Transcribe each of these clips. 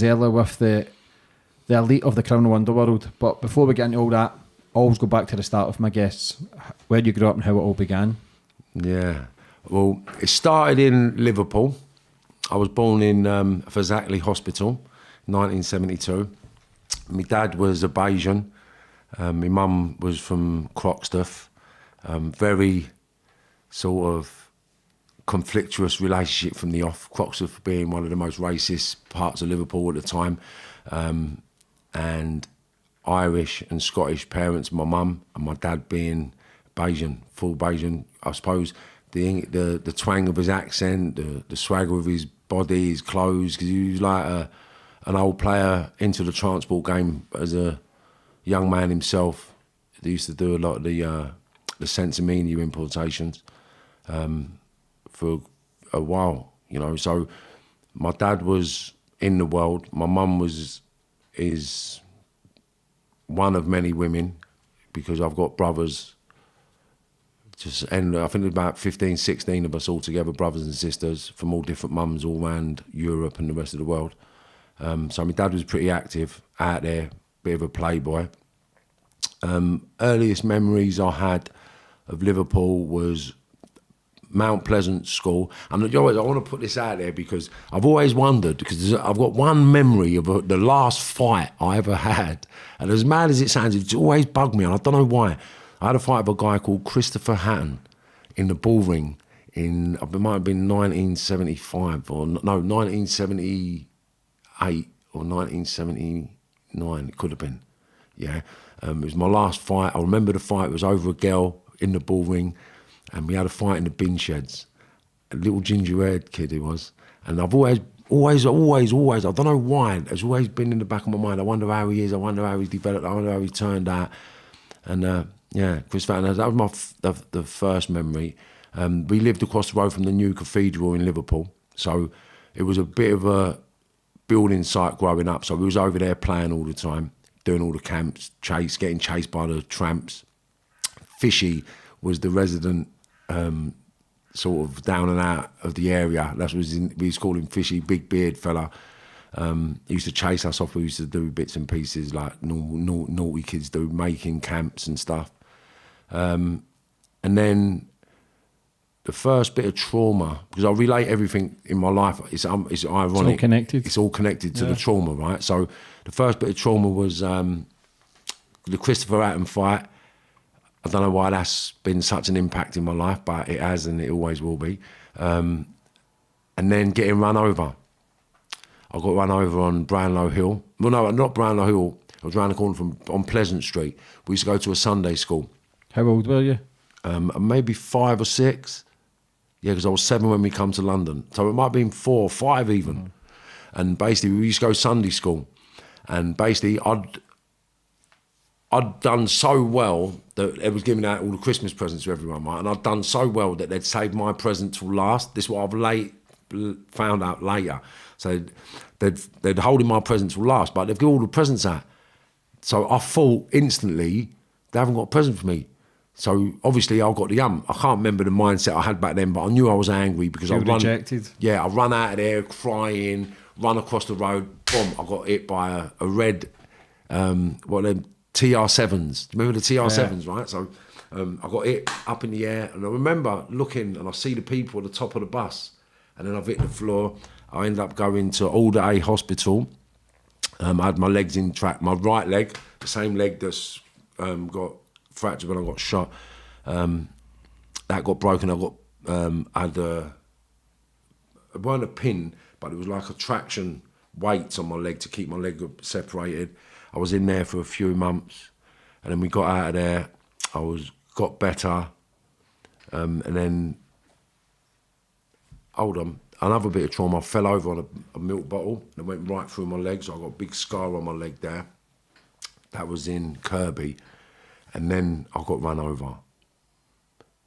earlier with the elite of the criminal underworld. But before we get into all that, I always go back to the start of my guests, where you grew up and how it all began. Yeah, well, it started in Liverpool. I was born in Fazackley Hospital, 1972. My dad was a Bayesian. My mum was from Croxteth. Very sort of conflictuous relationship from the off. Croxteth being one of the most racist parts of Liverpool at the time. And Irish and Scottish parents, my mum, and my dad being Bayesian, full Bayesian. I suppose the twang of his accent, the swagger of his body, his clothes, because he was like an old player into the transport game as a young man himself. He used to do a lot of the Sensimania importations for a while, you know. So my dad was in the world. My mum is one of many women, because I've got brothers. And I think there's about 15, 16 of us all together, brothers and sisters from all different mums all around Europe and the rest of the world. So my dad was pretty active out there, bit of a playboy. Earliest memories I had of Liverpool was Mount Pleasant School. And you know what, I want to put this out there because I've always wondered, because I've got one memory of the last fight I ever had. And as mad as it sounds, it's always bugged me, and I don't know why. I had a fight with a guy called Christopher Hatton in the bull ring it might have been 1975 or no, 1978 or 1979. It could have been, yeah. It was my last fight. I remember the fight. It was over a girl in the bull ring, and we had a fight in the bin sheds. A little ginger-haired kid he was, and I've always, I don't know why, it's always been in the back of my mind. I wonder how he is. I wonder how he's developed. I wonder how he turned out. And yeah, Chris Hatton, that was the first memory. We lived across the road from the new cathedral in Liverpool, so it was a bit of a building site growing up. So we was over there playing all the time, doing all the camps, getting chased by the tramps. Fishy was the resident sort of down and out of the area. That's what we used to call him, Fishy, big beard fella. He used to chase us off. We used to do bits and pieces like naughty kids do, making camps and stuff. And then the first bit of trauma, because I relate everything in my life, it's ironic. It's all connected. It's all connected to the trauma, right? So the first bit of trauma was the Christopher Hatton fight. I don't know why that's been such an impact in my life, but it has, and it always will be. And then getting run over. I got run over on Brownlow Hill. Well, no, not Brownlow Hill. I was round the corner on Pleasant Street. We used to go to a Sunday school. How old were you? Maybe 5 or 6. Yeah, because I was 7 when we come to London. So it might have been 4 or 5 even. Mm. And basically, we used to go Sunday school. And basically, I'd done so well that it was giving out all the Christmas presents to everyone, right? And I'd done so well that they'd saved my present till last. This is what I've found out later. So they'd holding my presents till last, but they'd give all the presents out. So I thought instantly, they haven't got a present for me. So obviously I got the I can't remember the mindset I had back then, but I knew I was angry because I rejected. Yeah, I run out of there crying, run across the road, boom, I got hit by a red, TR7s. Do you remember the TR7s, right? So I got hit up in the air, and I remember looking and I see the people at the top of the bus, and then I've hit the floor. I ended up going to All Day Hospital. I had my legs in track, my right leg, the same leg that's got fractured when I got shot. That got broken. I got it wasn't a pin, but it was like a traction weights on my leg to keep my leg separated. I was in there for a few months, and then we got out of there. Got better, and then hold on. Another bit of trauma. I fell over on a milk bottle and it went right through my leg, so I got a big scar on my leg there. That was in Kirby. And then I got run over.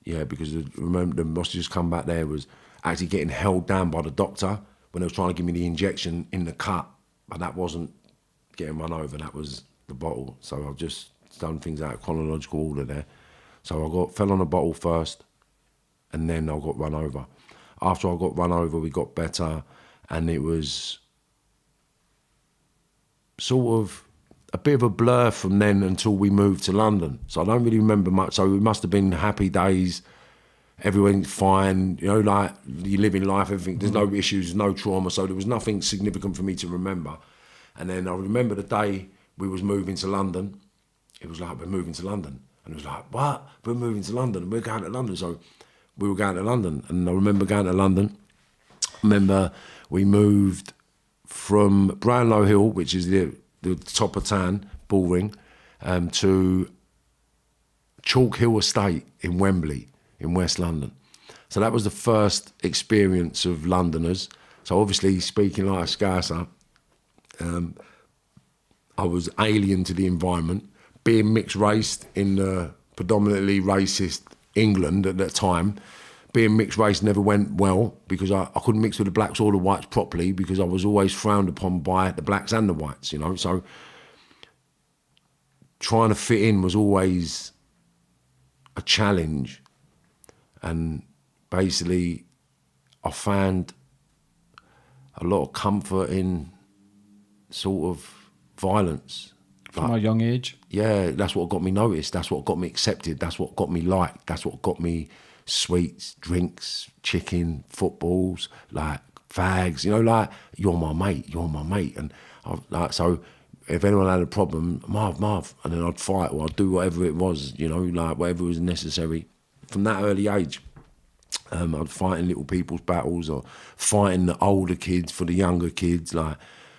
Yeah, because remember the hostages come back there was actually getting held down by the doctor when they was trying to give me the injection in the cut, but that wasn't getting run over, that was the bottle. So I've just done things out of chronological order there. So I fell on a bottle first, and then I got run over. After I got run over, we got better, and it was sort of a bit of a blur from then until we moved to London. So I don't really remember much. So it must have been happy days. Everyone's fine, you know, like you live in life, everything. There's no issues, no trauma. So there was nothing significant for me to remember. And then I remember the day we was moving to London. It was like, we're moving to London. And it was like, what? We're moving to London and we're going to London. So we were going to London. And I remember going to London. I remember we moved from Brownlow Hill, which is the top of town, Bullring, to Chalk Hill Estate in Wembley, in West London. So that was the first experience of Londoners. So obviously, speaking like a Scouser, I was alien to the environment. Being mixed-raced in predominantly racist England at that time, being mixed-race never went well because I couldn't mix with the blacks or the whites properly because I was always frowned upon by the blacks and the whites, you know. So trying to fit in was always a challenge. And basically, I found a lot of comfort in sort of violence. From a young age? Yeah, that's what got me noticed. That's what got me accepted. That's what got me liked. That's what got me sweets, drinks, chicken, footballs, like fags. You know, like, you're my mate. And so if anyone had a problem, Marv, and then I'd fight or I'd do whatever it was, you know, like whatever was necessary. From that early age, I'd fight in little people's battles or fighting the older kids for the younger kids, like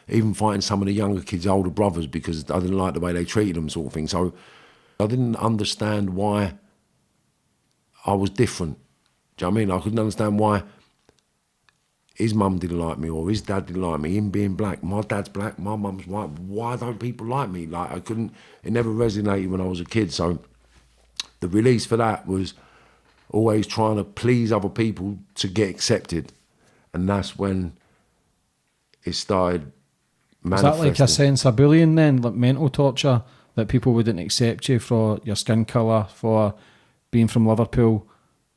even fighting some of the younger kids' older brothers because I didn't like the way they treated them, sort of thing. So I didn't understand why I was different. Do you know what I mean? I couldn't understand why his mum didn't like me or his dad didn't like me, him being black. My dad's black, my mum's white. Why don't people like me? Like, I couldn't, it never resonated when I was a kid. So the release for that was always trying to please other people to get accepted. And that's when it started manifesting. Was that like a sense of bullying then, like mental torture, that people wouldn't accept you for your skin colour, for being from Liverpool,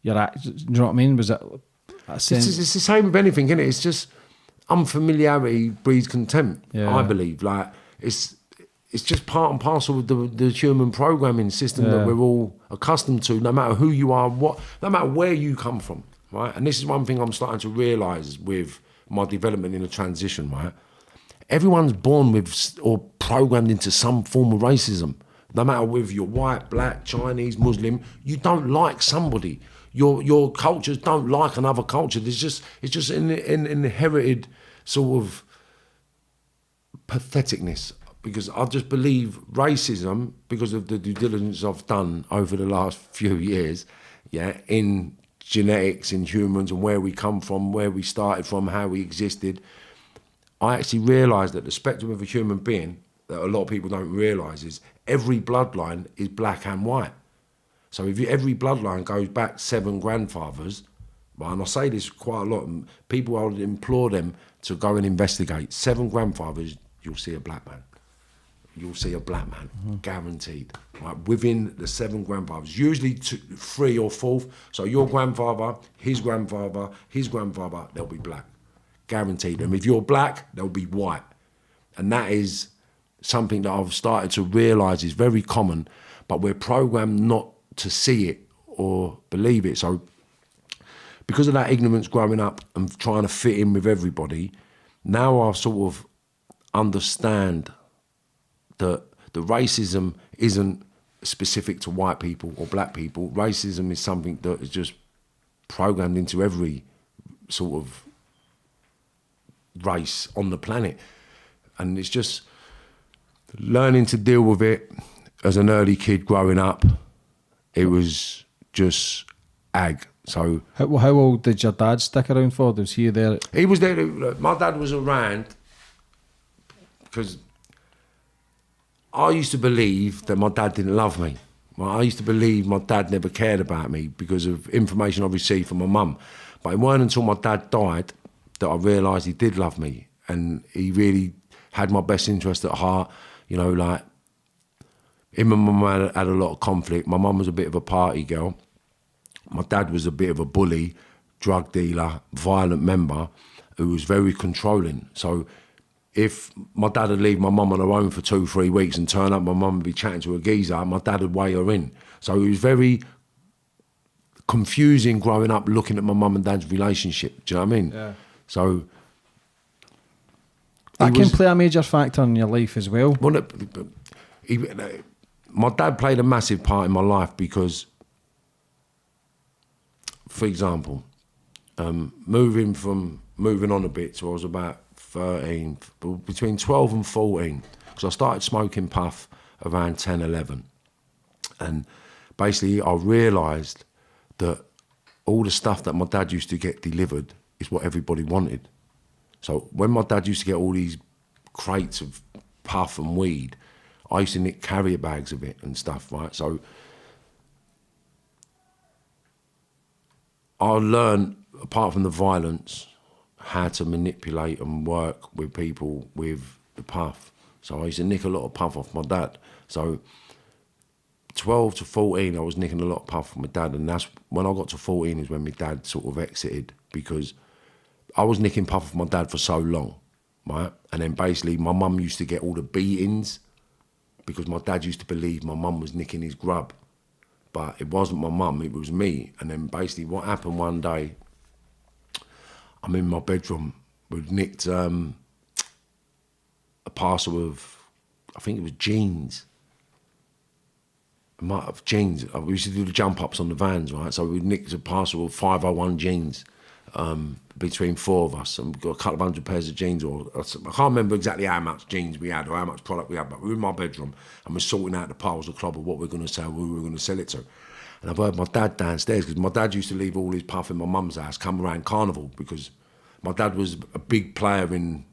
your act, do you know what I mean? Was it a sense? It's the same with anything, isn't it? It's just unfamiliarity breeds contempt, yeah. I believe. Like, it's just part and parcel of the human programming system that we're all accustomed to, no matter who you are, no matter where you come from, right? And this is one thing I'm starting to realise with my development in the transition, right? Everyone's born with or programmed into some form of racism. No matter whether you're white, black, Chinese, Muslim, you don't like somebody. Your cultures don't like another culture. It's just an inherited sort of patheticness. Because I just believe racism, because of the due diligence I've done over the last few years, in genetics, in humans, and where we come from, where we started from, how we existed, I actually realised that the spectrum of a human being, that a lot of people don't realise, is every bloodline is black and white. So if every bloodline goes back 7 grandfathers, and I say this quite a lot, and people, I would implore them to go and investigate. 7 grandfathers, you'll see a black man. You'll see a black man, guaranteed. Right? Within the 7 grandfathers, usually 3 or 4th. So your grandfather, his grandfather, they'll be black, guaranteed. And if you're black, they'll be white. And that is something that I've started to realise is very common, but we're programmed not to see it or believe it. So because of that ignorance growing up and trying to fit in with everybody, now I sort of understand that the racism isn't specific to white people or black people. Racism is something that is just programmed into every sort of race on the planet. And it's just learning to deal with it as an early kid growing up. It was just ag. So how old did your dad stick around for? Was he there? He was there. My dad was around because I used to believe that my dad didn't love me. I used to believe my dad never cared about me because of information I received from my mum. But it weren't until my dad died that I realised he did love me and he really had my best interest at heart. You know, like, him and my mum had a lot of conflict. My mum was a bit of a party girl. My dad was a bit of a bully, drug dealer, violent member who was very controlling. So if my dad would leave my mum on her own for 2-3 weeks and turn up, my mum would be chatting to a geezer, and my dad would weigh her in. So it was very confusing growing up looking at my mum and dad's relationship. Do you know what I mean? Yeah. So that can play a major factor in your life as well. My dad played a massive part in my life because, for example, moving on a bit, so I was about 13, between 12 and 14, because I started smoking puff around 10, 11. And basically I realised that all the stuff that my dad used to get delivered is what everybody wanted. So when my dad used to get all these crates of puff and weed, I used to nick carrier bags of it and stuff, right? So I learned, apart from the violence, how to manipulate and work with people with the puff. So I used to nick a lot of puff off my dad. So 12 to 14, I was nicking a lot of puff from my dad, and that's when I got to 14 is when my dad sort of exited, because I was nicking puff off my dad for so long, right? And then basically my mum used to get all the beatings because my dad used to believe my mum was nicking his grub. But it wasn't my mum, it was me. And then basically what happened one day, I'm in my bedroom, we'd nicked a parcel of, I think it was jeans. We used to do the jump ups on the vans, right? So we nicked a parcel of 501 jeans between four of us, and we got a couple of hundred pairs of jeans, or I can't remember exactly how much jeans we had or how much product we had, but we were in my bedroom and we're sorting out the piles of club of what we're going to sell, who we were going to sell it to. And I've heard my dad downstairs, because my dad used to leave all his puff in my mum's house, come around Carnival, because my dad was a big player in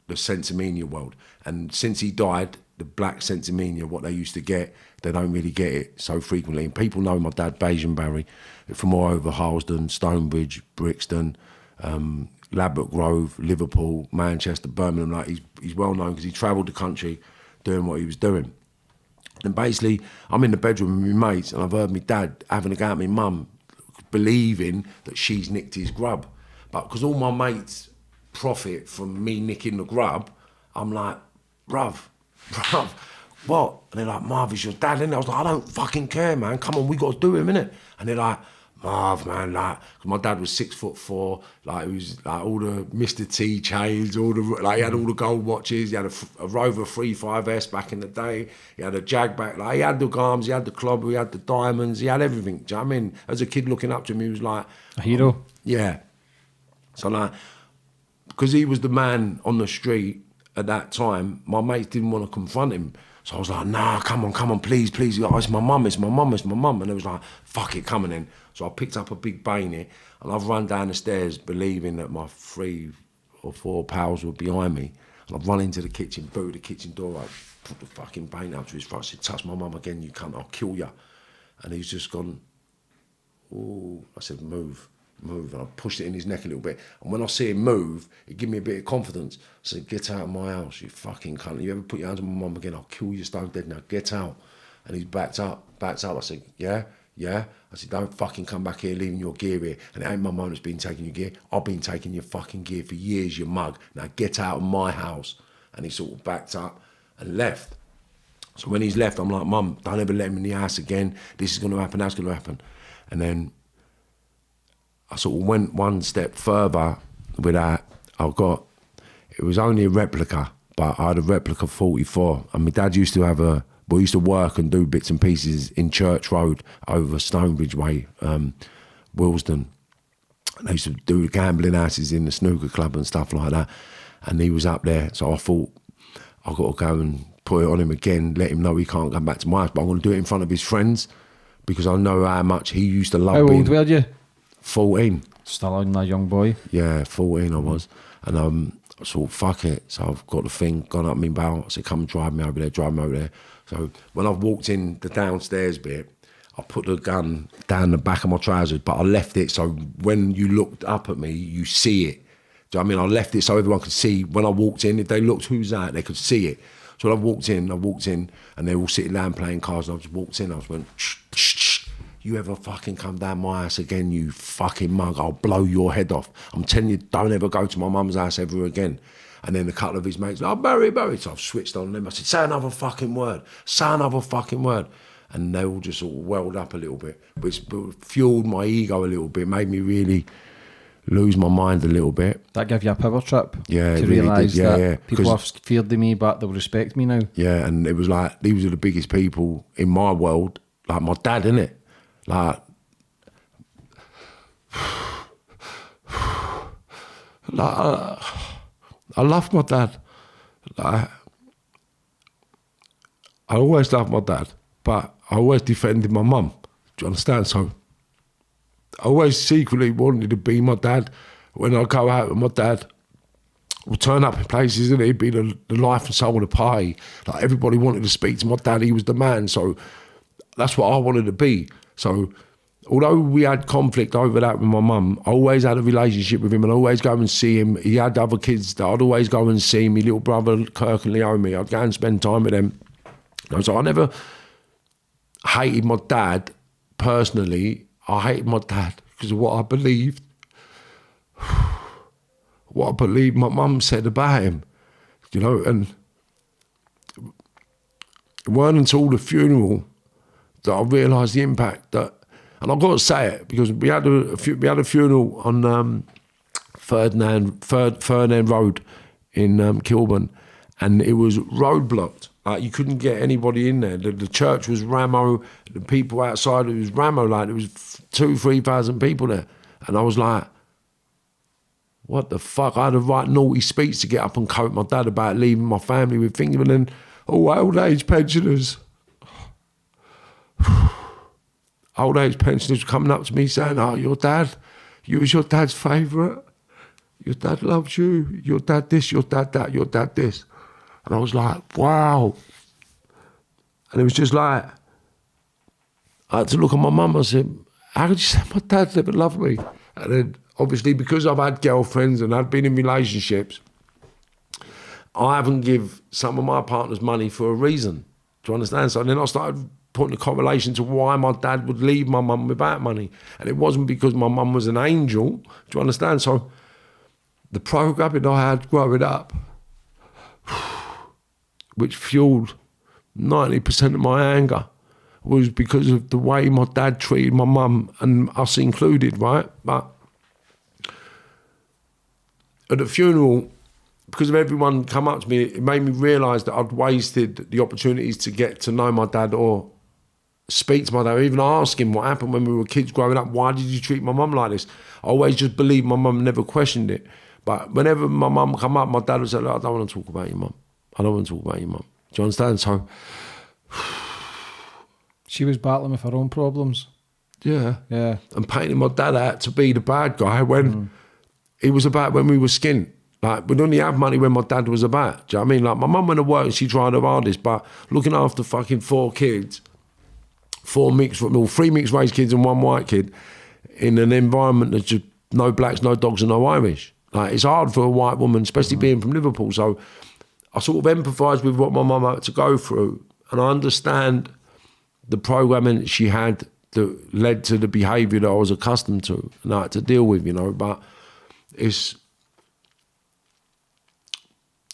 the Sensimania world. And since he died, the black Sensimania, what they used to get, they don't really get it so frequently. And people know my dad, Bayesian Barry, from all over Harlesden, Stonebridge, Brixton, Ladbroke Grove, Liverpool, Manchester, Birmingham. Like he's well known because he travelled the country doing what he was doing. And basically, I'm in the bedroom with my mates, and I've heard my dad having a go at my mum, believing that she's nicked his grub. But because all my mates profit from me nicking the grub, I'm like, bruv, what? And they're like, Marv, is your dad in there? I was like, I don't fucking care, man. Come on, we got to do him, innit? And they're like, Marv, man, like, cause my dad was 6'4", like, he was like all the Mr. T chains, like, he had all the gold watches, he had a Rover 35S back in the day, he had a Jag back, like, he had the arms, he had the club, he had the diamonds, he had everything. Do you know what I mean? As a kid looking up to him, he was like a hero. Yeah. So like, because he was the man on the street at that time, my mates didn't want to confront him. So I was like, nah, come on, please. Oh, it's my mum. And it was like, fuck it, come on in. So I picked up a big bayonet and I've run down the stairs believing that my 3 or 4 pals were behind me. And I've run into the kitchen, booted the kitchen door up, put the fucking bayonet up to his throat. I said, touch my mum again, you cunt, I'll kill you. And he's just gone, ooh. I said, move. And I pushed it in his neck a little bit. And when I see him move, it gave me a bit of confidence. I said, get out of my house, you fucking cunt. You ever put your hands on my mum again, I'll kill you stone dead now, get out. And he's backed up. I said, yeah. I said, don't fucking come back here leaving your gear here. And it ain't my mum that's been taking your gear. I've been taking your fucking gear for years, you mug. Now get out of my house. And he sort of backed up and left. So when he's left, I'm like, Mum, don't ever let him in the house again. This is going to happen, that's going to happen. And then I sort of went one step further with that. It was only a replica, but I had a replica 44. And my dad used to we used to work and do bits and pieces in Church Road over Stonebridge Way, Willesden. And they used to do gambling houses in the snooker club and stuff like that. And he was up there. So I thought, I've got to go and put it on him again, let him know he can't come back to my house. But I'm going to do it in front of his friends because I know how much he used to love How old were you? 14. Still only a young boy. Yeah, 14 I was. And I thought, fuck it. So I've got the thing, gone up my bow. I said, come and drive me over there. So when I walked in the downstairs bit, I put the gun down the back of my trousers, but I left it so when you looked up at me, you see it. Do you know what I mean? I left it so everyone could see when I walked in. If they looked who's that, they could see it. So when I walked in, and they were all sitting down playing cards, and I just walked in, I just went, shh. You ever fucking come down my house again, you fucking mug, I'll blow your head off. I'm telling you, don't ever go to my mum's house ever again. And then a couple of his mates, oh, Barry. So I've switched on them. I said, say another fucking word. And they all just sort of welled up a little bit, which fueled my ego a little bit, made me really lose my mind a little bit. That gave you a power trip. Yeah, to it really realise did. Yeah, that people are feared of me, but they'll respect me now. Yeah, and it was like, these are the biggest people in my world, like my dad, innit? Like, I love my dad. Like, I always loved my dad, but I always defended my mum. Do you understand? So I always secretly wanted to be my dad. When I go out with my dad, we'll turn up in places and he'd be the life and soul of the party. Like, everybody wanted to speak to my dad. He was the man. So that's what I wanted to be. So although we had conflict over that with my mum, I always had a relationship with him and always go and see him. He had other kids that I'd always go and see. My little brother, Kirk and Leomi, I'd go and spend time with them. So I never hated my dad personally. I hated my dad because of what I believed. What I believed my mum said about him. You know, and it weren't until the funeral that I realised the impact that, and I've got to say it because we had a funeral on Ferdinand Road in Kilburn, and it was roadblocked. Like, you couldn't get anybody in there. The church was Ramo. The people outside, it was Ramo. Like, there was 2,000-3,000 people there, and I was like, what the fuck? I had a right naughty speech to get up and cope my dad about leaving my family with things, and then old age pensioners. Old age pensioners coming up to me saying, oh, your dad, you was your dad's favourite. Your dad loves you. Your dad this, your dad that, your dad this. And I was like, wow. And it was just like, I had to look at my mum and said, how could you say my dad never loved me? And then obviously because I've had girlfriends and I've been in relationships, I haven't give some of my partners money for a reason. Do you understand? So then I started putting a correlation to why my dad would leave my mum without money. And it wasn't because my mum was an angel. Do you understand? So the programming I had growing up, which fueled 90% of my anger, was because of the way my dad treated my mum, and us included, right? But at the funeral, because of everyone come up to me, it made me realise that I'd wasted the opportunities to get to know my dad or speak to my dad, or even ask him what happened when we were kids growing up. Why did you treat my mum like this? I always just believed my mum, never questioned it. But whenever my mum come up, my dad would say, I don't want to talk about your mum. I don't want to talk about your mum. Do you understand? So she was battling with her own problems. Yeah. Yeah. And painting my dad out to be the bad guy when it was about when we were skint. Like, we'd only have money when my dad was about. Do you know what I mean? Like, my mum went to work and she tried her hardest, but looking after fucking 4 kids, 3 mixed race kids and 1 white kid in an environment that's just no blacks, no dogs and no Irish. Like, it's hard for a white woman, especially being from Liverpool. So I sort of empathise with what my mum had to go through, and I understand the programming that she had that led to the behaviour that I was accustomed to and I had to deal with, you know. But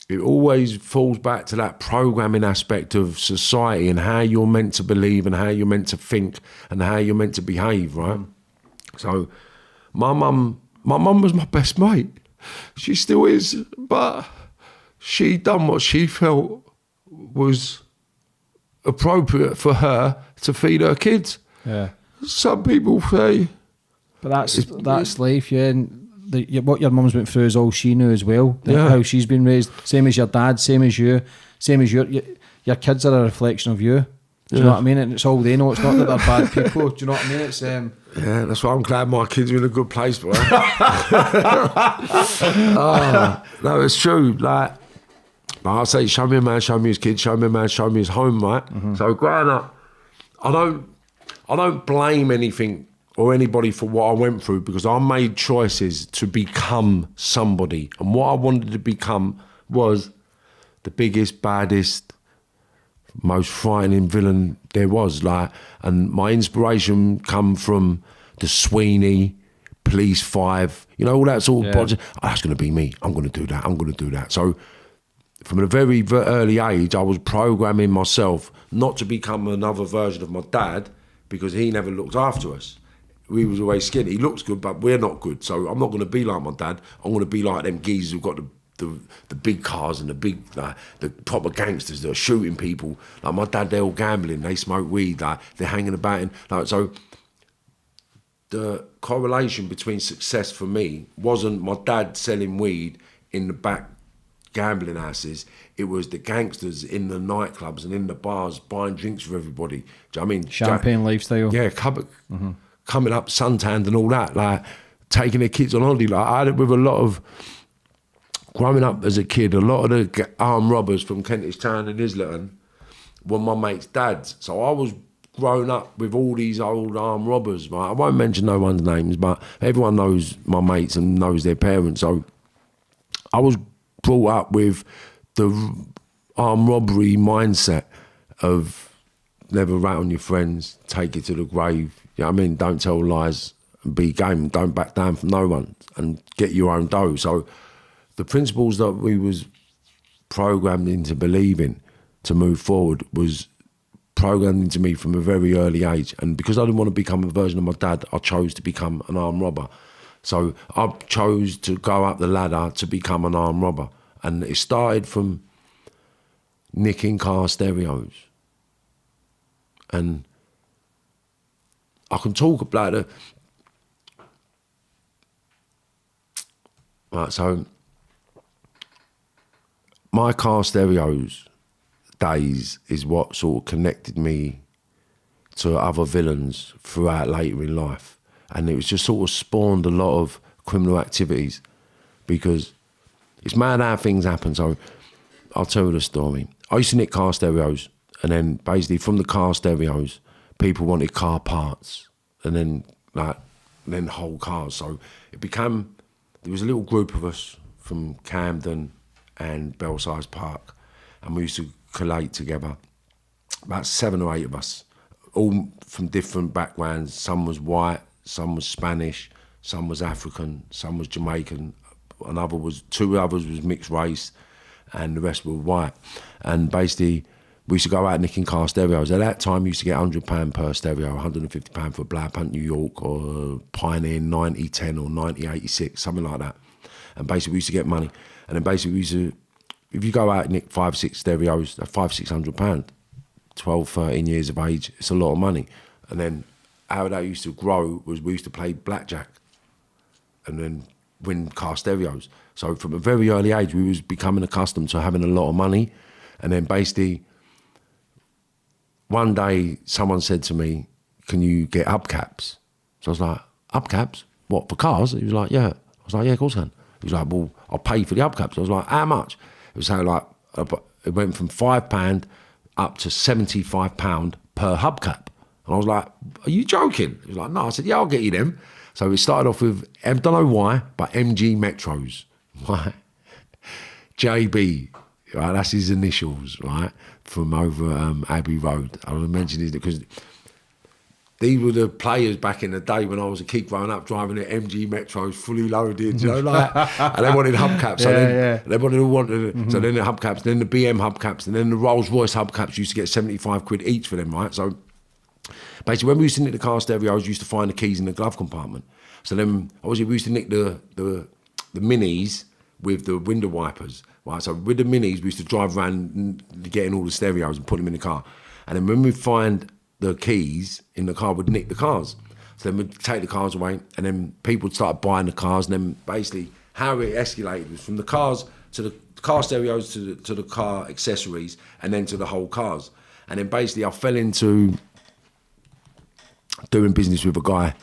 it always falls back to that programming aspect of society and how you're meant to believe and how you're meant to think and how you're meant to behave, right? So my mum was my best mate. She still is, but she done what she felt was appropriate for her to feed her kids. Yeah. Some people say... But that's life, yeah. And what your mum's went through is all she knew as well. Yeah. How she's been raised. Same as your dad, same as you. Same as your kids are a reflection of you. Do you know what I mean? And it's all they know. It's not that they're bad people. Do you know what I mean? It's yeah, that's why I'm glad my kids are in a good place, bro. No, it's true. Like I say, show me a man, show me his kids, show me a man, show me his home, right? So growing up, I don't blame anything or anybody for what I went through, because I made choices to become somebody. And what I wanted to become was the biggest, baddest, most frightening villain there was. Like, and my inspiration come from the Sweeney, Police 5, you know, all that sort of Yeah. project. Oh, that's going to be me. I'm going to do that. I'm going to do that. So from a very, very early age, I was programming myself not to become another version of my dad, because he never looked after us. We was always skinny. He looks good, but we're not good. So I'm not going to be like my dad. I'm going to be like them geezers who've got the big cars and the big, the proper gangsters that are shooting people. Like my dad, they're all gambling. They smoke weed. Like they're hanging about. So the correlation between success for me wasn't my dad selling weed in the back gambling houses. It was the gangsters in the nightclubs and in the bars buying drinks for everybody. Do you know what I mean? Champagne lifestyle. Yeah, coming up suntanned and all that, like taking their kids on holiday. Like I had it with a lot of, growing up as a kid, a lot of the armed robbers from Kentish Town and Islington were my mates' dads. So I was grown up with all these old armed robbers. Right? I won't mention no one's names, but everyone knows my mates and knows their parents. So I was brought up with the armed robbery mindset of never rat on your friends, take it to the grave. You know what I mean? Don't tell lies and be game. Don't back down from no one and get your own dough. So the principles that we was programmed into believing to move forward was programmed into me from a very early age. And because I didn't want to become a version of my dad, I chose to become an armed robber. So I chose to go up the ladder to become an armed robber. And it started from nicking car stereos. And I can talk about it. Right, so my car stereos days is what sort of connected me to other villains throughout later in life. And it was just sort of spawned a lot of criminal activities, because it's mad how things happen. So I'll tell you the story. I used to nick car stereos, and then basically from the car stereos, people wanted car parts, and then whole cars. So it became, there was a little group of us from Camden and Belsize Park, and we used to collate together, about 7 or 8 of us, all from different backgrounds. Some was white, some was Spanish, some was African, some was Jamaican, two others was mixed race, and the rest were white. And basically, we used to go out nicking car stereos. At that time, you used to get £100 per stereo, £150 for a Blackpunt New York, or Pioneer 9010 or 9086, something like that. And basically, we used to get money. And then basically, we used to, if you go out and nick 5-6 stereos, that's £500-600. 12, 13 years of age, it's a lot of money. And then how that used to grow was we used to play blackjack and then win car stereos. So from a very early age, we was becoming accustomed to having a lot of money. And then basically, one day someone said to me, can you get hubcaps? So I was like, hubcaps? What, for cars? He was like, yeah. I was like, yeah, of course I can. He was like, well, I'll pay for the hubcaps. I was like, how much? It was like, it went from £5 up to £75 per hubcap. And I was like, are you joking? He was like, no. I said, yeah, I'll get you them. So we started off with, I don't know why, but MG Metros, right? JB, right? That's his initials, right? From over Abbey Road. I want to mention this because these were the players back in the day when I was a kid growing up, driving the MG Metros fully loaded, you know, like and they wanted hubcaps. So they wanted so then the hubcaps, then the BM hubcaps, and then the Rolls Royce hubcaps used to get 75 quid each for them, right? So basically, when we used to nick the car stereos, we used to find the keys in the glove compartment. So then, obviously, we used to nick the minis with the window wipers, right? So with the minis, we used to drive around getting all the stereos and put them in the car. And then when we find the keys in the car, we'd nick the cars. So then we'd take the cars away, and then people would start buying the cars. And then basically, how it escalated was from the cars to the car stereos to the car accessories, and then to the whole cars. And then basically, I fell into doing business with a guy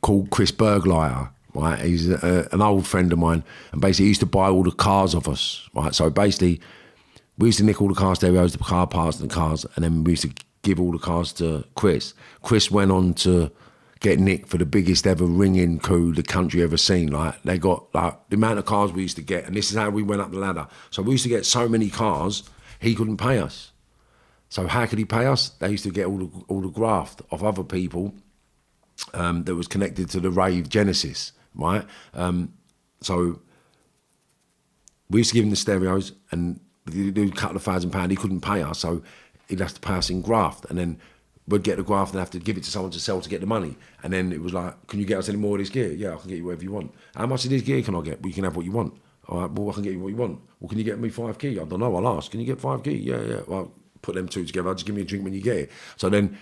called Chris Berglighter, right? He's an old friend of mine, and basically he used to buy all the cars off us, right? So basically, we used to nick all the car stereos, the car parts and the cars, and then we used to give all the cars to Chris. Chris went on to get nicked for the biggest ever ringing coup the country ever seen. Like, they got, like, the amount of cars we used to get, and this is how we went up the ladder. So we used to get so many cars, he couldn't pay us. So how could he pay us? They used to get all the graft of other people that was connected to the rave Genesis. right? So we used to give him the stereos, and he'd do a couple of £1,000. He couldn't pay us, so he'd have to pay us in graft, and then we'd get the graft and have to give it to someone to sell to get the money. And then it was like, can you get us any more of this gear? Yeah, I can get you whatever you want. How much of this gear can I get? Well, you can have what you want. All right, well, I can get you what you want. Well, can you get me 5 key? I don't know, I'll ask. Can you get 5 key? Yeah. Well, put them two together. Just give me a drink when you get it. So then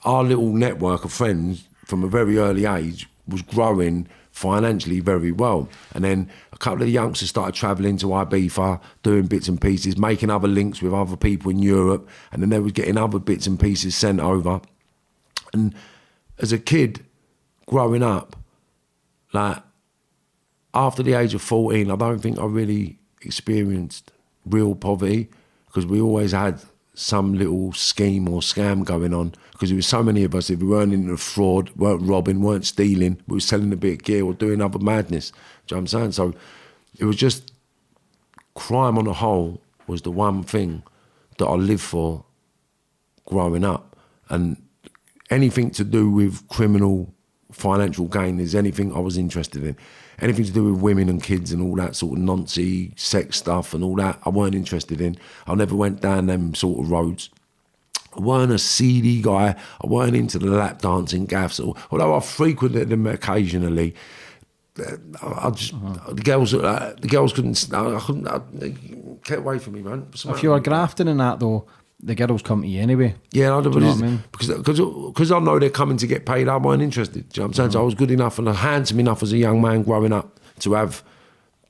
our little network of friends from a very early age was growing financially very well. And then a couple of the youngsters started travelling to Ibiza, doing bits and pieces, making other links with other people in Europe, and then they were getting other bits and pieces sent over. And as a kid growing up, like after the age of 14, I don't think I really experienced real poverty, because we always had some little scheme or scam going on, because there was so many of us. If we weren't into fraud, weren't robbing, weren't stealing, we were selling a bit of gear or doing other madness. Do you know what I'm saying? So it was just, crime on the whole was the one thing that I lived for growing up. And anything to do with criminal financial gain is anything I was interested in. Anything to do with women and kids and all that sort of noncy sex stuff and all that, I weren't interested in. I never went down them sort of roads. I weren't a seedy guy. I weren't into the lap dancing gaffs. Although I frequented them occasionally, the girls couldn't. They kept away from me, man. If you were grafting in that though, the girls come to you anyway. Yeah, Do you know what I mean? Because I know they're coming to get paid. I weren't interested. Do you know what I'm saying? So I was good enough and handsome enough as a young man growing up to have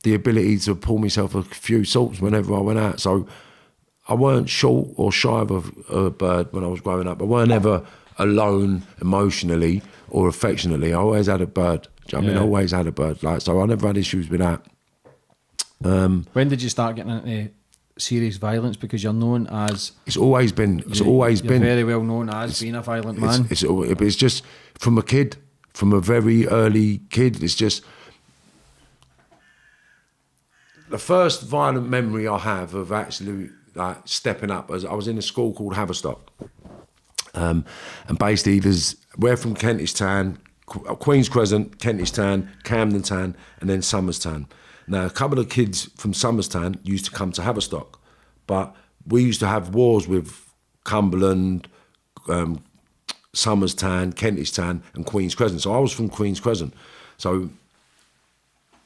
the ability to pull myself a few salts whenever I went out. So I weren't short or shy of a bird when I was growing up. I weren't ever alone emotionally or affectionately. I always had a bird. Do you know what I mean? I always had a bird. Like, so I never had issues with that. When did you start getting into serious violence? Because you're known as... It's always been. You're very well known as being a violent man. It's just from a kid, from a very early kid. It's just the first violent memory I have of actually like stepping up. As I was in a school called Haverstock, and basically we're from Kentish Town, Queen's Crescent, Kentish Town, Camden Town, and then Somers Town. Now, a couple of kids from Somers Town used to come to Haverstock, but we used to have wars with Cumberland, Somers Town, Kentish Town, and Queen's Crescent. So I was from Queen's Crescent. So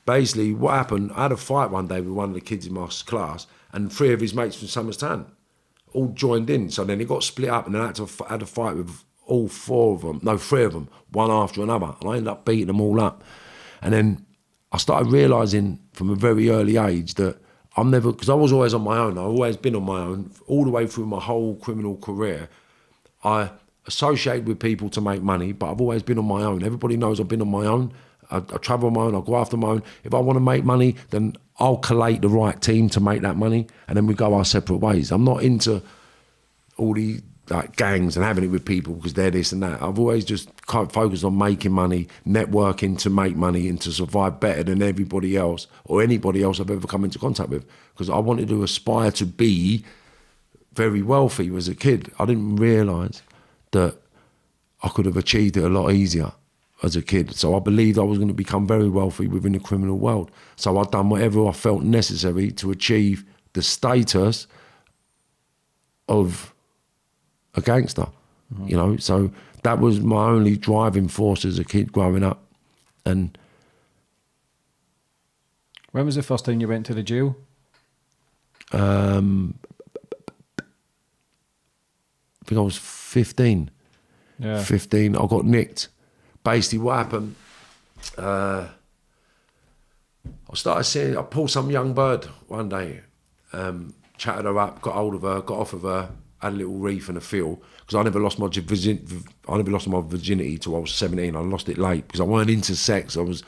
basically, what happened, I had a fight one day with one of the kids in my class, and 3 of his mates from Somers Town all joined in. So then it got split up, and then I had a fight with all 3 of them, one after another. And I ended up beating them all up. And then I started realising from a very early age that I'm never, because I was always on my own. I've always been on my own all the way through my whole criminal career. I associate with people to make money, but I've always been on my own. Everybody knows I've been on my own. I travel on my own, I go after my own. If I want to make money, then I'll collate the right team to make that money, and then we go our separate ways. I'm not into all the like gangs and having it with people because they're this and that. I've always just kind of focused on making money, networking to make money and to survive better than everybody else or anybody else I've ever come into contact with, because I wanted to aspire to be very wealthy as a kid. I didn't realise that I could have achieved it a lot easier as a kid. So I believed I was going to become very wealthy within the criminal world. So I'd done whatever I felt necessary to achieve the status of a gangster, you know. So that was my only driving force as a kid growing up. And when was the first time you went to the jail? I think I was 15. Yeah. 15, I got nicked. Basically what happened, I pulled some young bird one day, chatted her up, got hold of her, got off of her, had a little reef and a feel, because I never lost my virginity till I was 17. I lost it late because I weren't into sex. I was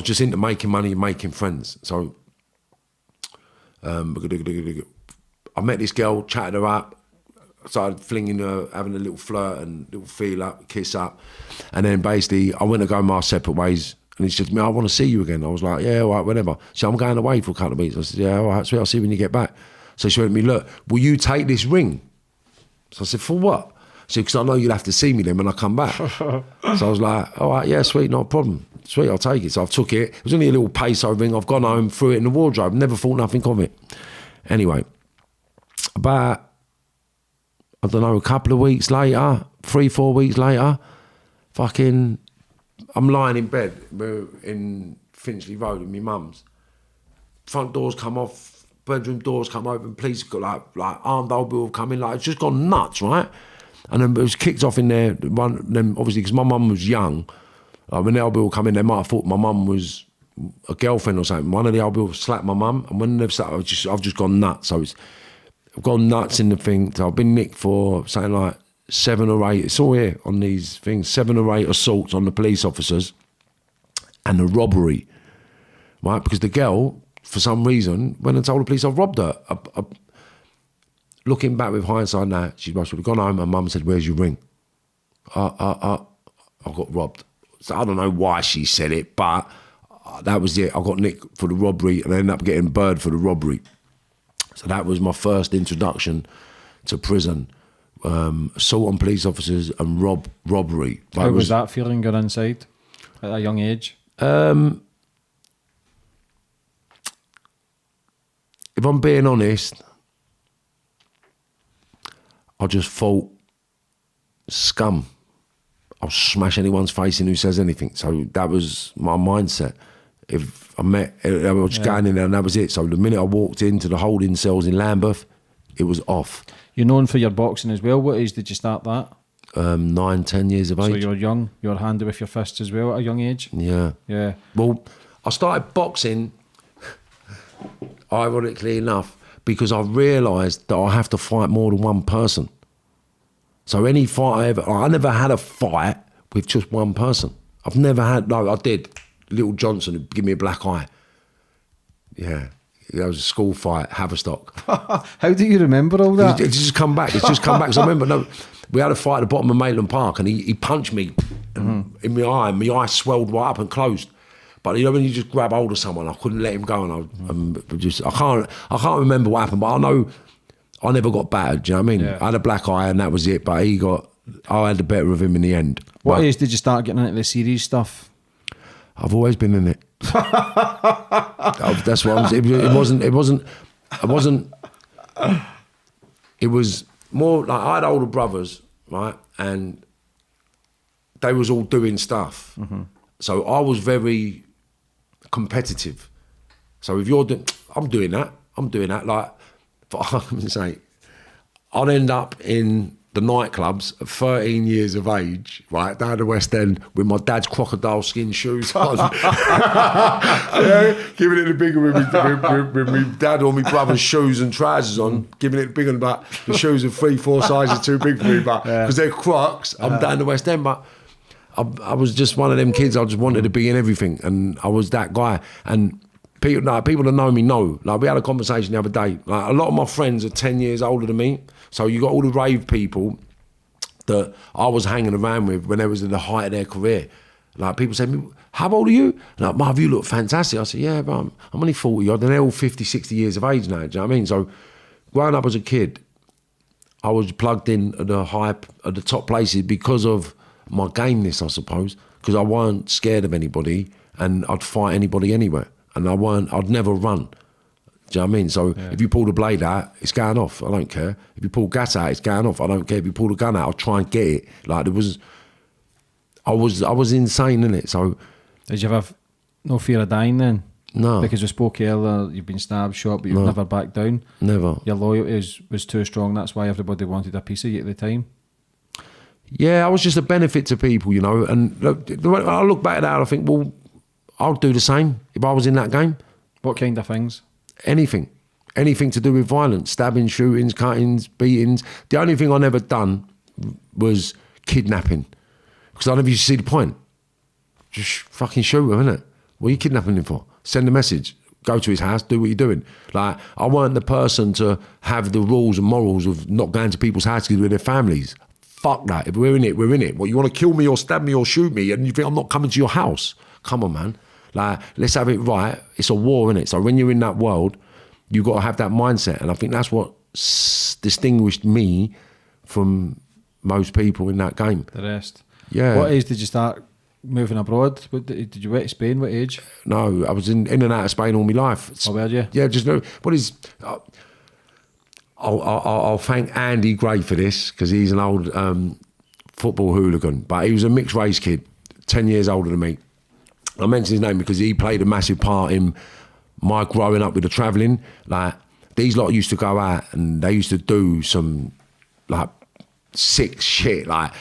just into making money and making friends. So I met this girl, chatted her up, started flinging her, having a little flirt and little feel up, kiss up, and then basically I went to go my separate ways. And he said to me, I want to see you again. I was like, yeah, all right, whatever. So I'm going away for a couple of weeks. I said, yeah, all right, sweet, I'll see you when you get back. So she went to me, look, will you take this ring? So I said, for what? She said, because I know you'll have to see me then when I come back. So I was like, all right, yeah, sweet, not a problem. sweet, I'll take it. So I've took it. It was only a little peso ring. I've gone home, threw it in the wardrobe. Never thought nothing of it. Anyway, about, I don't know, a couple of weeks later, 3-4 weeks later, fucking, I'm lying in bed in Finchley Road with my mum's. Front doors come off, bedroom doors come open, police got like armed old people come in, like it's just gone nuts, right? And then it was kicked off in there. Then obviously because my mum was young, when the old people come in, they might have thought my mum was a girlfriend or something. One of the old people slapped my mum, and when they've slapped, I've just gone nuts. So I've gone nuts in the thing. So I've been nicked for something like 7 or 8. It's all here on these things. 7 or 8 assaults on the police officers, and the robbery, right? Because the girl, for some reason, went and told the police I've robbed her. Looking back with hindsight now, she must have gone home and mum said, "Where's your ring?" I got robbed. So I don't know why she said it, but that was it. I got nicked for the robbery and I ended up getting bird for the robbery. So that was my first introduction to prison. Assault on police officers and robbery. But How was that feeling going inside at a young age? If I'm being honest, I just thought, scum. I'll smash anyone's face in who says anything. So that was my mindset. If I was just going in there and that was it. So the minute I walked into the holding cells in Lambeth, it was off. You're known for your boxing as well. What age did you start that? 9, 10 years of age. So you were young. You were handy with your fists as well at a young age? Yeah. Yeah. Well, I started boxing, ironically enough, because I realised that I have to fight more than one person. So any fight I never had a fight with just one person. I've never had, no, I did. Little Johnson would give me a black eye. Yeah, that was a school fight, Haverstock. How do you remember all that? It's just come back. It's just come back. So I remember, we had a fight at the bottom of Maitland Park, and he punched me in my eye, and my eye swelled right up and closed. But you know when you just grab hold of someone, I couldn't let him go, and I can't remember what happened, but I know I never got battered. Do you know what I mean? Yeah. I had a black eye, and that was it. But I had the better of him in the end. What age did you start getting into the serious stuff? I've always been in it. That's what it was more like I had older brothers, right? And they was all doing stuff. Mm-hmm. So I was very competitive. So if you're doing, I'm doing that. Like, for argument's sake, I'd end up in the nightclubs at 13 years of age, right, down the West End with my dad's crocodile skin shoes on. Yeah, giving it the bigger with my dad or my brother's shoes and trousers on, giving it the bigger, but the shoes are 3-4 sizes too big for me, but because they're Crocs, I'm down the West End, but I was just one of them kids. I just wanted to be in everything, and I was that guy. And people that know me know. Like, we had a conversation the other day. Like, a lot of my friends are 10 years older than me, so you got all the rave people that I was hanging around with when they was at the height of their career. Like, people say to me, "How old are you?" Like, "Marv, you look fantastic." I said, "Yeah, but I'm only 40 odd, and they're all 50, 60 years of age now." Do you know what I mean? So, growing up as a kid, I was plugged in at the top places because of my gameness, I suppose, because I weren't scared of anybody, and I'd fight anybody anywhere, and I'd never run. Do you know what I mean? So if you pull the blade out, it's going off. I don't care. If you pull gas out, it's going off. I don't care. If you pull the gun out, I'll try and get it. Like, I was insane in it. So did you have no fear of dying then? No. Because we spoke earlier, you've been stabbed, shot, but you've never backed down. Never. Your loyalty was too strong. That's why everybody wanted a piece of you at the time. Yeah, I was just a benefit to people, you know. And look, when I look back at that, I think, well, I'll do the same if I was in that game. What kind of things? Anything to do with violence, stabbing, shootings, cuttings, beatings. The only thing I never done was kidnapping, because I never used to see the point. Just fucking shoot him, innit? What are you kidnapping him for? Send a message, go to his house, do what you're doing. Like, I weren't the person to have the rules and morals of not going to people's houses with their families. Fuck that. If we're in it, we're in it. What, you want to kill me or stab me or shoot me and you think I'm not coming to your house? Come on, man. Like, let's have it right. It's a war, innit? So when you're in that world, you've got to have that mindset. And I think that's what distinguished me from most people in that game. The rest. Yeah. What age did you start moving abroad? Did you went to Spain? What age? No, I was in and out of Spain all my life. Oh, were you? Yeah, just know what is. I'll thank Andy Gray for this because he's an old football hooligan, but he was a mixed race kid, 10 years older than me. I mention his name because he played a massive part in my growing up with the travelling. Like, these lot used to go out and they used to do some like sick shit. Like,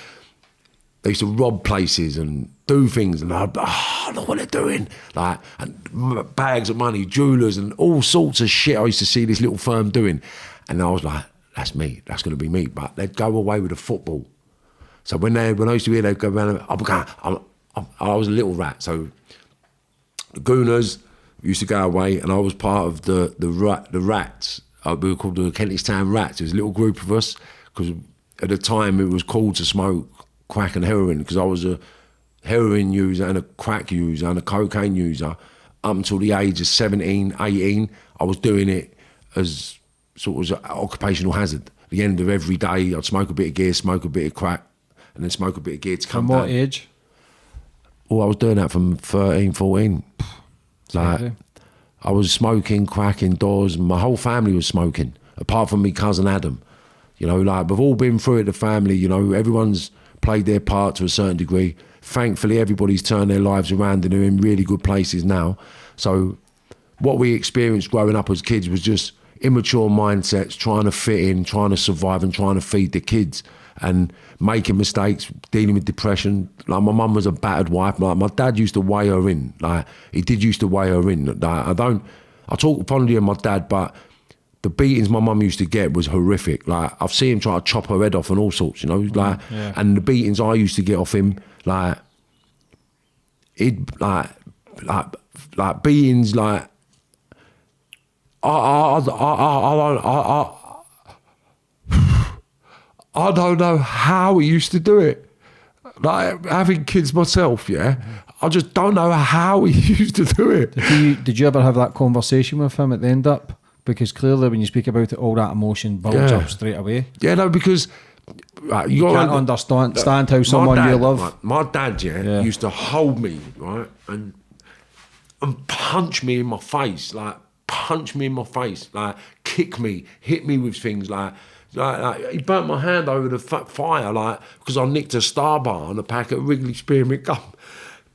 they used to rob places and do things, and I know what they're doing. Like, and bags of money, jewellers, and all sorts of shit I used to see this little firm doing. And I was like, that's me, that's going to be me. But they'd go away with the football. So when I used to be there, they'd go around, I was a little rat. So the Gooners used to go away, and I was part of the Rats. We were called the Kentish Town Rats. There was a little group of us, because at the time it was cool to smoke crack and heroin, because I was a heroin user and a crack user and a cocaine user up until the age of 17, 18. I was doing it as sort of an occupational hazard. At the end of every day, I'd smoke a bit of gear, smoke a bit of crack, and then smoke a bit of gear to come From what down. age? Oh, I was doing that from 13, 14. Like, I was smoking crack indoors, and my whole family was smoking, apart from me cousin Adam. You know, like, we've all been through it, the family, you know, everyone's played their part to a certain degree. Thankfully, everybody's turned their lives around and they're in really good places now. So what we experienced growing up as kids was just immature mindsets, trying to fit in, trying to survive and trying to feed the kids and making mistakes, dealing with depression. Like, my mum was a battered wife. Like, my dad used to weigh her in. Like, he did used to weigh her in. Like, I talk fondly of my dad, but the beatings my mum used to get was horrific. Like, I've seen him try to chop her head off and all sorts, you know. Like, yeah. And the beatings I used to get off him, like beatings, like I don't know how he used to do it. Like, having kids myself, yeah, I just don't know how he used to do it. Did you ever have that conversation with him at the end up? Because clearly when you speak about it, all that emotion builds up straight away. Yeah, no, because you can't understand how someone you love. My dad, used to hold me, right, and punch me in my face, like kick me, hit me with things, like he burnt my hand over the fire, like, because I nicked a Star Bar and a pack of Wrigley Spearmint gum.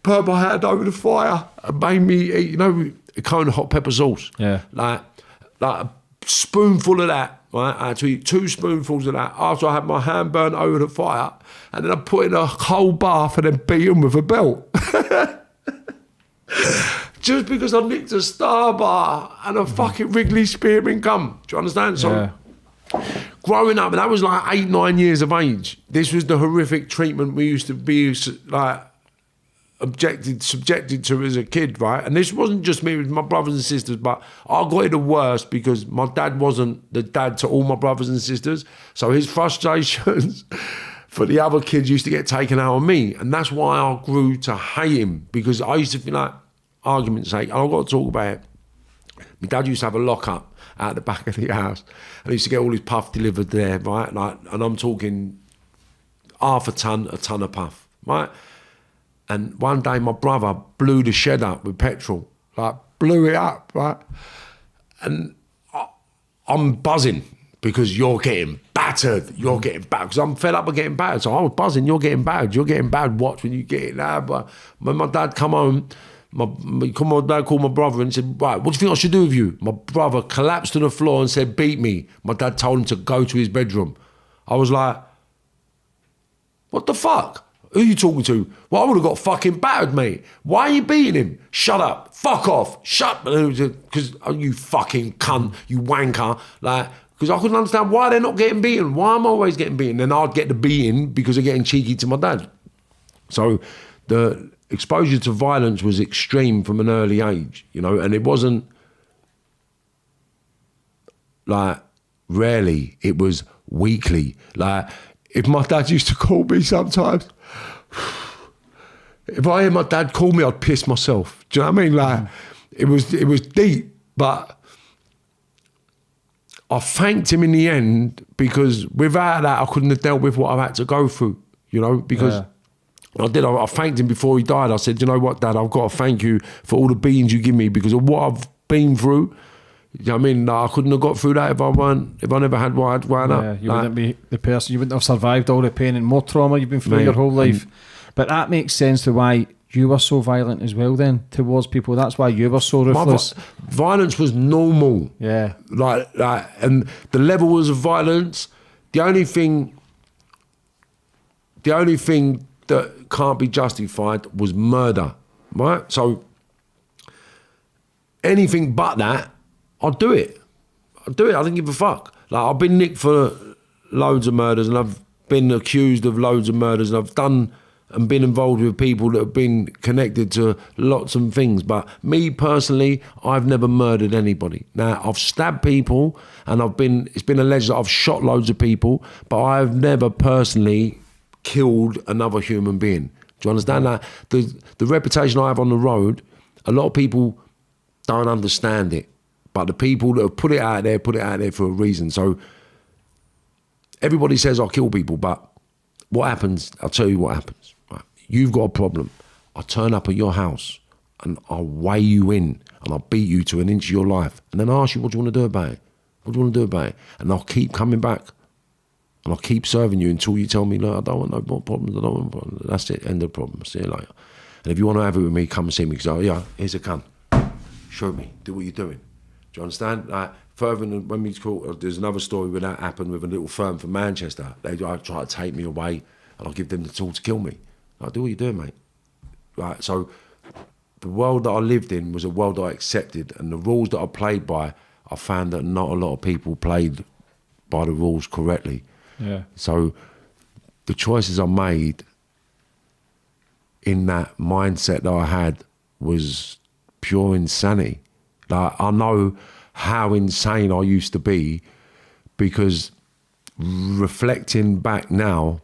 Burnt my hand over the fire and made me eat, you know, a cone of hot pepper sauce. Yeah. Like a spoonful of that, right? I had to eat 2 spoonfuls of that after I had my hand burnt over the fire, and then I put in a cold bath and then beat him with a belt. Just because I nicked a Star Bar and a fucking Wrigley Spearmint gum. Do you understand? So, growing up, and that was like 8, 9 years of age, this was the horrific treatment we used to be like subjected to as a kid, right? And this wasn't just me, it was my brothers and sisters, but I got it the worst because my dad wasn't the dad to all my brothers and sisters, so his frustrations for the other kids used to get taken out on me, and that's why I grew to hate him, because I used to feel like, argument's sake, and I've got to talk about it, my dad used to have a lock-up out the back of the house, and he used to get all his puff delivered there, right? Like, and I'm talking half a ton of puff, right? And one day my brother blew the shed up with petrol, like blew it up, right? And I'm buzzing because you're getting battered, because I'm fed up of getting battered. So I was buzzing, you're getting battered, watch when you get it now. But when my dad come home, my dad called my brother and said, right, what do you think I should do with you? My brother collapsed to the floor and said, beat me. My dad told him to go to his bedroom. I was like, what the fuck? Who are you talking to? Well, I would have got fucking battered, mate. Why are you beating him? Shut up. Fuck off. Shut. Because you fucking cunt, you wanker. Like, because I couldn't understand why they're not getting beaten. Why am I always getting beaten? Then I'd get the beating because of getting cheeky to my dad. So the exposure to violence was extreme from an early age, you know, and it wasn't like rarely, it was weekly. Like, if my dad used to call me sometimes, if I hear my dad call me, I'd piss myself. Do you know what I mean? Like, it was deep, but I thanked him in the end, because without that, I couldn't have dealt with what I've had to go through, you know, because I did. I thanked him before he died. I said, you know what, Dad, I've got to thank you for all the beatings you give me because of what I've been through. You know what I mean? I couldn't have got through that if I never had what I'd wound up. You wouldn't be the person, you wouldn't have survived all the pain and more trauma you've been through your whole life. But that makes sense to why you were so violent as well then towards people. That's why you were so ruthless. Violence was normal. Yeah. Like, and the levels of violence, the only thing that can't be justified was murder, right? So anything but that, I'd do it. I didn't give a fuck. Like, I've been nicked for loads of murders and I've been accused of loads of murders and I've done and been involved with people that have been connected to lots of things. But me personally, I've never murdered anybody. Now, I've stabbed people and it's been alleged that I've shot loads of people, but I've never personally killed another human being. Do you understand that? The reputation I have on the road, a lot of people don't understand it. But the people that have put it out there for a reason. So everybody says I kill people, but what happens? I'll tell you what happens. Right? You've got a problem. I'll turn up at your house and I'll weigh you in and I'll beat you to an inch of your life. And then I'll ask you, what do you want to do about it? What do you want to do about it? And I'll keep coming back. And I'll keep serving you until you tell me, look, I don't want no more problems. I don't want problems. That's it. End of the problem. See you later. And if you want to have it with me, come and see me. Because, yeah, here's a gun. Show me. Do what you're doing. Do you understand? Like, further than when we talk, there's another story where that happened with a little firm from Manchester. They try to take me away and I'll give them the tool to kill me. Like, do what you're doing, mate. Right, so the world that I lived in was a world that I accepted, and the rules that I played by, I found that not a lot of people played by the rules correctly. Yeah. So the choices I made in that mindset that I had was pure insanity. Like, I know how insane I used to be because reflecting back now,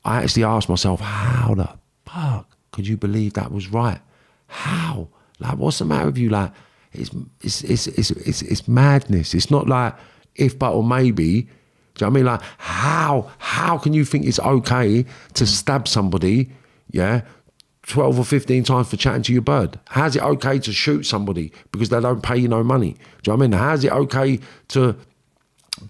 I actually asked myself, how the fuck could you believe that was right? How? Like, what's the matter with you? Like, it's madness. It's not like if, but, or maybe. Do you know what I mean? Like, how can you think it's okay to stab somebody, yeah, 12 or 15 times for chatting to your bird? How's it okay to shoot somebody because they don't pay you no money? Do you know what I mean? How's it okay to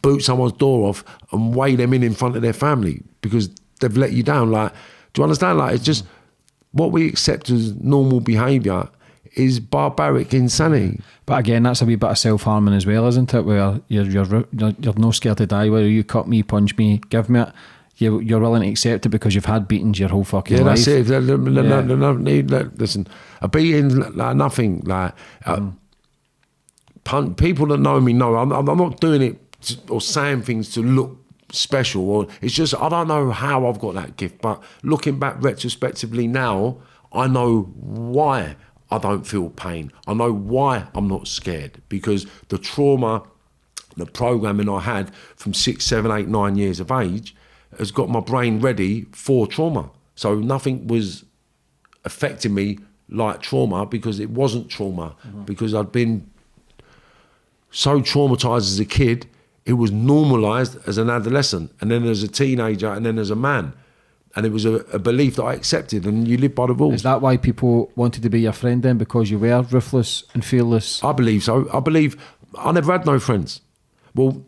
boot someone's door off and weigh them in front of their family because they've let you down? Like, do you understand? Like, it's just what we accept as normal behaviour is barbaric insanity. But again, that's a wee bit of self-harming as well, isn't it? Where you're no scared to die, whether you cut me, punch me, give me it. You're willing to accept it because you've had beatings your whole fucking life. Yeah, that's it. Listen, a beating, like nothing. Like people that know me know I'm not doing it or saying things to look special. Or it's just I don't know how I've got that gift. But looking back retrospectively now, I know why I don't feel pain. I know why I'm not scared, because the trauma, the programming I had from 6, 7, 8, 9 years of age has got my brain ready for trauma. So nothing was affecting me like trauma because it wasn't trauma, because I'd been so traumatized as a kid, it was normalized as an adolescent and then as a teenager and then as a man. And it was a belief that I accepted, and you live by the rules. Is that why people wanted to be your friend then? Because you were ruthless and fearless? I believe so. I believe I never had no friends. Well,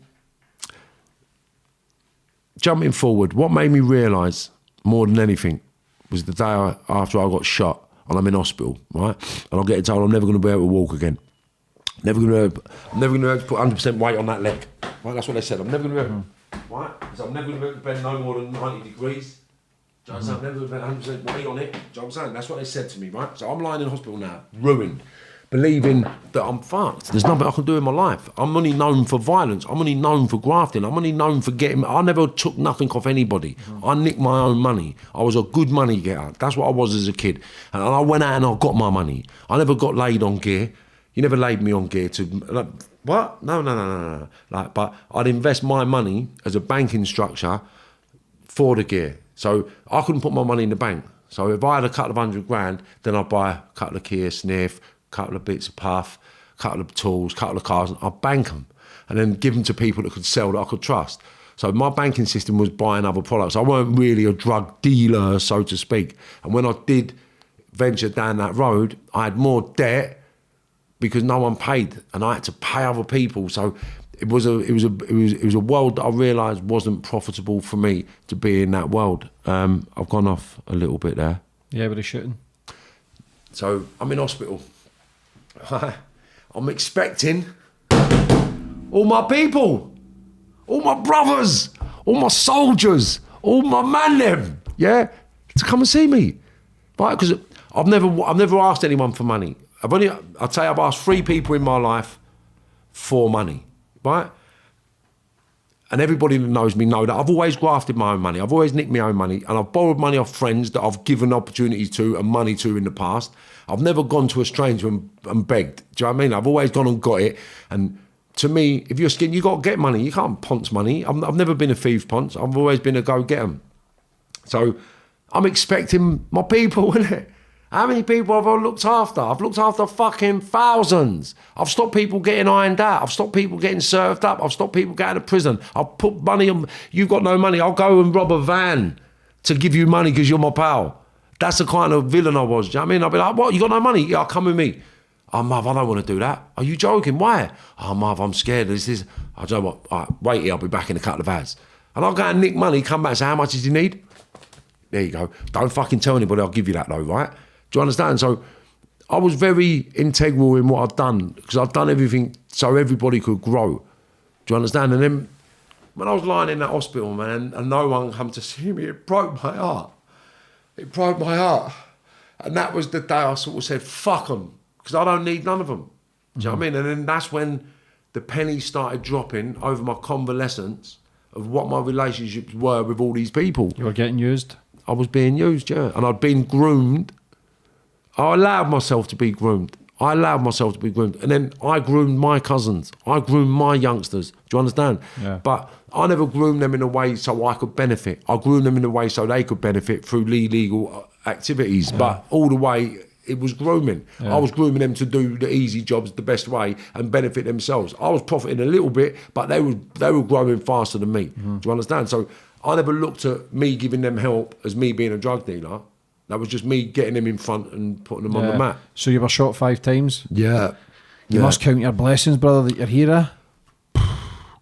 jumping forward, what made me realise more than anything was the day after I got shot and I'm in hospital, right? And I'm getting told I'm never going to be able to walk again. I'm never going to be able to put 100% weight on that leg. Right? That's what they said. I'm never going to be able to, right? So I'm never going to be able to bend no more than 90 degrees. Do you know what I'm saying? I'm never going to put 100% weight on it. Do you know what I'm saying? That's what they said to me, right? So I'm lying in hospital now, ruined, believing that I'm fucked. There's nothing I can do in my life. I'm only known for violence. I'm only known for grafting. I'm only known for getting... I never took nothing off anybody. I nicked my own money. I was a good money getter. That's what I was as a kid. And I went out and I got my money. I never got laid on gear. You never laid me on gear to... Like, what? No. Like, but I'd invest my money as a banking structure for the gear. So I couldn't put my money in the bank. So if I had a couple of $100,000, then I'd buy a couple of Kia Sniff, couple of bits of puff, couple of tools, couple of cars, and I'd bank them and then give them to people that could sell, that I could trust. So my banking system was buying other products. I weren't really a drug dealer, so to speak. And when I did venture down that road, I had more debt because no one paid, and I had to pay other people. So it was a world that I realised wasn't profitable for me to be in that world. I've gone off a little bit there. Yeah, with the shooting. So I'm in hospital. I'm expecting all my people, all my brothers, all my soldiers, all my man them, yeah, to come and see me, right? Because I've never asked anyone for money. I'd say I've asked 3 people in my life for money, right? And everybody that knows me know that I've always grafted my own money. I've always nicked my own money, and I've borrowed money off friends that I've given opportunities to and money to in the past. I've never gone to a stranger and begged. Do you know what I mean? I've always gone and got it. And to me, if you're skin, you got to get money. You can't ponce money. I've never been a thief ponce. I've always been a go get 'em. So I'm expecting my people, innit? How many people have I looked after? I've looked after fucking thousands. I've stopped people getting ironed out. I've stopped people getting served up. I've stopped people getting out of prison. I've put money on. You've got no money. I'll go and rob a van to give you money because you're my pal. That's the kind of villain I was. Do you know what I mean? I'll be like, what? You got no money? Yeah, come with me. Oh, Marv, I don't want to do that. Are you joking? Why? Oh, Marv, I'm scared. This is. I don't know what. All right, wait here. I'll be back in a couple of hours. And I'll go and nick money, come back and say, how much does he need? There you go. Don't fucking tell anybody. I'll give you that though, right? Do you understand? So I was very integral in what I've done because I've done everything so everybody could grow. Do you understand? And then when I was lying in that hospital, man, and no one come to see me, it broke my heart. It broke my heart. And that was the day I sort of said, fuck them, because I don't need none of them. Do you know what I mean? And then that's when the pennies started dropping over my convalescence of what my relationships were with all these people. You were getting used? I was being used, yeah. And I'd been groomed. I allowed myself to be groomed. And then I groomed my cousins. I groomed my youngsters. Do you understand? Yeah. But I never groomed them in a way so I could benefit. I groomed them in a way so they could benefit through illegal activities. Yeah. But all the way, it was grooming. Yeah. I was grooming them to do the easy jobs the best way and benefit themselves. I was profiting a little bit, but they were growing faster than me. Mm-hmm. Do you understand? So I never looked at me giving them help as me being a drug dealer. That was just me getting them in front and putting them on the mat. So you were shot 5 times? Yeah. You must count your blessings, brother, that you're here. Do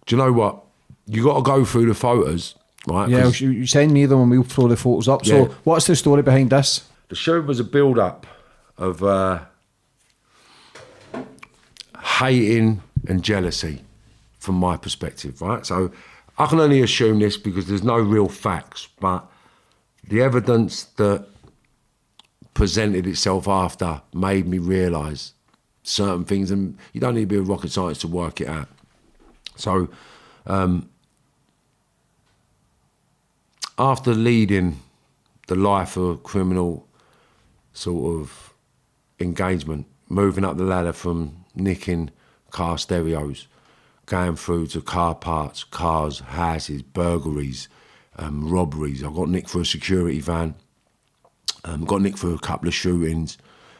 you know what? You got to go through the photos, right? Yeah, you send me them and we'll throw the photos up. Yeah. So what's the story behind this? The show was a build-up of hating and jealousy from my perspective, right? So I can only assume this because there's no real facts, but the evidence that presented itself after made me realise certain things, and you don't need to be a rocket scientist to work it out. So after leading the life of criminal sort of engagement, moving up the ladder from nicking car stereos, going through to car parts, cars, houses, burglaries, robberies. I got nicked for a security van, got nicked for a couple of shootings.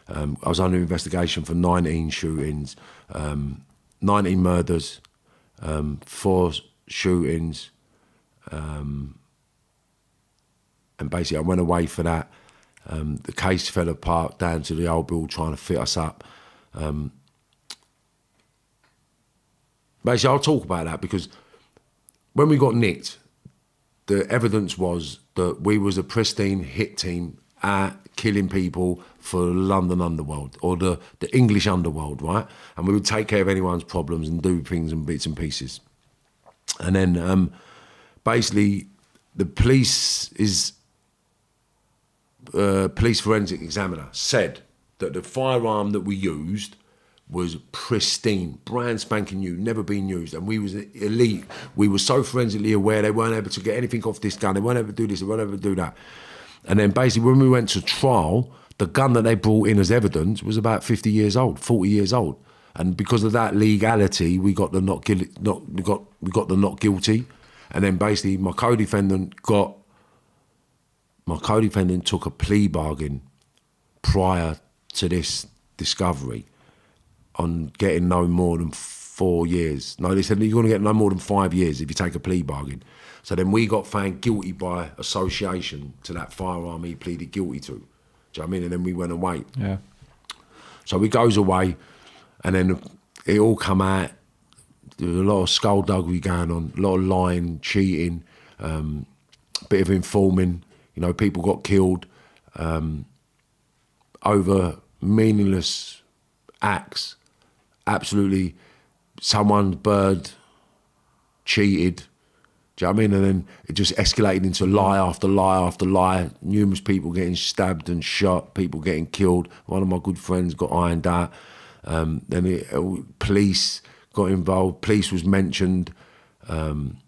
I was under investigation for 19 shootings, 19 murders, 4 shootings, and basically I went away for that. The case fell apart down to the old bill trying to fit us up. Basically, I'll talk about that because when we got nicked, the evidence was that we was a pristine hit team at killing people for London underworld or the English underworld, right? And we would take care of anyone's problems and do things in bits and pieces. And then basically the police forensic examiner said that the firearm that we used was pristine, brand spanking new, never been used, and we was elite. We were so forensically aware they weren't able to get anything off this gun, they weren't able to do this, they weren't able to do that. And then basically when we went to trial, the gun that they brought in as evidence was about 50 years old, 40 years old. And because of that legality, we got the not guilty. And then basically my co-defendant took a plea bargain prior to this discovery on getting no more than 4 years. No, they said you're going to get no more than 5 years if you take a plea bargain. So then we got found guilty by association to that firearm he pleaded guilty to. Do you know what I mean? And then we went away. Yeah. So he goes away, and then it all come out. There was a lot of skullduggery going on, a lot of lying, cheating, bit of informing. You know, people got killed over meaningless acts. Absolutely, someone's bird cheated. Do you know what I mean? And then it just escalated into lie after lie after lie. Numerous people getting stabbed and shot, people getting killed. One of my good friends got ironed out. Then police got involved. Police was mentioned. It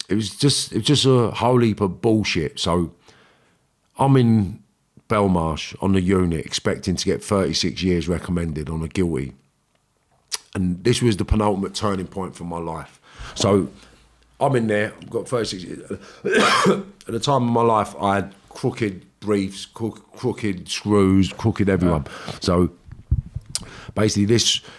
was just a whole heap of bullshit. So I'm in Belmarsh on the unit expecting to get 36 years recommended on a guilty. And this was the penultimate turning point for my life. So I'm in there, I've got 36 years. At the time of my life, I had crooked briefs, crooked screws, crooked everyone. So basically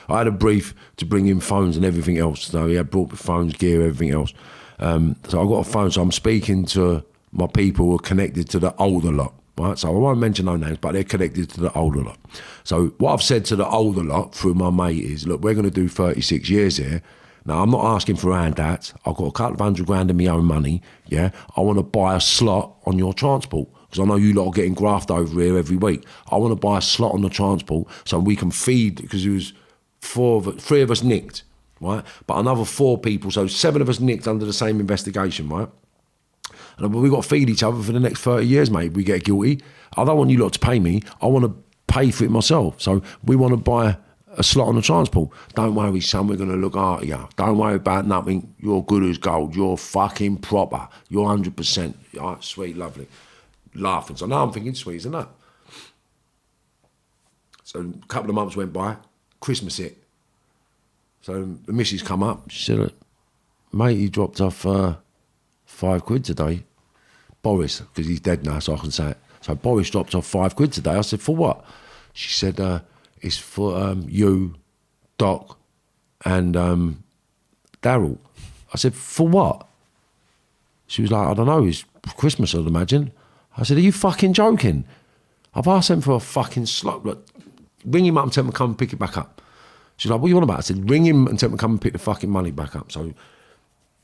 I had a brief to bring in phones and everything else. So he had brought the phones, gear, everything else. So I got a phone, so I'm speaking to my people who are connected to the older lot. Right, so I won't mention no names, but they're connected to the older lot. So what I've said to the older lot through my mate is, look, we're going to do 36 years here. Now, I'm not asking for handouts. I've got a couple of $100,000 in my own money, yeah? I want to buy a slot on your transport, because I know you lot are getting graft over here every week. I want to buy a slot on the transport so we can feed, because it was three of us nicked, right? But another 4 people, so 7 of us nicked under the same investigation, right? And we've got to feed each other for the next 30 years, mate. We get guilty. I don't want you lot to pay me. I want to pay for it myself. So we want to buy a slot on the transport. Don't worry, son, we're going to look after you. Don't worry about nothing. You're good as gold. You're fucking proper. You're 100%. All right, sweet, lovely. Laughing. So now I'm thinking, sweet as a nut. So a couple of months went by. Christmas hit. So the missus come up. She said, mate, you dropped off... £5 today. Boris, because he's dead now, so I can say it. So Boris dropped off £5 today. I said, for what? She said, it's for you, Doc, and Daryl. I said, for what? She was like, I don't know, it's Christmas, I'd imagine. I said, are you fucking joking? I've asked them for a fucking slot. Look, ring him up and tell him to come and pick it back up. She's like, what are you on about? I said, ring him and tell him to come and pick the fucking money back up. So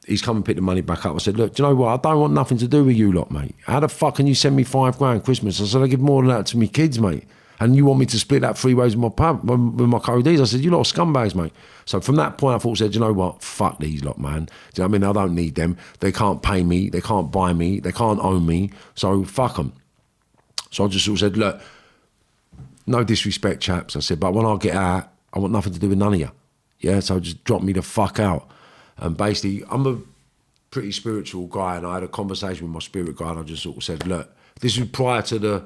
he's come and picked the money back up. I said, look, do you know what? I don't want nothing to do with you lot, mate. How the fuck can you send me £5 Christmas? I said, I give more than that to me kids, mate. And you want me to split that 3 ways with my codees? I said, you lot are scumbags, mate. So from that point, I thought, you know what? Fuck these lot, man. Do you know what I mean? I don't need them. They can't pay me. They can't buy me. They can't own me. So fuck them. So I just sort of said, look, no disrespect, chaps. I said, but when I get out, I want nothing to do with none of you. Yeah, so just drop me the fuck out. And basically, I'm a pretty spiritual guy, and I had a conversation with my spirit guy, and I just sort of said, look, this was prior to the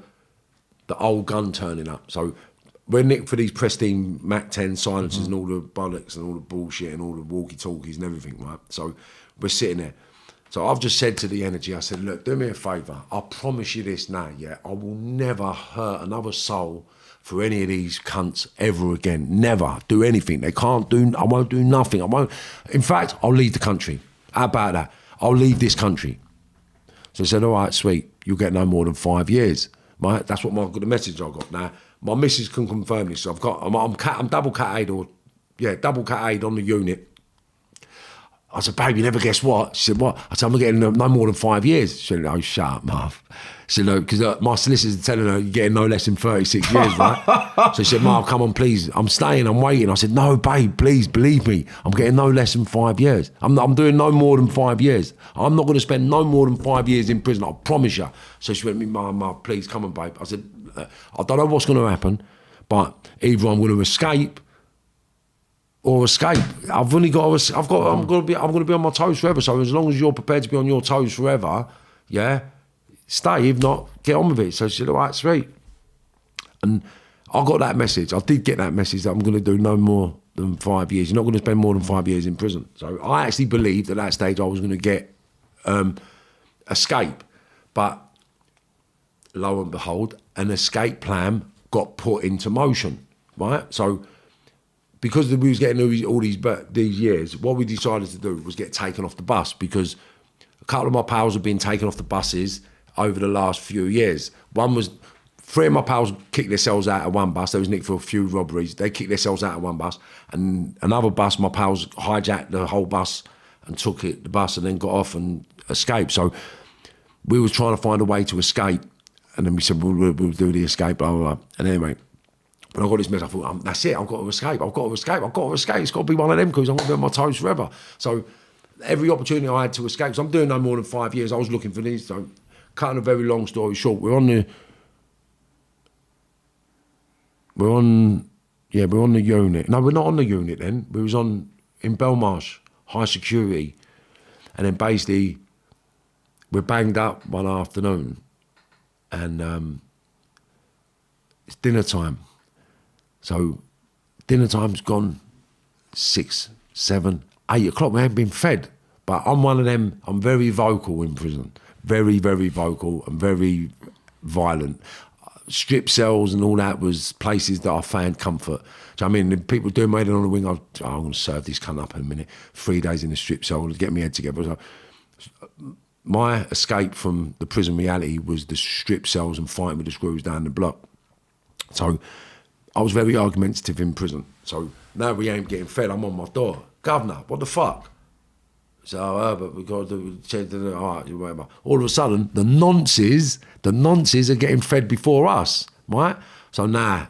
old gun turning up. So we're nicked for these pristine Mac 10 silencers and all the bollocks and all the bullshit and all the walkie-talkies and everything, right? So we're sitting there. So I've just said to the energy, I said, look, do me a favour. I promise you this now, yeah? I will never hurt another soul for any of these cunts ever again. Never do anything. They can't do, I won't do nothing. In fact, I'll leave the country. How about that? I'll leave this country. So I said, all right, sweet. You'll get no more than 5 years. Right? That's what the message I got. Now, my missus can confirm this. So I'm double cat aid double cat aid on the unit. I said, babe, you never guess what? She said, what? I said, I'm getting no more than 5 years. She said, oh, shut up, Marv. She said, no, because my solicitor's telling her you're getting no less than 36 years, right? So she said, Marv, come on, please. I'm staying, I'm waiting. I said, no, babe, please, believe me. I'm getting no less than 5 years. I'm doing no more than 5 years. I'm not going to spend no more than 5 years in prison, I promise you. So she went to me, Marv, please, come on, babe. I said, I don't know what's going to happen, but either I'm going to escape or escape. I'm going to be on my toes forever. So as long as you're prepared to be on your toes forever, yeah, stay. If not, get on with it. So she said, all right, sweet. And I got that message. I did get that message that I'm going to do no more than 5 years. You're not going to spend more than 5 years in prison. So I actually believed at that stage I was going to get escape. But lo and behold, an escape plan got put into motion, right? So because we was getting all these years, what we decided to do was get taken off the bus, because a couple of my pals have been taken off the buses over the last few years. Three of my pals kicked themselves out of one bus. They was nicked for a few robberies. They kicked themselves out of one bus. And another bus, my pals hijacked the whole bus and took the bus and then got off and escaped. So we was trying to find a way to escape. And then we said, we'll do the escape, blah, blah, blah. And anyway, when I got this message, I thought, that's it, I've got to escape. It's got to be one of them because I'm going to be on my toes forever. So every opportunity I had to escape, so I'm doing no more than 5 years, I was looking for these. So cutting a very long story short, we're on the unit. No, we're not on the unit then. We was in Belmarsh, high security. And then basically, we're banged up one afternoon. And it's dinner time. So dinner time's gone 6, 7, 8 o'clock. We haven't been fed. But I'm one of them, I'm very vocal in prison. Very, very vocal and very violent. Strip cells and all that was places that I found comfort. So I mean, the people doing my head on the wing, I'm going to serve this cunt up in a minute. 3 days in the strip cell to get my head together. So my escape from the prison reality was the strip cells and fighting with the screws down the block. So I was very argumentative in prison. So now we ain't getting fed, I'm on my door. Governor, what the fuck? So Herbert, we've got to check all right, whatever. All of a sudden, the nonces are getting fed before us, right? So now,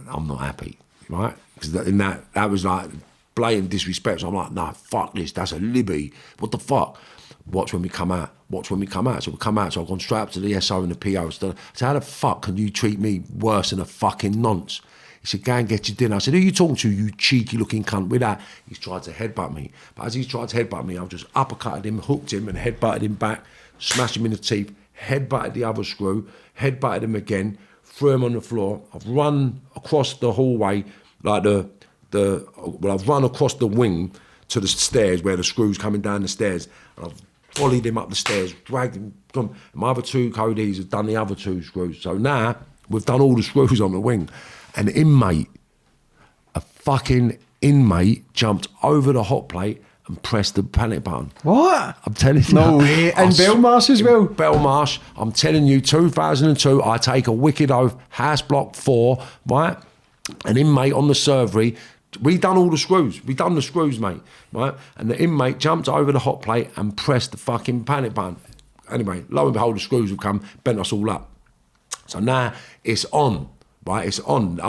I'm not happy, right? Because that was like blatant disrespect. So I'm like, nah, fuck this, that's a libby. What the fuck? Watch when we come out. So we come out. So I've gone straight up to the SO and the PO. So how the fuck can you treat me worse than a fucking nonce? He said, go and get your dinner. I said, who are you talking to, you cheeky looking cunt? With that, he's tried to headbutt me. But as he's tried to headbutt me, I've just uppercutted him, hooked him and headbutted him back, smashed him in the teeth, headbutted the other screw, headbutted him again, threw him on the floor. I've run across the hallway, like I've run across the wing to the stairs where the screw's coming down the stairs. And I've volleyed him up the stairs, dragged him. My other two codees have done the other two screws. So now we've done all the screws on the wing. A fucking inmate jumped over the hot plate and pressed the panic button. What? I'm telling you. No way. And Belmarsh as well? Belmarsh. I'm telling you, 2002, I take a wicked oath, house block 4, right? An inmate on the servery. We done all the screws. We done the screws, mate, right? And the inmate jumped over the hot plate and pressed the fucking panic button. Anyway, lo and behold, the screws have come, bent us all up. So now it's on. Right, it's on.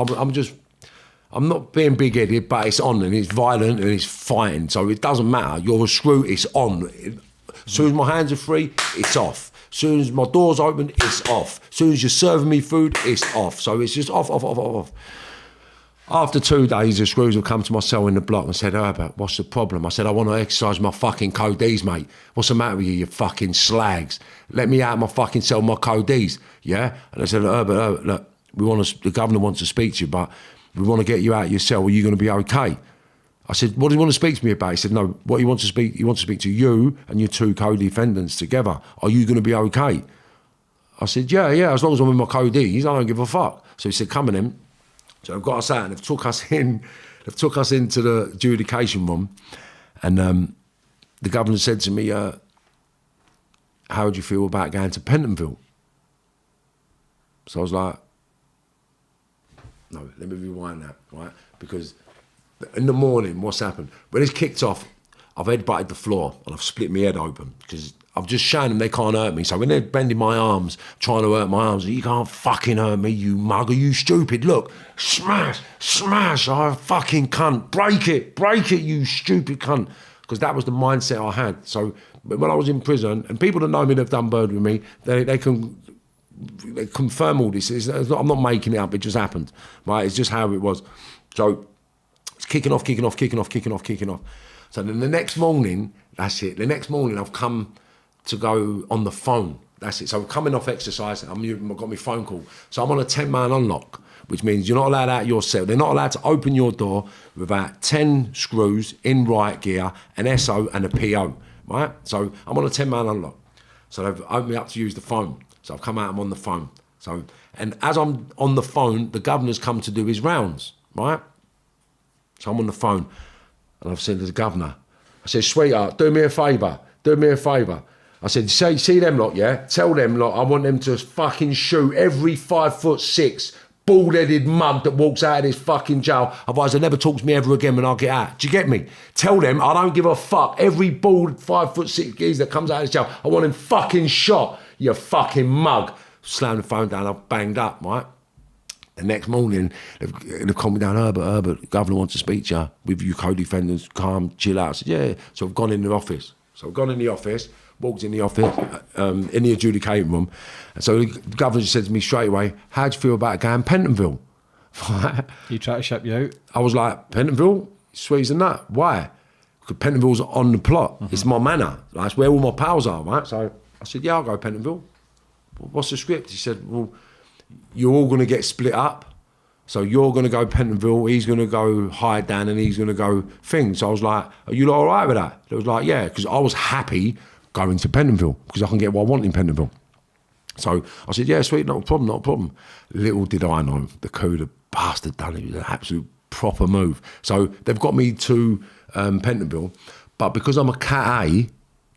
I'm not being big-headed, but it's on and it's violent and it's fighting. So it doesn't matter. You're a screw, it's on. As soon as my hands are free, it's off. As soon as my door's open, it's off. As soon as you're serving me food, it's off. So it's just off. After 2 days, the screws will come to my cell in the block and said, Herbert, what's the problem? I said, I want to exercise my fucking codees, mate. What's the matter with you, you fucking slags? Let me out of my fucking cell, my codees, yeah? And I said, Herbert, look, the governor wants to speak to you, but we want to get you out of your cell. Are you going to be okay? I said, what do you want to speak to me about? He said, no, what he wants to speak to you and your two co-defendants together. Are you going to be okay? I said, yeah, as long as I'm with my co-Ds, I don't give a fuck. So he said, come in him. So they've got us out and they've took us into the adjudication room. And the governor said to me, how would you feel about going to Pentonville? So I was like, no, let me rewind that, right? Because in the morning, what's happened? When it's kicked off, I've headbutted the floor and I've split my head open because I've just shown them they can't hurt me. So when they're bending my arms, trying to hurt my arms, you can't fucking hurt me, you mugger, you stupid. Look, smash, I fucking cunt. Break it, you stupid cunt. Because that was the mindset I had. So when I was in prison, and people that know me that have done bird with me, they confirm all this. I'm not making it up, it just happened, right? It's just how it was. So it's kicking off. So then the next morning, that's it. The next morning I've come to go on the phone. That's it. So I'm coming off exercise, I've got my phone call. So I'm on a 10-man unlock, which means you're not allowed out of your cell. They're not allowed to open your door without 10 screws in riot gear, an SO and a PO, right? So I'm on a 10-man unlock. So they've opened me up to use the phone. So I've come out, I'm on the phone. And as I'm on the phone, the governor's come to do his rounds, right? So I'm on the phone, and I've said to the governor, I said, sweetheart, do me a favour. I said, see them lot, yeah? Tell them lot I want them to fucking shoot every 5'6" bald-headed mug that walks out of this fucking jail. Otherwise, they never talk to me ever again when I get out. Do you get me? Tell them I don't give a fuck. Every bald 5'6" geezer that comes out of this jail, I want him fucking shot, you fucking mug. Slammed the phone down, I banged up, right? The next morning, they've called me down, Herbert, the governor wants to speak to you with you co-defendants, calm, chill out. I said, yeah. So I've gone in the office. Walked in the office, in the adjudicating room. And so the governor just said to me straight away, how do you feel about going Pentonville? He tried to ship you out? I was like, Pentonville? Sweet as a nut. Why? Because Pentonville's on the plot. It's my manor. That's where all my pals are, right? So I said, yeah, I'll go Pentonville. What's the script? He said, well, you're all going to get split up. So you're going to go Pentonville, he's going to go hide down, and he's going to go thing. So I was like, are you all right with that? It was like, yeah, because I was happy going to Pentonville because I can get what I want in Pentonville. So I said, yeah, sweet, not a problem. Little did I know, the coup, the bastard done it. It was an absolute proper move. So they've got me to Pentonville, but because I'm a Cat A,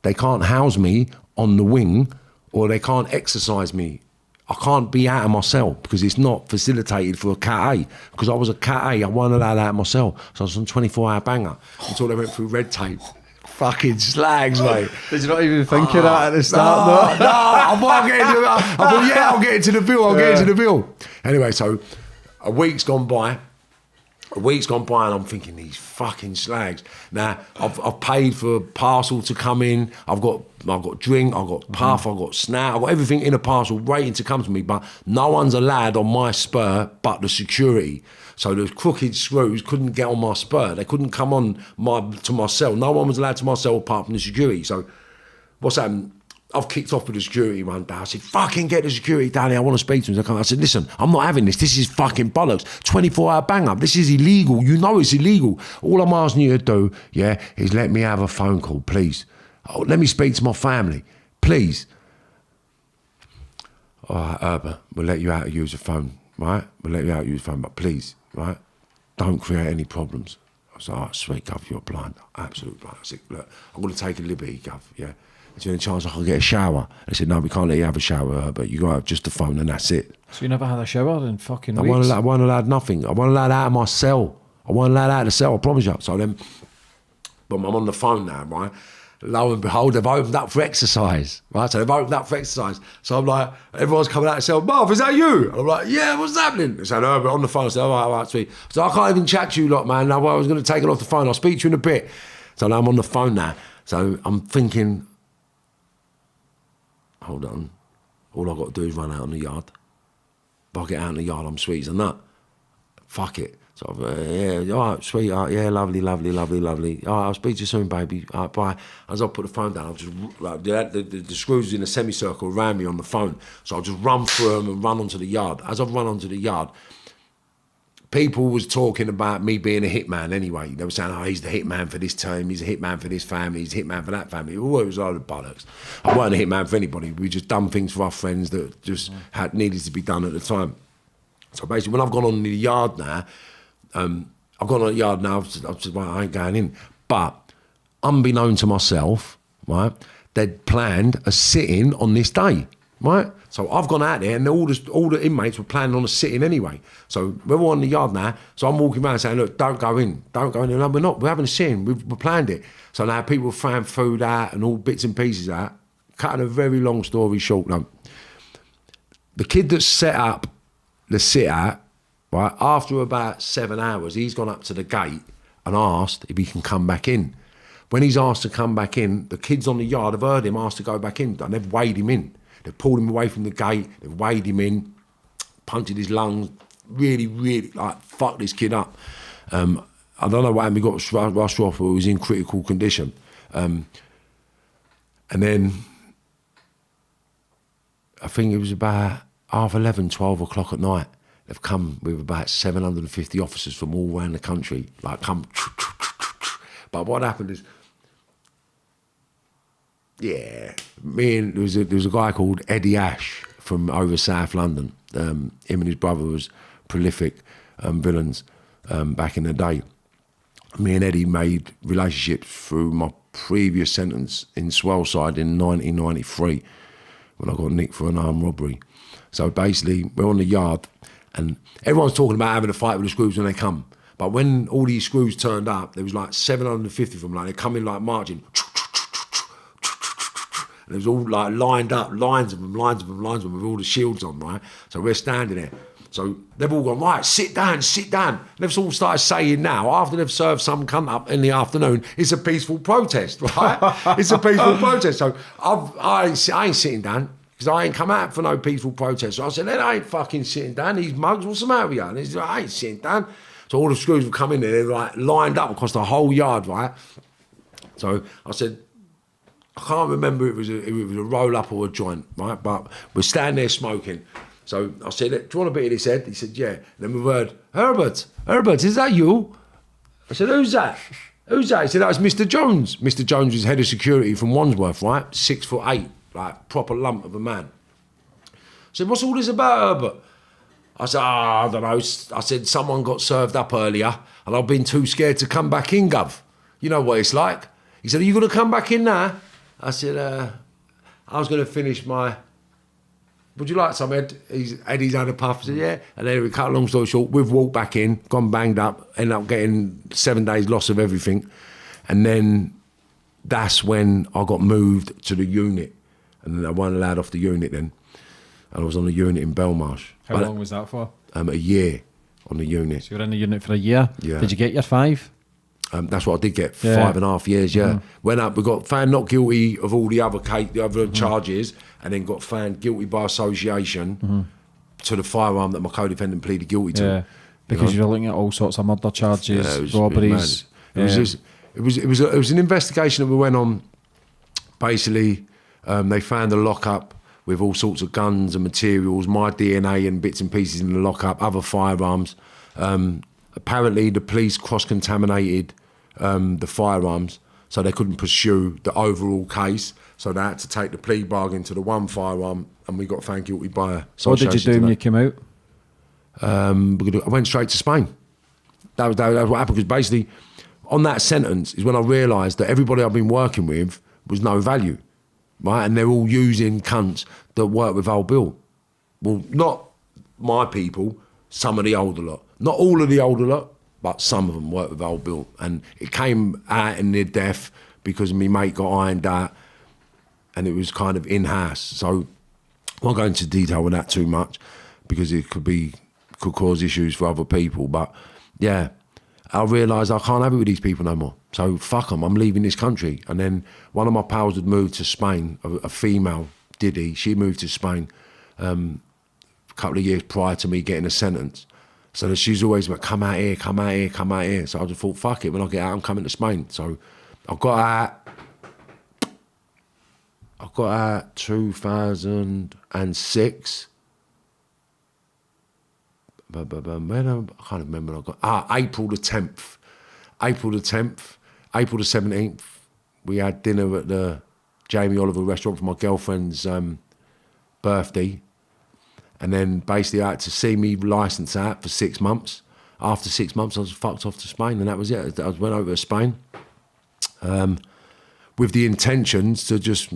they can't house me on the wing or they can't exercise me. I can't be out of my cell because it's not facilitated for a Cat A. Because I was a Cat A, I wasn't allowed out of my cell. So I was on 24-hour banger until they went through red tape. Fucking slags, mate. Did you not even think of that at the start? No, I thought, yeah, I'll get into the bill. Anyway, so a week's gone by, and I'm thinking, these fucking slags. Now, I've paid for a parcel to come in. I've got drink, I've got puff, I've got snack, I've got everything in a parcel waiting to come to me, but no one's allowed on my spur but the security. So the crooked screws couldn't get on my spur. They couldn't come on to my cell. No one was allowed to my cell apart from the security. So what's happened? I've kicked off with the security one day. I said, fucking get the security down here. I want to speak to him. I said, listen, I'm not having this. This is fucking bollocks. 24-hour bang up. This is illegal. You know it's illegal. All I'm asking you to do, yeah, is let me have a phone call, please. Oh, let me speak to my family, please. All right, Herbert, we'll let you out to use the phone, right? We'll let you out to use the phone, but please, right? Don't create any problems. I was like, all right, sweet, Gov, you're blind. Absolute blind. I said, look, I'm going to take a liberty, Gov, yeah? Is there any chance I can get a shower? They said, no, we can't let you have a shower, but you got to have just the phone and that's it. So you never had a shower in fucking I weeks? wasn't allowed nothing. I wasn't allowed out of my cell. I wasn't allowed out of the cell, I promise you. So then, but I'm on the phone now, right? Lo and behold, they've opened up for exercise, right? So they've opened up for exercise. So I'm like, everyone's coming out and saying, Marv, is that you? And I'm like, yeah, what's happening? They said, Herbert on the phone. I said, all right, sweet. So I can't even chat to you lot, man. I was going to take it off the phone. I'll speak to you in a bit. So now I'm on the phone now. So I'm thinking, hold on. All I've got to do is run out in the yard. If I get out in the yard, I'm sweet as a nut. Fuck it. So, yeah, all right, sweetheart, yeah, lovely. All right, I'll speak to you soon, baby. All right, bye. As I put the phone down, I'll just, like, the screws in a semicircle around me on the phone. So I'll just run through them and run onto the yard. As I've run onto the yard, people was talking about me being a hitman anyway. They were saying, oh, he's the hitman for this team, he's a hitman for this family, he's a hitman for that family. Well, it was a load of bollocks. I wasn't a hitman for anybody. We just done things for our friends that just needed to be done at the time. So basically, when I've gone on the yard now, I've gone on the yard now, I've said, well, I ain't going in. But unbeknown to myself, right, they'd planned a sit-in on this day, right? So I've gone out there and all the inmates were planning on a sit-in anyway. So we're all on the yard now. So I'm walking around saying, look, don't go in. No, we're not. We're having a sit-in. We've planned it. So now people are throwing food out and all bits and pieces out. Cutting a very long story short, though. The kid that set up the sit-out, right, after about 7 hours, he's gone up to the gate and asked if he can come back in. When he's asked to come back in, the kids on the yard have heard him ask to go back in, and they've weighed him in. They've pulled him away from the gate, they've weighed him in, punctured his lungs, really, like, fucked this kid up. I don't know what happened, he got rushed off, but he was in critical condition. And then, I think it was about 11:30, 12 o'clock at night. They've come with about 750 officers from all around the country, like come. But what happened is, yeah, there was a guy called Eddie Ash from over South London. Him and his brother was prolific villains back in the day. me and Eddie made relationships through my previous sentence in Swellside in 1993 when I got nicked for an armed robbery. So basically, we're on the yard and everyone's talking about having a fight with the screws when they come. But when all these screws turned up, there was like 750 of them, like they come in like marching. And it was all like lined up, lines of them, with all the shields on, right? So we're standing there. So they've all gone, right, sit down. And they've all started saying now, after they've served some cunt up in the afternoon, it's a peaceful protest, right? It's a peaceful protest. So I ain't sitting down, because I ain't come out for no peaceful protest. So I said, I ain't fucking sitting down. These mugs, what's the matter with you? And he said, I ain't sitting down. So all the screws would come in there, they're like lined up across the whole yard, right? So I said, I can't remember if it was a roll up or a joint, right? But we're standing there smoking. So I said, do you want a bit of this, Ed? He said, yeah. And then we heard, Herbert, is that you? I said, who's that? He said, that was Mr. Jones. Mr. Jones was head of security from Wandsworth, right? 6'8", like proper lump of a man. I said, what's all this about, Herbert? I said, I don't know. I said, someone got served up earlier and I've been too scared to come back in, Gov. You know what it's like. He said, are you going to come back in now? I said, I was going to finish my... Would you like some, Ed? Eddie's had a puff. I said, yeah. And then we cut a long story short, we've walked back in, gone banged up, ended up getting 7 days loss of everything. And then that's when I got moved to the unit. And then I wasn't allowed off the unit then. And I was on the unit in Belmarsh. How long was that for? A year on the unit. So you were in the unit for a year? Yeah. Did you get your 5? That's what I did get, 5.5 years, yeah. Went up, we got found not guilty of all the other charges, and then got found guilty by association to the firearm that my co-defendant pleaded guilty to. Yeah, because you were looking at all sorts of murder charges, robberies. It was an investigation that we went on. Basically, they found a lockup with all sorts of guns and materials, my DNA and bits and pieces in the lockup, other firearms. Apparently, the police cross-contaminated the firearms, so they couldn't pursue the overall case. So they had to take the plea bargain to the one firearm, and we got found guilty by association. What did you do when you came out? I went straight to Spain. That was what happened, because basically, on that sentence is when I realised that everybody I've been working with was no value, right? And they're all using cunts that work with old Bill. Well, not my people, some of the older lot. Not all of the older lot, but some of them worked with old Bill. And it came out in their death because my mate got ironed out, and it was kind of in-house. So I won't go into detail with that too much because it could cause issues for other people. But yeah, I realised I can't have it with these people no more. So fuck them, I'm leaving this country. And then one of my pals had moved to Spain, a female, Diddy, she moved to Spain a couple of years prior to me getting a sentence. So that she's always like, come out here. So I just thought, fuck it, when I get out, I'm coming to Spain. So I got out 2006. When I can't remember when I got... April the 10th. April the 17th, we had dinner at the Jamie Oliver restaurant for my girlfriend's birthday. And then basically I had to see me licence out for 6 months. After 6 months, I was fucked off to Spain, and that was it. I went over to Spain with the intentions to just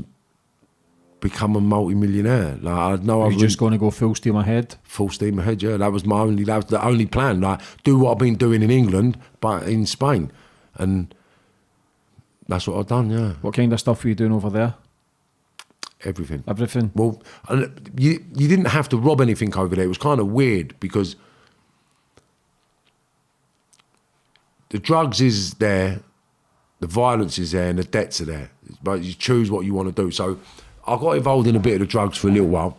become a multi-millionaire. Like, I know I was just going to go full steam ahead? Full steam ahead, yeah. That was the only plan. Like, do what I've been doing in England, but in Spain. And that's what I've done, yeah. What kind of stuff were you doing over there? Everything. Well, you didn't have to rob anything over there. It was kind of weird because the drugs is there, the violence is there, and the debts are there. But you choose what you want to do. So I got involved in a bit of the drugs for a little while,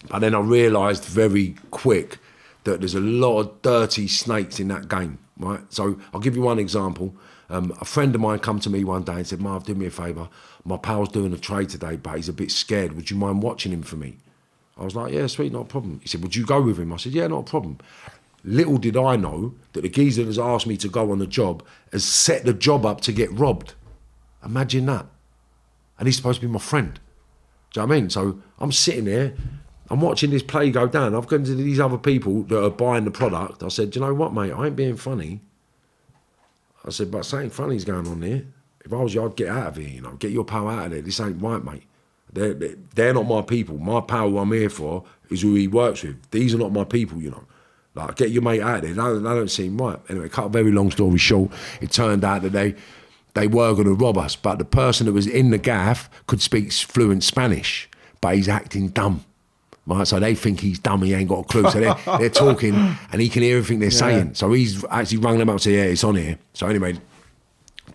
but then I realised very quick that there's a lot of dirty snakes in that game, right? So I'll give you one example. A friend of mine come to me one day and said, Marv, do me a favour. My pal's doing a trade today, but he's a bit scared. Would you mind watching him for me? I was like, yeah, sweet, not a problem. He said, would you go with him? I said, yeah, not a problem. Little did I know that the geezer that has asked me to go on the job has set the job up to get robbed. Imagine that. And he's supposed to be my friend. Do you know what I mean? So I'm sitting there, I'm watching this play go down. I've gone to these other people that are buying the product. I said, do you know what, mate? I ain't being funny. I said, but something funny's going on here. If I was you, I'd get out of here, you know, get your pal out of there. This ain't right, mate. They're not my people. My pal who I'm here for is who he works with. These are not my people, you know. Like, get your mate out of there. That don't seem right. Anyway, cut a very long story short, it turned out that they were going to rob us, but the person that was in the gaff could speak fluent Spanish, but he's acting dumb. Right, so they think he's dumb, he ain't got a clue. So they're talking and he can hear everything they're saying. So he's actually rung them up and said, yeah, it's on here. So anyway,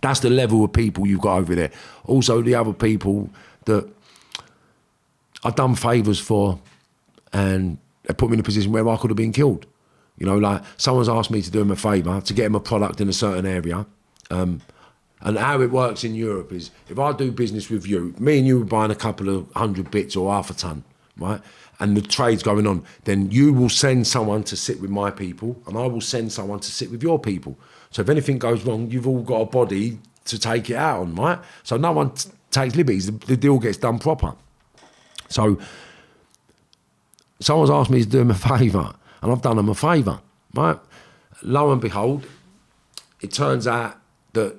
that's the level of people you've got over there. Also, the other people that I've done favours for and they put me in a position where I could have been killed. You know, like someone's asked me to do him a favour, to get him a product in a certain area. And how it works in Europe is if I do business with you, me and you are buying a couple of 100 bits or half a ton, right? And the trade's going on, then you will send someone to sit with my people and I will send someone to sit with your people. So if anything goes wrong, you've all got a body to take it out on, right? So no one takes liberties, the deal gets done proper. So someone's asked me to do them a favour and I've done them a favour, right? Lo and behold, it turns out that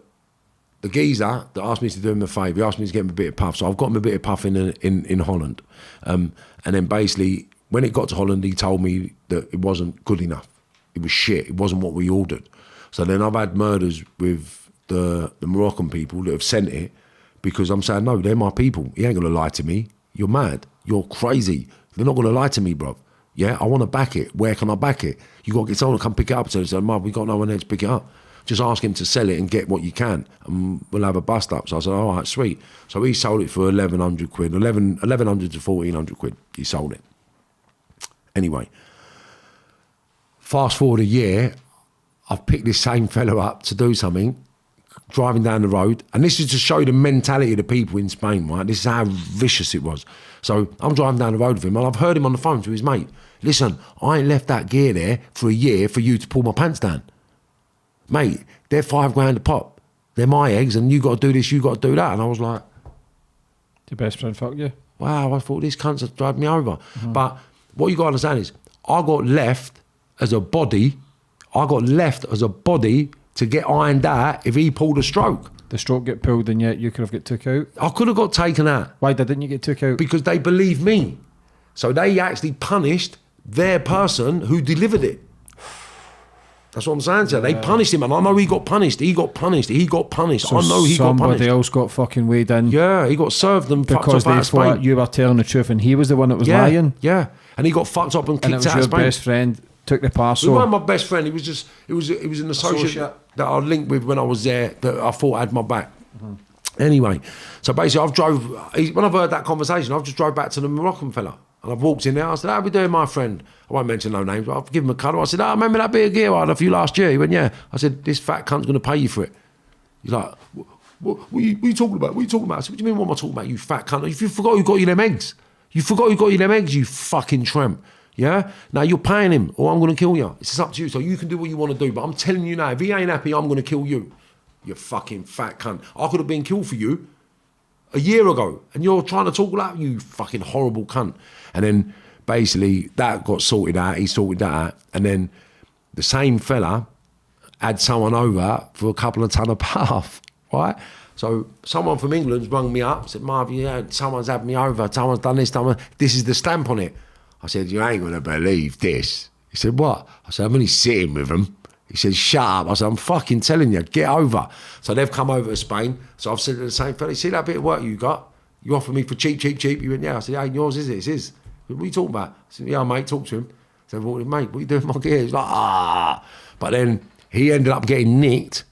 the geezer that asked me to do him a favour, he asked me to get him a bit of puff. So I've got him a bit of puff in Holland. And then basically, when it got to Holland, he told me that it wasn't good enough. It was shit. It wasn't what we ordered. So then I've had murders with the Moroccan people that have sent it because I'm saying, no, they're my people. He ain't going to lie to me. You're mad. You're crazy. They're not going to lie to me, bro. Yeah, I want to back it. Where can I back it? You got to get someone to come pick it up. So he said, Marv, we got no one there to pick it up. Just ask him to sell it and get what you can, and we'll have a bust up. So I said, all right, sweet. So he sold it for 1,100 quid, 1,100 to 1,400 quid. He sold it. Anyway, fast forward a year, I've picked this same fella up to do something, driving down the road, and this is to show you the mentality of the people in Spain, right? This is how vicious it was. So I'm driving down the road with him, and I've heard him on the phone to his mate. Listen, I ain't left that gear there for a year for you to pull my pants down. Mate, they're $5 a pop. They're my eggs, and you got to do this, you got to do that. And I was like, your best friend fuck you? Wow, I thought this cunt's drive me over. But what you got to understand is, I got left as a body to get ironed out if he pulled a stroke. The stroke get pulled and yet you could have got took out? I could have got taken out. Why didn't you get took out? Because they believed me. So they actually punished their person who delivered it. That's what I'm saying to you. They punished him, and I know he got punished. He got punished. So I know he got punished. Somebody else got fucking weighed in. Yeah, he got served and because they thought you were telling the truth, and he was the one that was lying. Yeah, and he got fucked up and kicked out of Spain. And it was your best friend took the parcel. He wasn't my best friend. He was just it was an associate that I linked with when I was there that I thought had my back. Anyway, so basically when I've heard that conversation, I've just drove back to the Moroccan fella. And I've walked in there, I said, how we doing, my friend? I won't mention no names, but I've given him a cuddle. I said, remember that bit of gear I had off you last year? He went, yeah. I said, this fat cunt's going to pay you for it. He's like, what are you talking about? What are you talking about? I said, what do you mean, what am I talking about, you fat cunt? If you forgot who got you them eggs. You forgot who got you them eggs, you fucking tramp. Yeah? Now you're paying him, or I'm going to kill you. It's up to you, so you can do what you want to do. But I'm telling you now, if he ain't happy, I'm going to kill you. You fucking fat cunt. I could have been killed for you a year ago, and you're trying to talk like you fucking horrible cunt. And then basically that got sorted out, he sorted that out, and then the same fella had someone over for a couple of ton of puff, right? So someone from England's rung me up, said, Marv, yeah, someone's had me over, someone's done this, this is the stamp on it. I said, you ain't gonna believe this. He said, what? I said, I'm only sitting with them. He said, shut up. I said, I'm fucking telling you, get over. So they've come over to Spain. So I've said to the same fella, see that bit of work you got? You offered me for cheap. He went, yeah. I said, yeah, yours is it? It's his. What are you talking about? I said, yeah, mate, talk to him. I said, well, mate, what are you doing with my gear? He's like, But then he ended up getting nicked,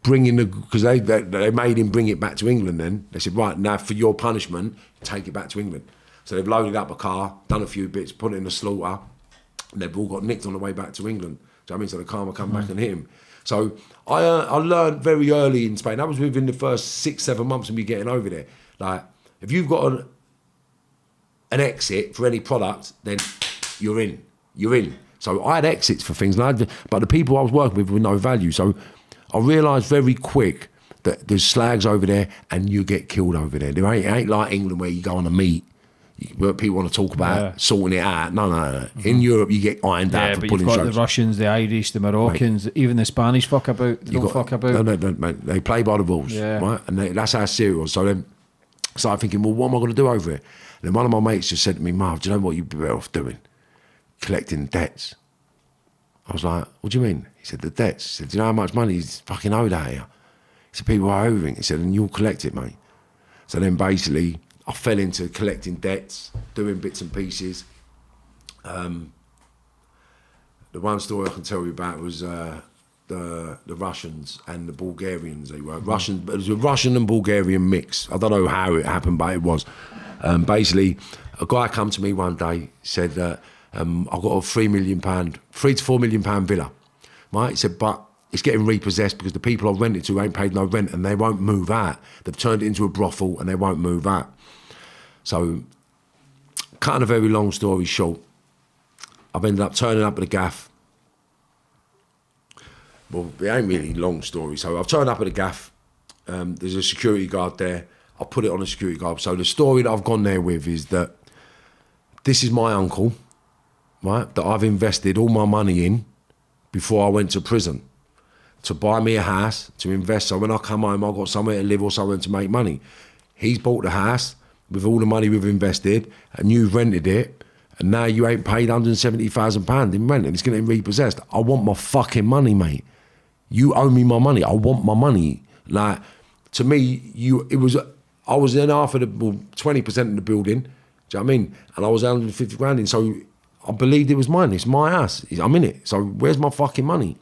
because they made him bring it back to England then. They said, right, now for your punishment, take it back to England. So they've loaded up a car, done a few bits, put it in the slaughter, and they've all got nicked on the way back to England. Do you know what I mean? So the karma come back and hit him. So I learned very early in Spain, that was within the first 6-7 months of me getting over there. Like, if you've got an exit for any product, then you're in. So I had exits for things, but the people I was working with were no value. So I realised very quick that there's slags over there and you get killed over there. It ain't like England where you go on a meet, People want to talk about sorting it out. No. In Europe, you get ironed out for but pulling you've got strokes. the Russians, the Irish, the Moroccans, even the Spanish fuck about. They don't fuck about. No, mate. They play by the rules, right? And that's how serious it was. So then I started thinking, well, what am I going to do over here? And then one of my mates just said to me, Marv, do you know what you'd be better off doing? Collecting debts. I was like, what do you mean? He said, the debts. He said, do you know how much money he's fucking owed out here? He said, people are owing. He said, and you'll collect it, mate. So then basically, I fell into collecting debts, doing bits and pieces. The one story I can tell you about was the Russians and the Bulgarians. They were Russian, but it was a Russian and Bulgarian mix. I don't know how it happened, but it was. Basically, a guy come to me one day, said that I've got a £3 to £4 million villa. Right? He said, but it's getting repossessed because the people I've rented to ain't paid no rent and they won't move out. They've turned it into a brothel and they won't move out. So, cutting a very long story short, I've ended up turning up at the gaff. Well, it ain't really a long story. So I've turned up at the gaff. There's a security guard there. I put it on a security guard. So the story that I've gone there with is that this is my uncle, right, that I've invested all my money in before I went to prison to buy me a house, to invest. So when I come home, I've got somewhere to live or somewhere to make money. He's bought the house with all the money we've invested and you've rented it. And now you ain't paid £170,000 in rent and it's getting repossessed. I want my fucking money, mate. You owe me my money. I want my money. Like, to me, I was in half of the, 20% of the building. Do you know what I mean? And I was 150 grand in. So I believed it was mine. It's my house. I'm in it. So where's my fucking money?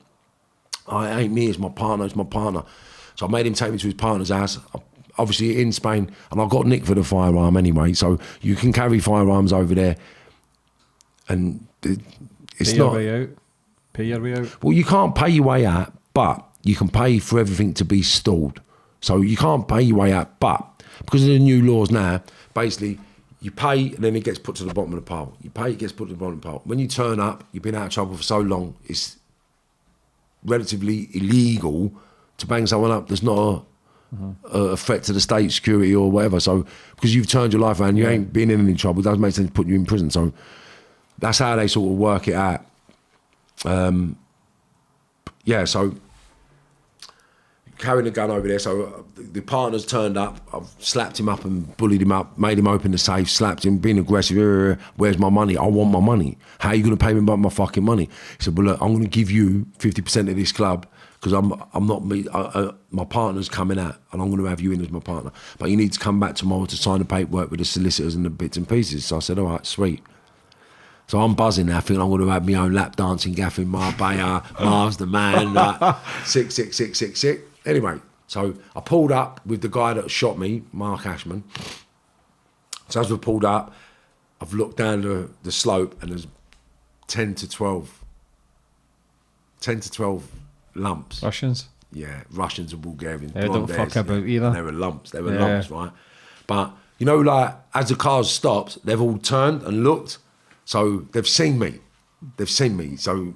Oh, it ain't me. It's my partner. It's my partner. So I made him take me to his partner's house. Obviously in Spain. And I got nicked for the firearm anyway. So you can carry firearms over there. And it's not... Pay your way out. Well, you can't pay your way out, but you can pay for everything to be stored. So you can't pay your way out, but because of the new laws now, basically you pay and then it gets put to the bottom of the pile. You pay, it gets put to the bottom of the pile. When you turn up, you've been out of trouble for so long, it's relatively illegal to bang someone up that's not a threat to the state security or whatever. So because you've turned your life around, you ain't been in any trouble, it doesn't make sense to put you in prison. So that's how they sort of work it out. So carrying a gun over there, so the partner's turned up, I've slapped him up and bullied him up, made him open the safe, slapped him, being aggressive, where's my money? I want my money. How are you going to pay me back my fucking money? He said, well look, I'm going to give you 50% of this club because I'm not me, my partner's coming out and I'm going to have you in as my partner. But you need to come back tomorrow to sign the paperwork with the solicitors and the bits and pieces. So I said, all right, sweet. So I'm buzzing now, thinking I'm going to have my own lap dancing gaff in Marbella, Mars the man, sick. Anyway, so I pulled up with the guy that shot me, Mark Ashman. So as we pulled up, I've looked down the slope and there's 10 to 12 lumps. Russians? Yeah, Russians and Bulgarians. They don't fuck about either. And they were lumps, right? But, you know, like, as the cars stopped, they've all turned and looked. So they've seen me. So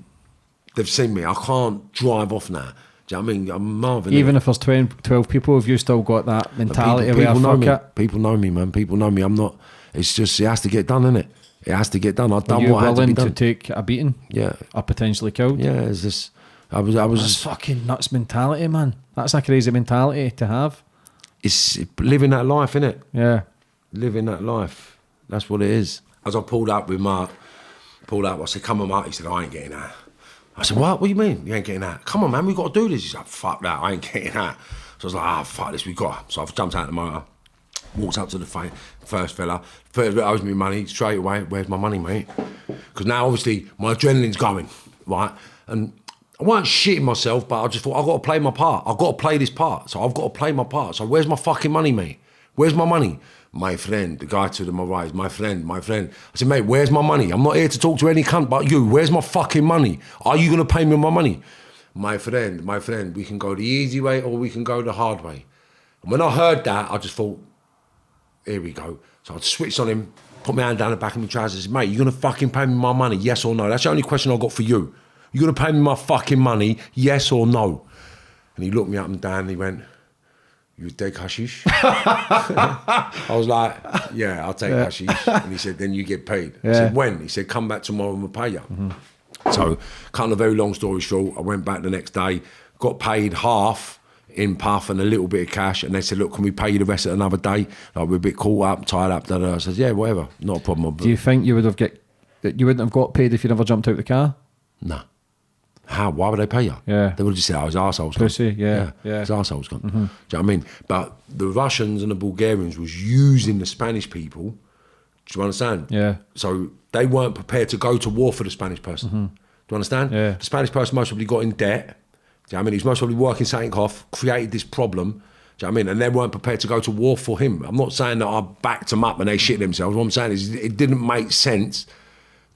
they've seen me. I can't drive off now. Do you know what I mean? I'm Marvin. Even if there's 12 people, have you still got that mentality people know me. it? People know me, man. People know me. I'm not... It's just, it has to get done, innit? It has to get done. I've done what had to be done. Are you willing to take a beating? Yeah. Or potentially killed? Yeah, it's just... I was That's just... fucking nuts mentality, man. That's a crazy mentality to have. It's living that life, innit? Yeah. Living that life. That's what it is. As I pulled up with Mark, I said, come on, Mark. He said, I ain't getting out. I said, what? What do you mean you ain't getting out? Come on, man, we got to do this. He's like, fuck that, I ain't getting out. So I was like, fuck this, we got to. So I've jumped out of the motor, walked up to the first fella. First bit owes me money straight away. Where's my money, mate? Because now, obviously, my adrenaline's going, right? And I weren't shitting myself, but I just thought, I've got to play my part. I've got to play this part. So I've got to play my part. So where's my fucking money, mate? Where's my money? My friend, the guy to my right, my friend. I said, mate, where's my money? I'm not here to talk to any cunt but you. Where's my fucking money? Are you going to pay me my money? My friend, we can go the easy way or we can go the hard way. And when I heard that, I just thought, here we go. So I switched on him, put my hand down the back of my trousers and said, mate, you going to fucking pay me my money, yes or no? That's the only question I've got for you. You going to pay me my fucking money, yes or no? And he looked me up and down and he went, you take hashish? I was like, yeah, I'll take hashish. And he said, then you get paid. I said, when? He said, come back tomorrow and we'll pay you. So, cutting a very long story short, I went back the next day, got paid half in puff and a little bit of cash, and they said, look, can we pay you the rest of another day? Like, we're a bit caught up, tied up, I said, yeah, whatever, not a problem. Do you think you wouldn't have got paid if you never jumped out the car? No. How? Why would they pay you? Yeah. They would have just said, his arsehole's gone. Pussy, yeah. His arsehole's gone. Do you know what I mean? But the Russians and the Bulgarians was using the Spanish people, do you understand? Yeah. So they weren't prepared to go to war for the Spanish person. Do you understand? Yeah. The Spanish person most probably got in debt. Do you know what I mean? He was most probably working something off, created this problem. Do you know what I mean? And they weren't prepared to go to war for him. I'm not saying that I backed them up and they shit themselves. What I'm saying is it didn't make sense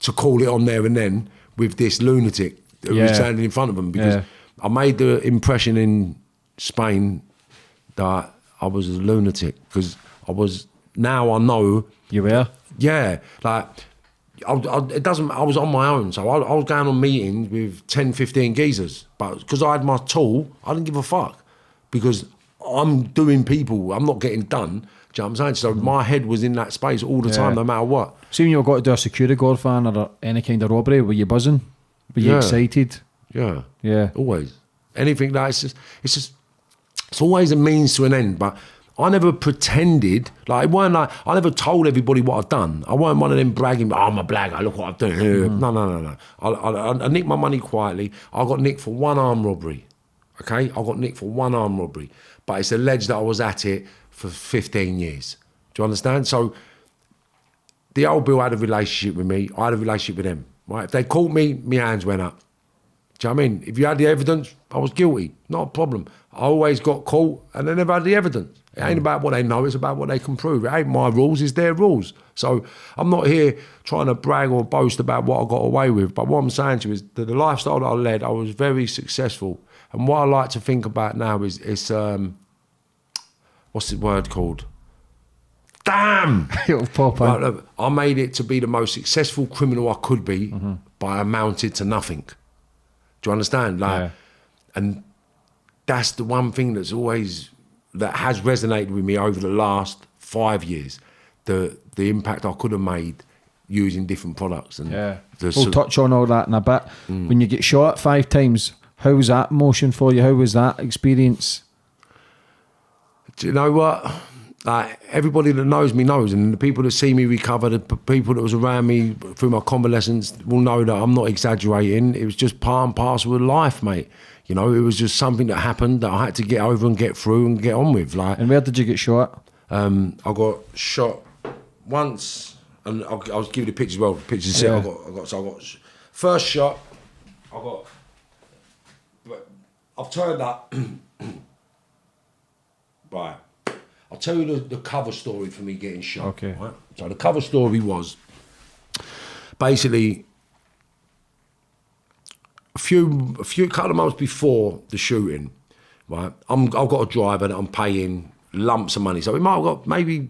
to call it on there and then with this lunatic who was standing in front of them, because I made the impression in Spain that I was a lunatic, because now I know. You were? Yeah, like, I was on my own, so I was going on meetings with 10, 15 geezers, but because I had my tool, I didn't give a fuck, because I'm doing people, I'm not getting done, do you know what I'm saying? So my head was in that space all the time, no matter what. See, when you got to do a security guard fan or any kind of robbery, were you buzzing? Were you excited? Yeah. Yeah. Always. Anything like it's always a means to an end. But I never pretended, like, it weren't like, I never told everybody what I'd done. I weren't one of them bragging, oh, I'm a blagger, look what I've done. No. I nicked my money quietly. I got nicked for one armed robbery. Okay? I got nicked for one armed robbery. But it's alleged that I was at it for 15 years. Do you understand? So the old Bill had a relationship with me. I had a relationship with them. Right? If they caught me, my hands went up. Do you know what I mean? If you had the evidence, I was guilty. Not a problem. I always got caught and they never had the evidence. It ain't about what they know, it's about what they can prove. It ain't my rules, it's their rules. So I'm not here trying to brag or boast about what I got away with. But what I'm saying to you is that the lifestyle that I led, I was very successful. And what I like to think about now is, what's the word called? Damn! It'll pop out. Look, I made it to be the most successful criminal I could be, but I amounted to nothing. Do you understand? Like, and that's the one thing that has resonated with me over the last 5 years. The impact I could have made using different products. And we'll touch on all that in a bit. When you get shot 5 times, how was that motion for you? How was that experience? Do you know what? Like, everybody that knows me knows, and the people that see me recover, the people that was around me through my convalescence will know that I'm not exaggerating. It was just part and parcel of life, mate. You know, it was just something that happened that I had to get over and get through and get on with. Like, and where did you get shot? I got shot once, and I'll give you the pictures as well. The pictures. I got first shot. I've turned up. Right. I'll tell you the cover story for me getting shot. Okay. Right? So the cover story was basically a few couple of months before the shooting. Right. I've got a driver that I'm paying lumps of money. So we might have got maybe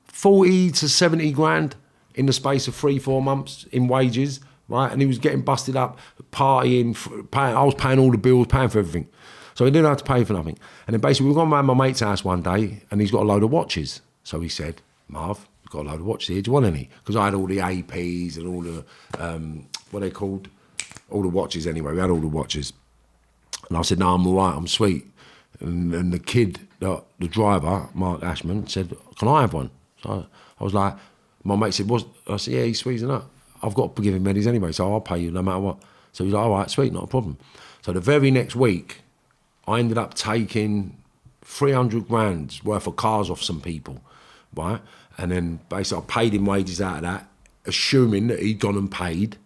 40 to 70 grand in the space of 3-4 months in wages. Right. And he was getting busted up, partying, I was paying all the bills, paying for everything. So he didn't have to pay for nothing. And then basically we were going around my mate's house one day and he's got a load of watches. So he said, Marv, you've got a load of watches here, do you want any? Because I had all the APs and all the, what are they called? All the watches anyway, we had all the watches. And I said, no, I'm all right, I'm sweet. And the kid, the driver, Mark Ashman, said, can I have one? So I was like, my mate said, what? I said, yeah, he's sweeting up. I've got to give him medis anyway, so I'll pay you no matter what. So he's like, all right, sweet, not a problem. So the very next week, I ended up taking 300 grand worth of cars off some people, right? And then basically I paid him wages out of that, assuming that he'd gone and paid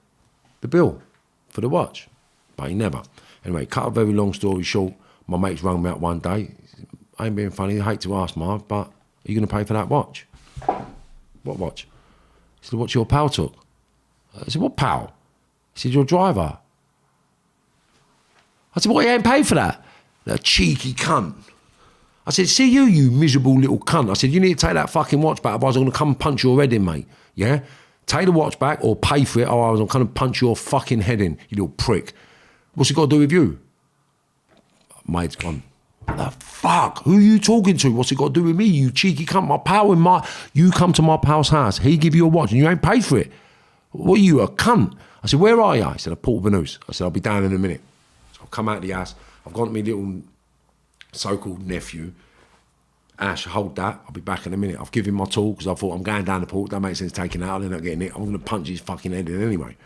the bill for the watch. But he never. Anyway, cut a very long story short, my mates rang me up one day. I ain't being funny, I hate to ask, Marv, but are you going to pay for that watch? What watch? He said, what your pal took? I said, what pal? He said, your driver. I said, what, you ain't paid for that? That cheeky cunt. I said, see you miserable little cunt. I said, you need to take that fucking watch back, otherwise I'm going to come and punch your head in, mate. Yeah? Take the watch back or pay for it, or I'm going to come and punch your fucking head in, you little prick. What's it got to do with you? Mate's gone. What the fuck? Who are you talking to? What's it got to do with me? You cheeky cunt. My pal you come to my pal's house. He give you a watch and you ain't paid for it. What are you, a cunt? I said, where are you? He said, at Port Banús. I said, I'll be down in a minute. So I've come out of the house. I've gone to my little so-called nephew. Ash, hold that. I'll be back in a minute. I've given him my tool because I thought I'm going down the port. That makes sense taking it out. They're not getting it. I'm going to punch his fucking head in anyway.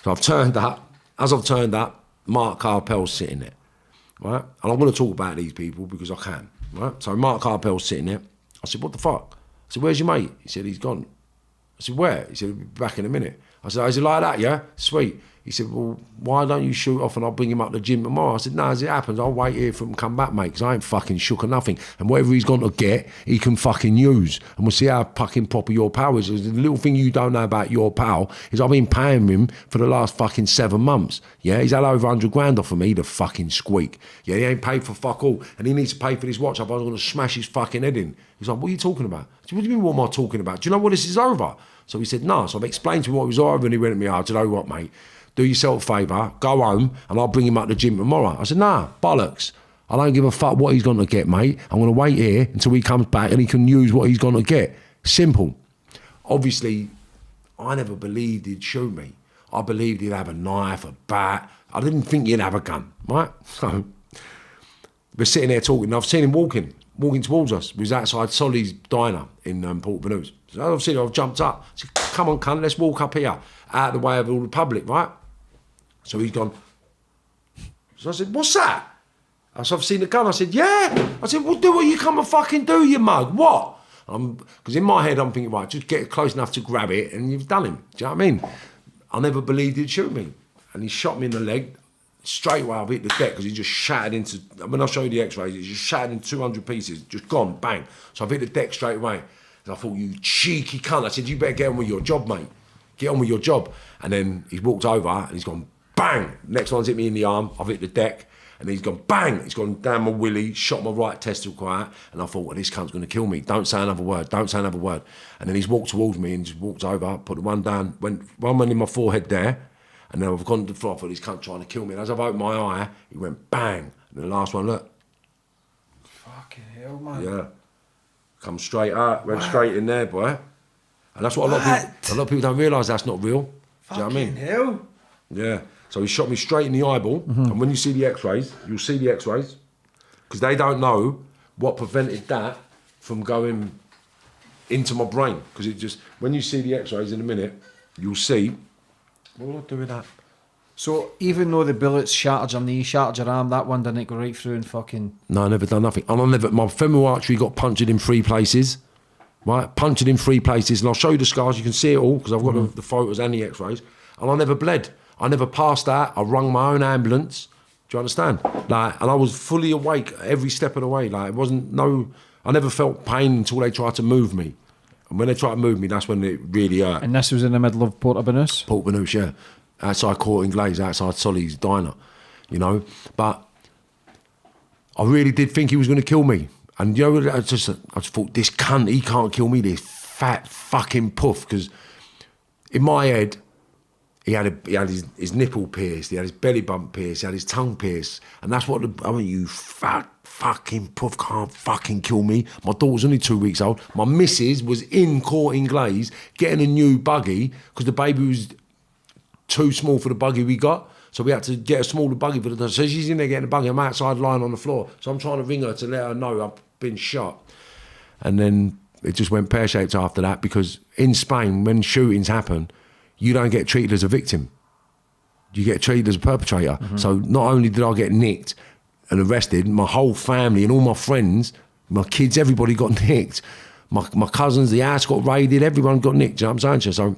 So I've turned up. As I've turned up, Mark Carpel's sitting there. Right? And I'm going to talk about these people because I can. Right? So Mark Carpel's sitting there. I said, what the fuck? I said, where's your mate? He said, he's gone. I said, where? He said, he'll be back in a minute. I said, is it like that, yeah? Sweet. He said, well, why don't you shoot off and I'll bring him up to the gym tomorrow? I said, no, as it happens, I'll wait here for him to come back, mate, because I ain't fucking shook or nothing. And whatever he's going to get, he can fucking use. And we'll see how fucking proper your pal is. The little thing you don't know about your pal is I've been paying him for the last fucking 7 months. Yeah, he's had over 100 grand off of me, the fucking squeak. Yeah, he ain't paid for fuck all. And he needs to pay for this watch. Otherwise I'm going to smash his fucking head in. He's like, what are you talking about? I said, what do you mean, what am I talking about? Do you know what this is over? So he said, no. So I've explained to him what was over and he went at me, oh, do you know what, mate? Do yourself a favour, go home and I'll bring him up to the gym tomorrow. I said, nah, bollocks. I don't give a fuck what he's going to get, mate. I'm going to wait here until he comes back and he can use what he's going to get. Simple. Obviously, I never believed he'd shoot me. I believed he'd have a knife, a bat. I didn't think he'd have a gun, right? So we're sitting there talking. I've seen him walking towards us. He was outside Solly's diner in Port Banús. So I've seen him, I've jumped up. I said, come on, cunt, let's walk up here, out of the way of all the public, right? So he's gone. So I said, what's that? I said, I've seen the gun. I said, yeah. I said, well, do what you come and fucking do, you mug. What? Because in my head, I'm thinking, right, just get close enough to grab it and you've done him. Do you know what I mean? I never believed he'd shoot me. And he shot me in the leg. Straight away, I've hit the deck because he just shattered into, when I show you the x-rays, he just shattered into 200 pieces, just gone, bang. So I've hit the deck straight away. And I thought, you cheeky cunt. I said, you better get on with your job, mate. Get on with your job. And then he's walked over and he's gone, bang. Next one's hit me in the arm. I've hit the deck. And he's gone, bang. He's gone down my willy, shot my right testicle out. And I thought, well, this cunt's going to kill me. Don't say another word. Don't say another word. And then he's walked towards me and just walked over, put the one down, one went in my forehead there. And then I've gone to the floor, I thought, this cunt trying to kill me. And as I've opened my eye, he went, bang. And the last one, look. Fucking hell, man. Yeah. Come straight out, went straight in there, boy. And that's what a lot of people don't realise that's not real. Do you know what I mean? Hell. Yeah. So he shot me straight in the eyeball. And when you see the x-rays, you'll see the x-rays. Because they don't know what prevented that from going into my brain. Because it just, when you see the x-rays in a minute, you'll see, what will I do with that? So even though the bullets shattered your knee, shattered your arm, that one didn't go right through and fucking... No, I never done nothing. And my femoral artery got punctured in 3 places. Right? Punctured in 3 places. And I'll show you the scars. You can see it all because I've got the photos and the x-rays. And I never bled. I never passed out. I rung my own ambulance. Do you understand? Like, and I was fully awake every step of the way. Like, it wasn't I never felt pain until they tried to move me. And when they tried to move me, that's when it really hurt. And this was in the middle of Port Banús? Port Banús, yeah. Outside Court and Glaze, outside Solly's diner, you know. But I really did think he was going to kill me. And you know, I just thought, this cunt, he can't kill me, this fat fucking puff. Because in my head, he had his nipple pierced, he had his belly bump pierced, he had his tongue pierced. And that's what, you fat fucking puff can't fucking kill me. My daughter's only 2 weeks old. My missus was in Court in Glaze getting a new buggy because the baby was too small for the buggy we got. So we had to get a smaller buggy for the... So she's in there getting a buggy. I'm outside lying on the floor. So I'm trying to ring her to let her know I've been shot. And then it just went pear-shaped after that because in Spain, when shootings happen, you don't get treated as a victim. You get treated as a perpetrator. So not only did I get nicked and arrested, my whole family and all my friends, my kids, everybody got nicked. My cousins, the house got raided, everyone got nicked. You know what I'm saying? So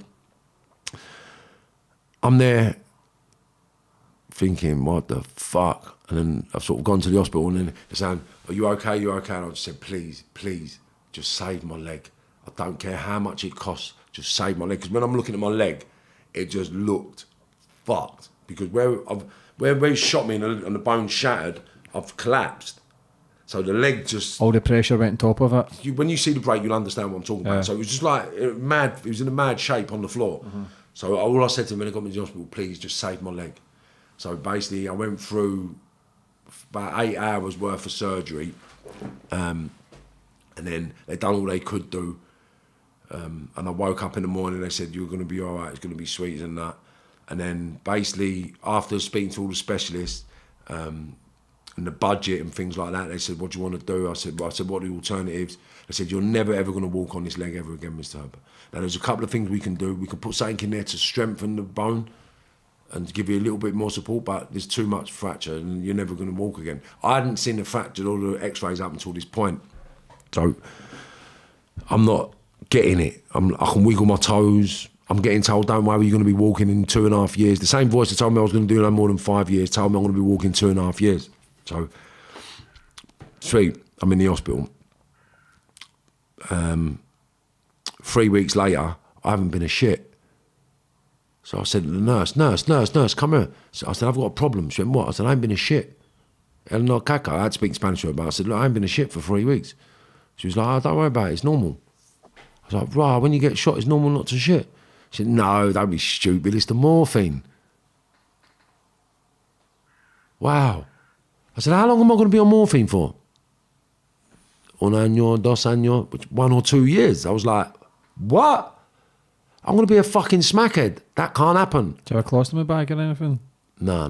I'm there thinking, what the fuck? And then I've sort of gone to the hospital and then they're saying, are you okay? You okay? And I just said, please, just save my leg. I don't care how much it costs, just save my leg. Because when I'm looking at my leg, it just looked fucked. Because where he shot me and the bone shattered, I've collapsed. So the leg just... All the pressure went on top of it. When you see the break, you'll understand what I'm talking about. So it was just like mad, it was in a mad shape on the floor. So all I said to him when I got me to the hospital, please just save my leg. So basically I went through about 8 hours worth of surgery, and then they done all they could do. And I woke up in the morning, they said, you're going to be all right, it's going to be sweet and that. And then basically, after speaking to all the specialists and the budget and things like that, they said, what do you want to do? I said, what are the alternatives? They said, you're never, ever going to walk on this leg ever again, Mr. Herbert. Now, there's a couple of things we can do. We can put something in there to strengthen the bone and give you a little bit more support, but there's too much fracture and you're never going to walk again. I hadn't seen the fracture or the x-rays up until this point. So I'm not getting it. I can wiggle my toes. I'm getting told, don't worry, you're going to be walking in 2.5 years. The same voice that told me I was going to do no more than 5 years told me I'm going to be walking 2.5 years. So, sweet, I'm in the hospital. 3 weeks later, I haven't been a shit. So I said to the nurse, come here. So I said, I've got a problem. She went, what? I said, I ain't been a shit. El no caca. I had to speak Spanish to her, but I said, look, I ain't been a shit for 3 weeks. She was like, oh, don't worry about it, it's normal. I was like, right, when you get shot, it's normal not to shit. She said, no, don't be stupid, it's the morphine. Wow. I said, how long am I going to be on morphine for? 1 año, 2 años, 1 or 2 years. I was like, what? I'm going to be a fucking smackhead. That can't happen. Do you have a colostomy bag or anything? No. I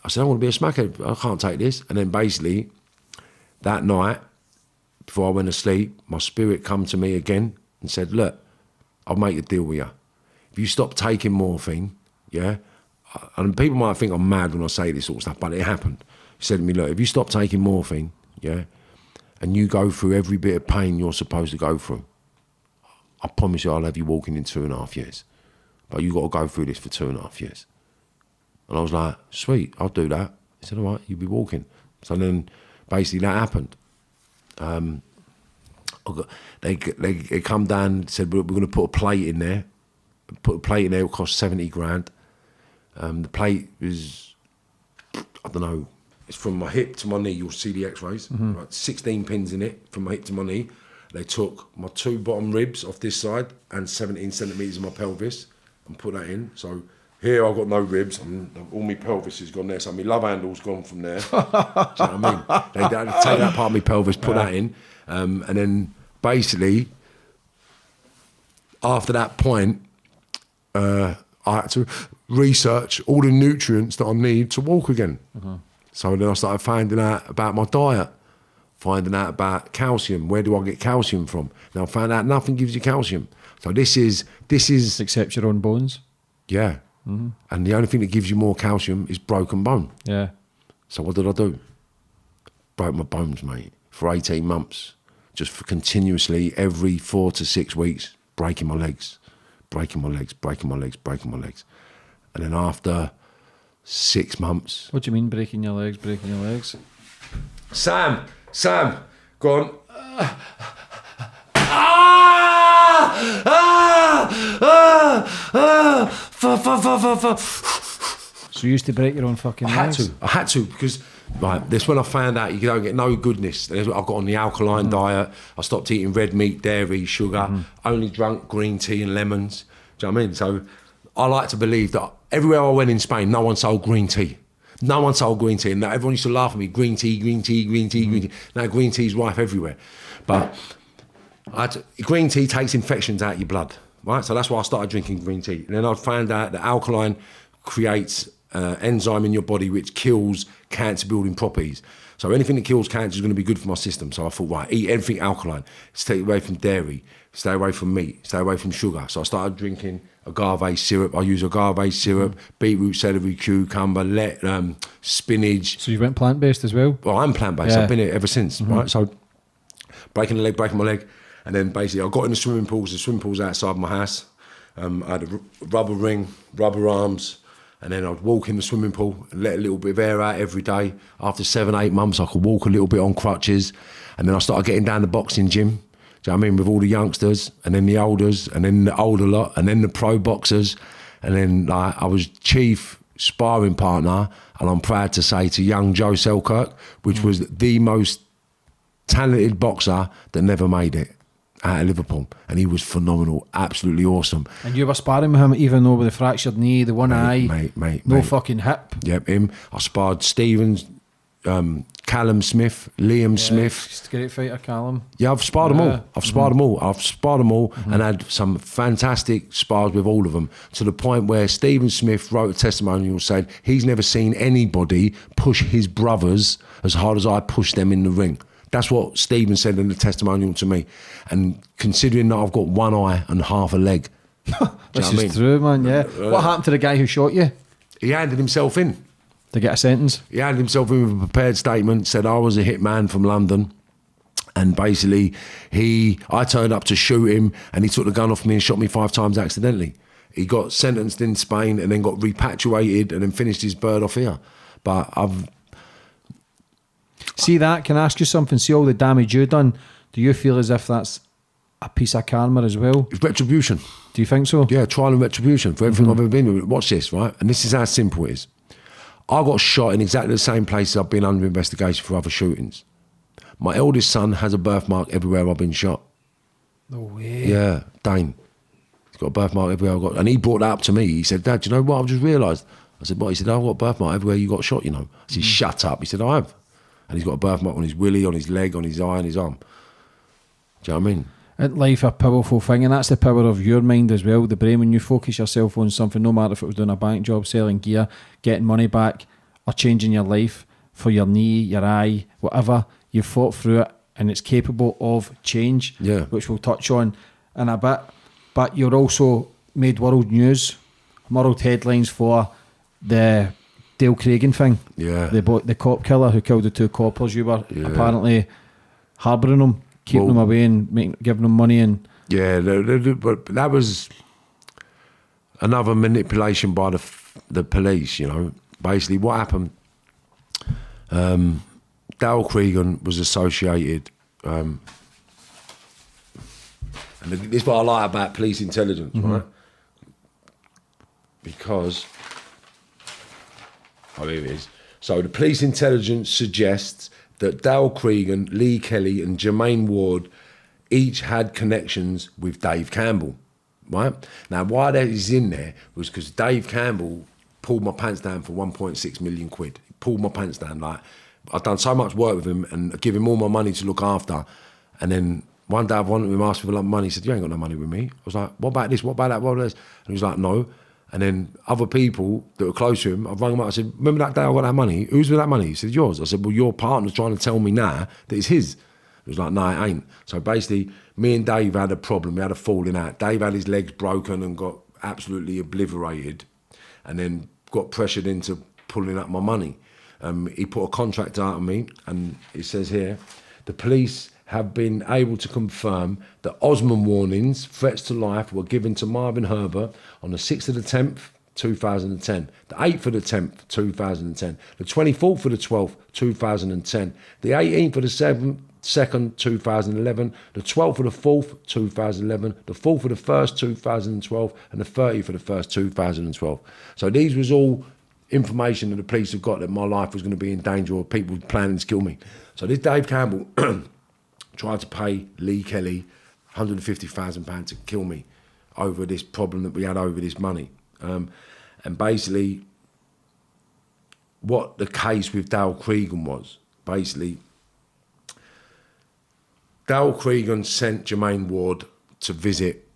said, I'm going to be a smackhead. I can't take this. And then basically, that night, before I went to sleep, my spirit come to me again and said, look, I'll make a deal with you. If you stop taking morphine, yeah, and people might think I'm mad when I say this sort of stuff, but it happened. He said to me, look, if you stop taking morphine, yeah, and you go through every bit of pain you're supposed to go through, I promise you I'll have you walking in 2.5 years. But you got to go through this for 2.5 years. And I was like, sweet, I'll do that. He said, all right, you'll be walking. So then basically that happened. They come down and said, we're going to put a plate in there. Put a plate in there, it will cost 70 grand. The plate is, I don't know, it's from my hip to my knee. You'll see the x-rays. Mm-hmm. Right, 16 pins in it from my hip to my knee. They took my 2 bottom ribs off this side and 17 centimetres of my pelvis and put that in. So here I've got no ribs. All my pelvis is gone there. So my love handle's gone from there. Do you know what I mean? They take that part of my pelvis, put that in. And then basically, after that point, I had to research all the nutrients that I need to walk again. Uh-huh. So then I started finding out about my diet, finding out about calcium. Where do I get calcium from? Now I found out nothing gives you calcium. So this is except your own bones. Yeah. Mm-hmm. And the only thing that gives you more calcium is broken bone. Yeah. So what did I do? Broke my bones, mate, for 18 months. Just for continuously every 4 to 6 weeks, breaking my legs. And then after 6 months... What do you mean breaking your legs? Sam, go on. So you used to break your own fucking legs? I had to, because right, this when I found out you don't get no goodness. I got on the alkaline diet. I stopped eating red meat, dairy, sugar. Only drank green tea and lemons. Do you know what I mean? So I like to believe that everywhere I went in Spain, no one sold green tea. No one sold green tea, and everyone used to laugh at me. Green tea. Now green tea's rife everywhere, but green tea takes infections out of your blood, right? So that's why I started drinking green tea. And then I found out that alkaline creates enzyme in your body which kills cancer-building properties. So anything that kills cancer is going to be good for my system. So I thought, right, eat everything alkaline. Stay away from dairy. Stay away from meat. Stay away from sugar. So I started drinking agave syrup. I use agave syrup, beetroot, celery, cucumber, spinach. So you went plant-based as well? Well, I'm plant-based. Yeah. I've been here ever since, right? So breaking my leg. And then basically I got in the swimming pool's outside my house. I had a rubber ring, rubber arms, and then I'd walk in the swimming pool and let a little bit of air out every day. After 7-8 months, I could walk a little bit on crutches. And then I started getting down the boxing gym. Do you know what I mean? With all the youngsters, and then the olders, and then the older lot, and then the pro boxers. And then I was chief sparring partner, and I'm proud to say, to young Joe Selkirk, which was the most talented boxer that never made it. out of Liverpool, and he was phenomenal, absolutely awesome. And you were sparring with him, even though with the fractured knee, the one eye, mate, fucking hip. Yep, him. I sparred Stevens, Callum Smith, Liam Smith. He's a great fighter, Callum. Yeah, I've sparred them all. I've sparred them all, and had some fantastic spars with all of them, to the point where Stephen Smith wrote a testimonial saying he's never seen anybody push his brothers as hard as I pushed them in the ring. That's what Stephen said in the testimonial to me. And considering that I've got one eye and half a leg. This is true, man, yeah. What happened to the guy who shot you? He handed himself in. To get a sentence? He handed himself in with a prepared statement, said I was a hitman from London. And basically, I turned up to shoot him, and he took the gun off me and shot me 5 times accidentally. He got sentenced in Spain and then got repatriated and then finished his bird off here. But I've... See that? Can I ask you something? See all the damage you've done? Do you feel as if that's a piece of karma as well? It's retribution. Do you think so? Yeah, trial and retribution for everything I've ever been with. Watch this, right? And this is how simple it is. I got shot in exactly the same places I've been under investigation for other shootings. My eldest son has a birthmark everywhere I've been shot. No way. Yeah, Dane. He's got a birthmark everywhere I got. And he brought that up to me. He said, Dad, do you know what I've just realised? I said, what? He said, I've got a birthmark everywhere you got shot, you know. I said, shut up. He said, I have. And he's got a birthmark on his willy, on his leg, on his eye, and his arm. Do you know what I mean? Isn't life a powerful thing? And that's the power of your mind as well, the brain. When you focus yourself on something, no matter if it was doing a bank job, selling gear, getting money back, or changing your life for your knee, your eye, whatever, you've fought through it and it's capable of change, which we'll touch on in a bit. But you're also made world news, world headlines for the Dale Cragen thing. Yeah. The cop killer who killed the 2 coppers. You were apparently harbouring them, keeping them away and giving them money. And yeah, but that was another manipulation by the police, you know. Basically, what happened, Dale Cragen was associated, and this is what I like about police intelligence, right? Because, here it is. So the police intelligence suggests that Dale Cragen, Lee Kelly and Jermaine Ward each had connections with Dave Campbell, right? Now, why that is in there was because Dave Campbell pulled my pants down for 1.6 million quid. He pulled my pants down. Like, I'd done so much work with him and give him all my money to look after. And then one day I wanted him, asked for money. He said, you ain't got no money with me. I was like, what about this? What about that? What about this? And he was like, no. And then other people that were close to him, I rang him up. I said, remember that day I got that money? Who's with that money? He said, yours. I said, well, your partner's trying to tell me now that it's his. He was like, no, it ain't. So basically, me and Dave had a problem. We had a falling out. Dave had his legs broken and got absolutely obliterated, and then got pressured into pulling up my money. He put a contract out on me, and it says here, the police have been able to confirm that Osman warnings, threats to life, were given to Marvin Herbert on the 6th of the 10th, 2010, the 8th of the 10th, 2010, the 24th of the 12th, 2010, the 18th of the 7th, 2nd, 2011, the 12th of the 4th, 2011, the 4th of the 1st, 2012, and the 30th of the 1st, 2012. So these was all information that the police have got that my life was going to be in danger or people planning to kill me. So this Dave Campbell tried to pay Lee Kelly £150,000 to kill me over this problem that we had over this money. And basically, what the case with Dale Cragen was, basically, Dale Cragen sent Jermaine Ward to visit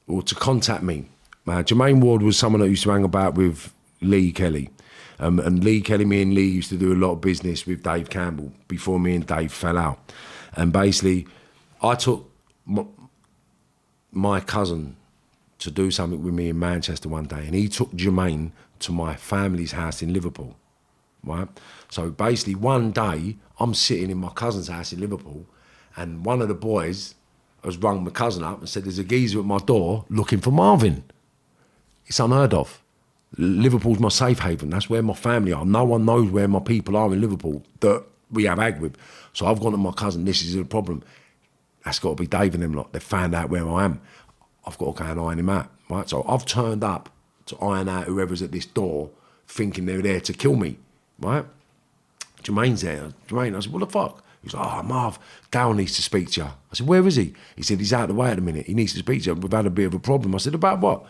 or to contact me. Jermaine Ward was someone that used to hang about with Lee Kelly. And Lee Kelly, me and Lee used to do a lot of business with Dave Campbell before me and Dave fell out. And basically, I took my cousin to do something with me in Manchester one day, and he took Jermaine to my family's house in Liverpool, right? So basically, one day, I'm sitting in my cousin's house in Liverpool, and one of the boys has rung my cousin up and said, there's a geezer at my door looking for Marvin. It's unheard of. Liverpool's my safe haven. That's where my family are. No one knows where my people are in Liverpool that we have ag with. So I've gone to my cousin, this is the problem. That's got to be Dave and them lot. They've found out where I am. I've got to go and iron him out, right? So I've turned up to iron out whoever's at this door thinking they're there to kill me, right? Jermaine's there. Jermaine, I said, what the fuck? He was like, oh, Marv, Dale needs to speak to you. I said, where is he? He said, he's out of the way at the minute. He needs to speak to you. We've had a bit of a problem. I said, about what?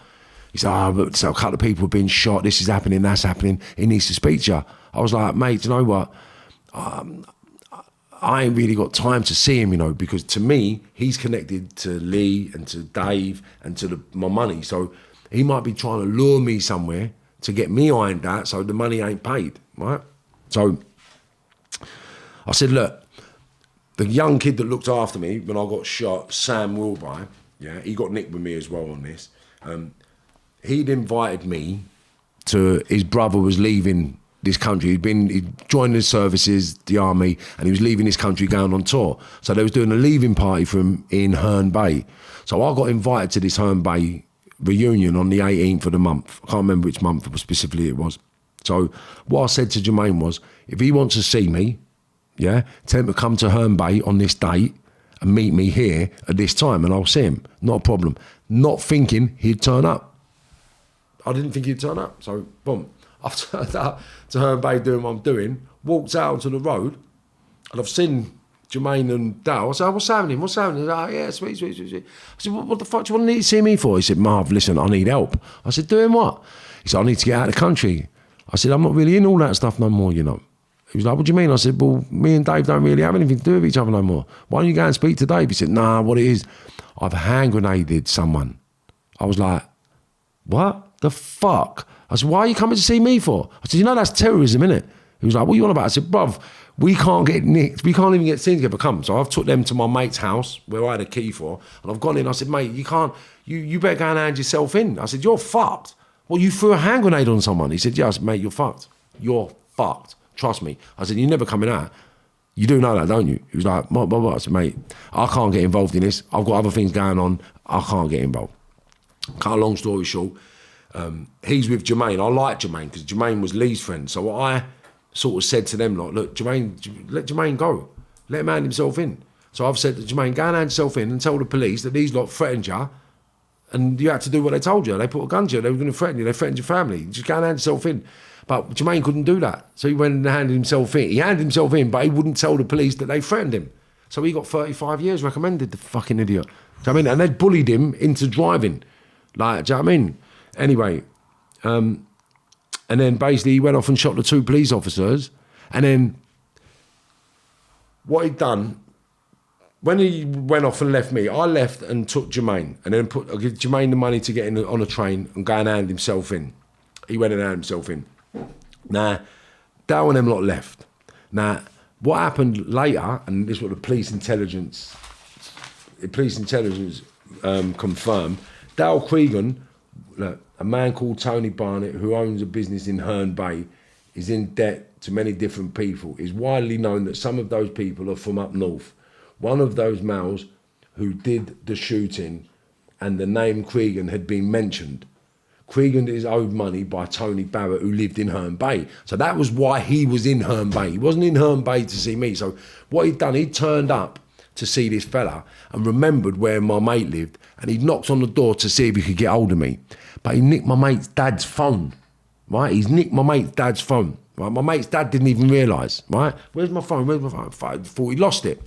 He said, but so a couple of people have been shot. This is happening, that's happening. He needs to speak to you. I was like, mate, you know what? I ain't really got time to see him, you know, because to me, he's connected to Lee and to Dave and to my money. So he might be trying to lure me somewhere to get me ironed out so the money ain't paid, right? So I said, look, the young kid that looked after me when I got shot, Sam Wilby, yeah, he got nicked with me as well on this. He'd invited me to, his brother was leaving this country. He'd joined the services, the army, and he was leaving this country going on tour. So they was doing a leaving party for him in Herne Bay. So I got invited to this Herne Bay reunion on the 18th of the month. I can't remember which month specifically it was. So what I said to Jermaine was, if he wants to see me, yeah, tell him to come to Herne Bay on this date and meet me here at this time and I'll see him. Not a problem. Not thinking he'd turn up. I didn't think he'd turn up. So, boom. I've turned up to Herne Bay doing what I'm doing, walked out onto the road, and I've seen Jermaine and Dale. I said, what's happening? What's happening? He's like, yeah, sweet. I said, what the fuck do you want to see me for? He said, Marv, listen, I need help. I said, doing what? He said, I need to get out of the country. I said, I'm not really in all that stuff no more, you know. He was like, what do you mean? I said, well, me and Dave don't really have anything to do with each other no more. Why don't you go and speak to Dave? He said, nah, what it is, I've hand grenaded someone. I was like, what the fuck? I said, why are you coming to see me for? I said, you know that's terrorism, innit? He was like, what are you on about? I said, bruv, we can't get nicked. We can't even get seen together. Come. So I've took them to my mate's house where I had a key for, and I've gone in. I said, mate, you can't, you better go and hand yourself in. I said, you're fucked. Well, you threw a hand grenade on someone. He said, yeah. I said, mate, you're fucked. You're fucked. Trust me. I said, you're never coming out. You do know that, don't you? He was like, what? I said, mate, I can't get involved in this. I've got other things going on. I can't get involved. Cut a long story short, he's with Jermaine. I like Jermaine because Jermaine was Lee's friend. So what I sort of said to them, like, look, Jermaine, let Jermaine go. Let him hand himself in. So I've said to Jermaine, go and hand yourself in and tell the police that these lot threatened you and you had to do what they told you. They put a gun to you. They were going to threaten you. They threatened your family. Just go and hand yourself in. But Jermaine couldn't do that. So he went and handed himself in. He handed himself in, but he wouldn't tell the police that they threatened him. So he got 35 years recommended, the fucking idiot. Do you know what I mean? And they'd bullied him into driving. Like, do you know what I mean? Anyway, and then basically he went off and shot the 2 police officers. And then what he'd done, when he went off and left me, I left and took Jermaine. And then I give Jermaine the money to get in on a train and go and hand himself in. He went and handed himself in. Now, Dale and them lot left. Now, what happened later, and this is what the police intelligence confirmed, Dale Cregan, look, a man called Tony Barnett, who owns a business in Herne Bay, is in debt to many different people. It's widely known that some of those people are from up north. One of those males who did the shooting and the name Cregan had been mentioned. Cregan is owed money by Tony Barrett, who lived in Herne Bay. So that was why he was in Herne Bay. He wasn't in Herne Bay to see me. So what he'd done, he turned up to see this fella and remembered where my mate lived, and he knocked on the door to see if he could get hold of me. But he nicked my mate's dad's phone, right? He's nicked my mate's dad's phone, right? My mate's dad didn't even realise, right? Where's my phone? I thought he lost it.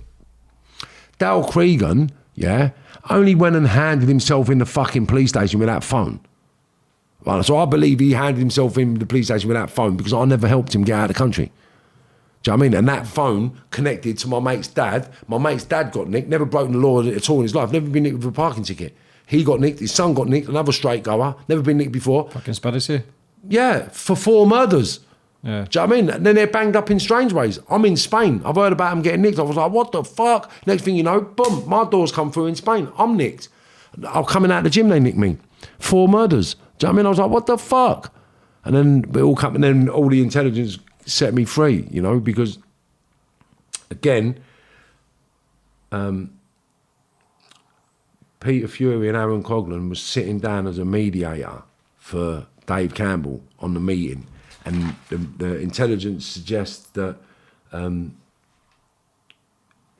Dale Cregan, yeah, only went and handed himself in the fucking police station with that phone. Right, so I believe he handed himself in the police station with that phone because I never helped him get out of the country. Do you know what I mean? And that phone connected to my mate's dad. My mate's dad got nicked, never broken the law at all in his life, never been nicked with a parking ticket. He got nicked, his son got nicked, another straight goer, never been nicked before. Fucking conspiracy. Yeah, for 4 murders. Yeah. Do you know what I mean? And then they're banged up in strange ways. I'm in Spain. I've heard about them getting nicked. I was like, what the fuck? Next thing you know, boom, my door's come through in Spain. I'm nicked. I'm coming out of the gym, they nicked me. 4 murders. Do you know what I mean? I was like, what the fuck? And then it all come, and then all the intelligence set me free, you know, because again, Peter Fury and Aaron Coughlin was sitting down as a mediator for Dave Campbell on the meeting, and the intelligence suggests that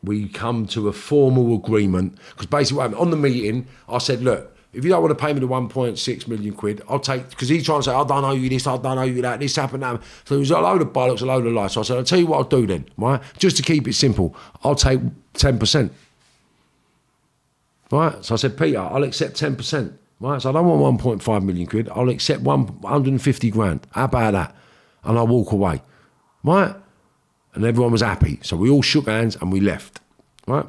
we come to a formal agreement, because basically what happened, on the meeting, I said, look, if you don't want to pay me the 1.6 million quid, I'll take, because he's trying to say, I don't owe you this, I don't owe you that, this happened, that. So it was a load of bollocks, a load of lies. So I said, I'll tell you what I'll do then, right? Just to keep it simple, I'll take 10%. Right? So I said, Peter, I'll accept 10%. Right? So I don't want 1.5 million quid, I'll accept 150 grand. How about that? And I'll walk away. Right? And everyone was happy. So we all shook hands and we left. Right?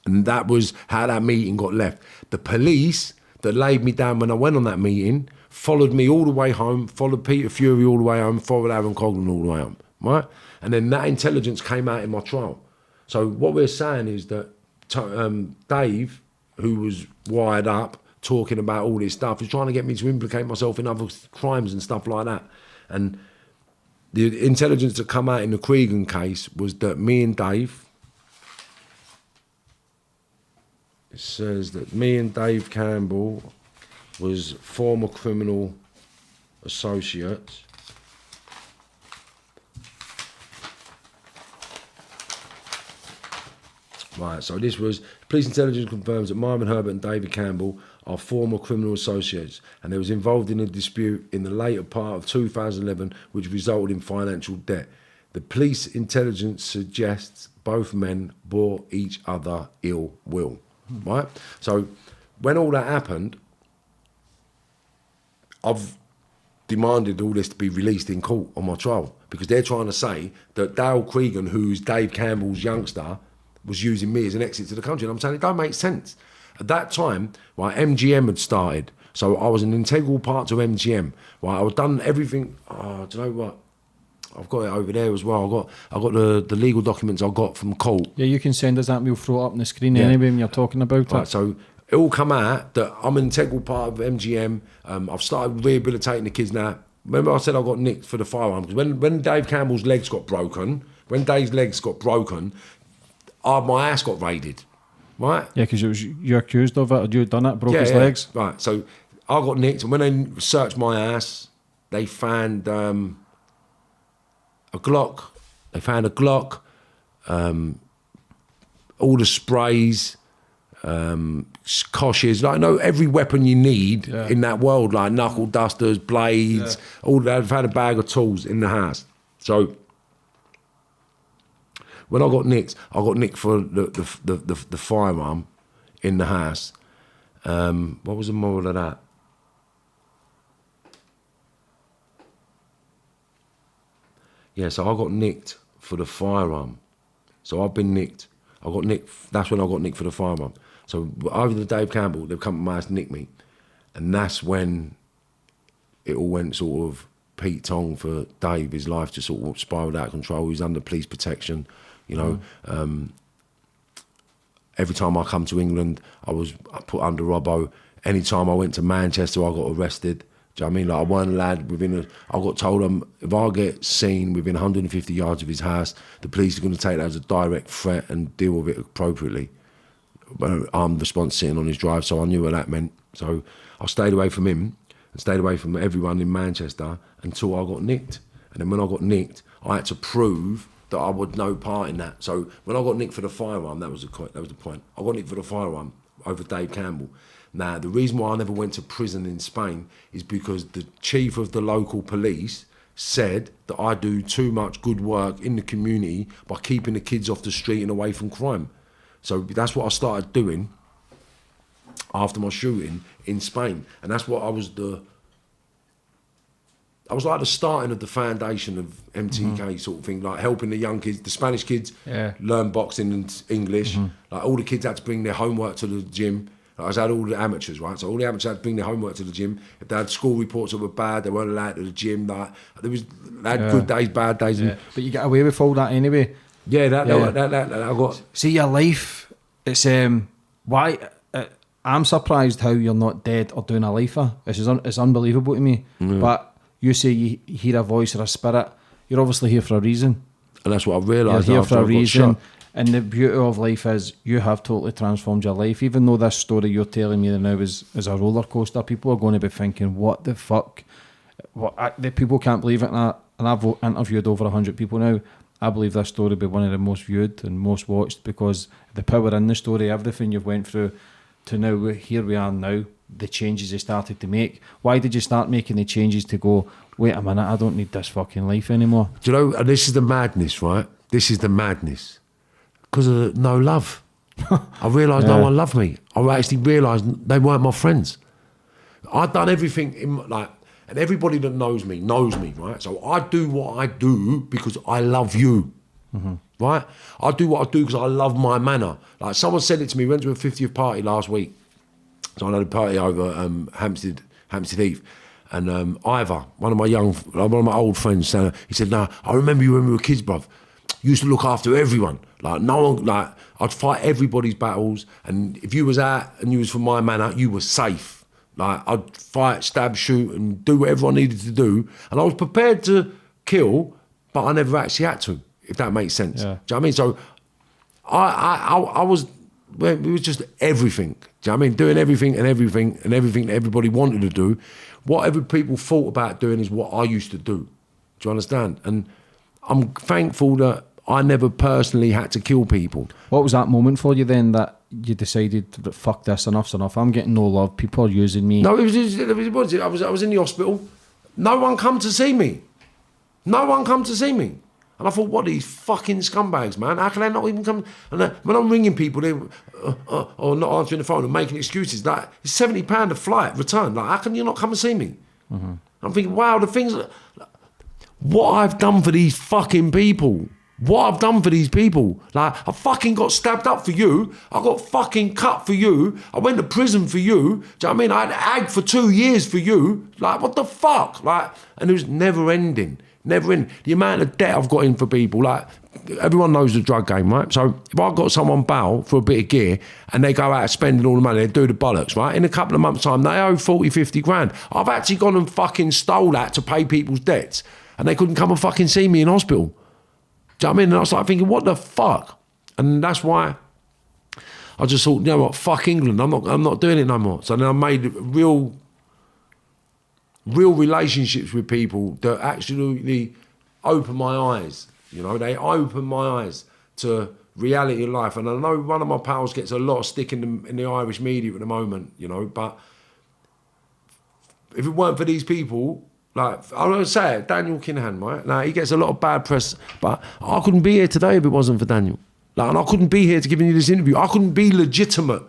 And that was how that meeting got left. The police that laid me down when I went on that meeting followed me all the way home, followed Peter Fury all the way home, followed Aaron Coglan all the way home, right? And then that intelligence came out in my trial. So what we're saying is that Dave, who was wired up, talking about all this stuff, is trying to get me to implicate myself in other crimes and stuff like that. And the intelligence that come out in the Cregan case was that me and Dave, it says that me and Dave Campbell was former criminal associates. Right, so this was, police intelligence confirms that Marvin Herbert and David Campbell are former criminal associates, and they was involved in a dispute in the later part of 2011 which resulted in financial debt. The police intelligence suggests both men bore each other ill will. Right? So when all that happened, I've demanded all this to be released in court on my trial, because they're trying to say that Dale Cregan, who's Dave Campbell's youngster, was using me as an exit to the country. And I'm saying it don't make sense. At that time, right, MGM had started. So I was an integral part to MGM. Right, I had done everything. Oh, do you know what? I've got it over there as well. I got the legal documents I got from court. Yeah, you can send us that. We'll throw it up on the screen anyway when you're talking about right, it. So it all come out that I'm an integral part of MGM. I've started rehabilitating the kids now. Remember I said I got nicked for the firearm? Because when Dave Campbell's legs got broken, my ass got raided. Right? Yeah, because you're accused of it, or you'd done it, broke his legs. Right, so I got nicked, and when they searched my ass, they found a Glock. They found a Glock, all the sprays, koshes, like every weapon you need in that world, like knuckle dusters, blades, all that. They found a bag of tools in the house. So when I got nicked for the firearm in the house. What was the moral of that? Yeah, so I got nicked for the firearm. So I've been nicked. That's when I got nicked for the firearm. So over to Dave Campbell, they've come to my house to nick me. And that's when it all went sort of Pete Tong for Dave. His life just sort of spiraled out of control. He was under police protection, you know. Every time I come to England, I put under Robbo. Any time I went to Manchester, I got arrested. Do you know what I mean? Like, I weren't allowed I got told if I get seen within 150 yards of his house, the police are going to take that as a direct threat and deal with it appropriately. Armed response sitting on his drive, so I knew what that meant. So I stayed away from him and stayed away from everyone in Manchester until I got nicked. And then when I got nicked, I had to prove that I would no part in that. So when I got nicked for the firearm, that was the point. I got nicked for the firearm over Dave Campbell. Now, the reason why I never went to prison in Spain is because the chief of the local police said that I do too much good work in the community by keeping the kids off the street and away from crime. So that's what I started doing after my shooting in Spain. And that's what I was like the starting of the foundation of MTK sort of thing, like helping the young kids, the Spanish kids learn boxing and English. Like all the kids had to bring their homework to the gym. I had all the amateurs, right? So all the amateurs had to bring their homework to the gym. If they had school reports that were bad, they weren't allowed to the gym. Like they had good days, bad days. Yeah. But you get away with all that anyway. Yeah, that I got. See, your life, it's why I'm surprised how you're not dead or doing a lifer. It's unbelievable to me. But you say you hear a voice or a spirit. You're obviously here for a reason. And that's what I realised. You're here for a reason. And the beauty of life is you have totally transformed your life. Even though this story you're telling me now is a roller coaster, people are going to be thinking, what the fuck? The people can't believe it. And I've interviewed over 100 people now. I believe this story will be one of the most viewed and most watched because the power in the story, everything you've went through, to now, here we are now, the changes you started to make? Why did you start making the changes to go, wait a minute, I don't need this fucking life anymore? Do you know, and this is the madness, right? This is the madness. Because of no love. I realised no one loved me. I actually realised they weren't my friends. I'd done everything, and everybody that knows me, right? So I do what I do because I love you, right? I do what I do because I love my manner. Like someone said it to me, we went to a 50th party last week. So I had a party over Hampstead Heath. And Ivor, one of my old friends, he said, "No, I remember you when we were kids, bruv. You used to look after everyone. Like no one, like I'd fight everybody's battles. And if you was out and you was from my manor, you were safe. Like I'd fight, stab, shoot, and do whatever I needed to do. And I was prepared to kill, but I never actually had to. If that makes sense. Yeah. Do you know what I mean? So I was. Well, it was just everything. Do you know what I mean? Doing everything that everybody wanted to do. Whatever people thought about doing is what I used to do. Do you understand? And I'm thankful that I never personally had to kill people. What was that moment for you then that you decided, fuck this, enough's enough, I'm getting no love, people are using me? No, I was in the hospital. No one come to see me. And I thought, what are these fucking scumbags, man? How can they not even come? And when I'm ringing people, they or not answering the phone and making excuses. Like, it's £70 a flight return. Like, how can you not come and see me? Mm-hmm. I'm thinking, wow, the things... What I've done for these fucking people. Like, I fucking got stabbed up for you. I got fucking cut for you. I went to prison for you. Do you know what I mean? I had ag for 2 years for you. Like, what the fuck? Like, and it was never ending. The amount of debt I've got in for people, like, everyone knows the drug game, right? So if I got someone bail for a bit of gear and they go out spending all the money, they do the bollocks, right? In a couple of months' time, they owe 40, 50 grand. I've actually gone and fucking stole that to pay people's debts and they couldn't come and fucking see me in hospital. Do you know what I mean? And I was like thinking, what the fuck? And that's why I just thought, you know what, fuck England, I'm not doing it no more. So then I made real relationships with people that actually open my eyes. You know, they open my eyes to reality of life. And I know one of my pals gets a lot of stick in the Irish media at the moment, you know, but if it weren't for these people, like, I'm going to say it, Daniel Kinahan, right? Now, he gets a lot of bad press, but I couldn't be here today if it wasn't for Daniel. Like, and I couldn't be here to give you this interview. I couldn't be legitimate.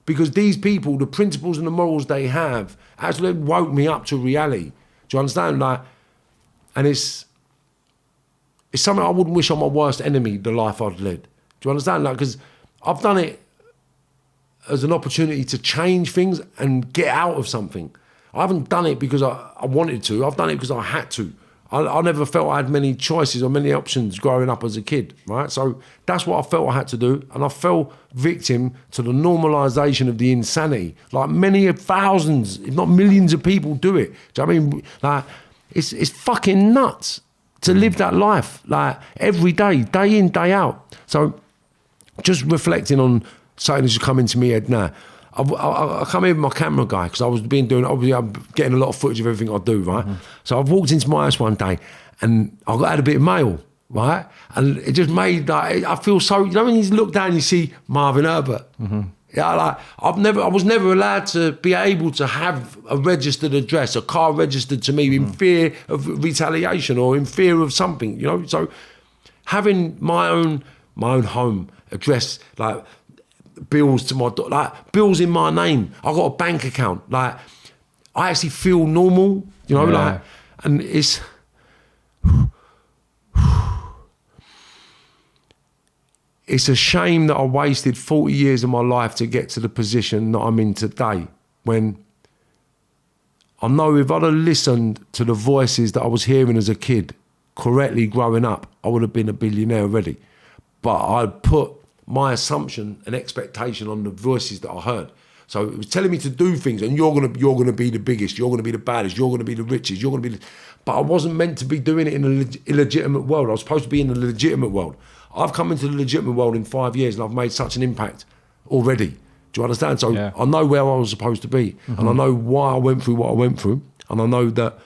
Because these people, the principles and the morals they have, actually woke me up to reality. Do you understand? Like, and it's something I wouldn't wish on my worst enemy, the life I'd led. Do you understand? Like, because I've done it as an opportunity to change things and get out of something. I haven't done it because I wanted to. I've done it because I had to. I never felt I had many choices or many options growing up as a kid, right? So that's what I felt I had to do. And I fell victim to the normalisation of the insanity. Like many thousands, if not millions of people do it. Do you know what I mean? Like, it's fucking nuts to live that life, like every day in, day out. So just reflecting on something that's come into my head now. I come in with my camera guy because obviously I'm getting a lot of footage of everything I do, right? Mm-hmm. So I've walked into my house one day and I had a bit of mail, right? And it just made like, I feel so, you know when you look down and you see Marvin Herbert? Mm-hmm. Yeah, like I was never allowed to be able to have a registered address, a car registered to me in fear of retaliation or in fear of something, you know? So having my own home address, like, bills to my like bills in my name. I got a bank account. Like I actually feel normal, you know, like, and it's a shame that I wasted 40 years of my life to get to the position that I'm in today. When I know if I'd have listened to the voices that I was hearing as a kid correctly growing up, I would have been a billionaire already. But I'd put my assumption and expectation on the voices that I heard. So it was telling me to do things, and you're gonna be the biggest, you're gonna be the baddest, you're gonna be the richest, you're gonna be. But I wasn't meant to be doing it in an illegitimate world. I was supposed to be in the legitimate world. I've come into the legitimate world in 5 years, and I've made such an impact already. Do you understand? So I know where I was supposed to be, and I know why I went through what I went through, and I know that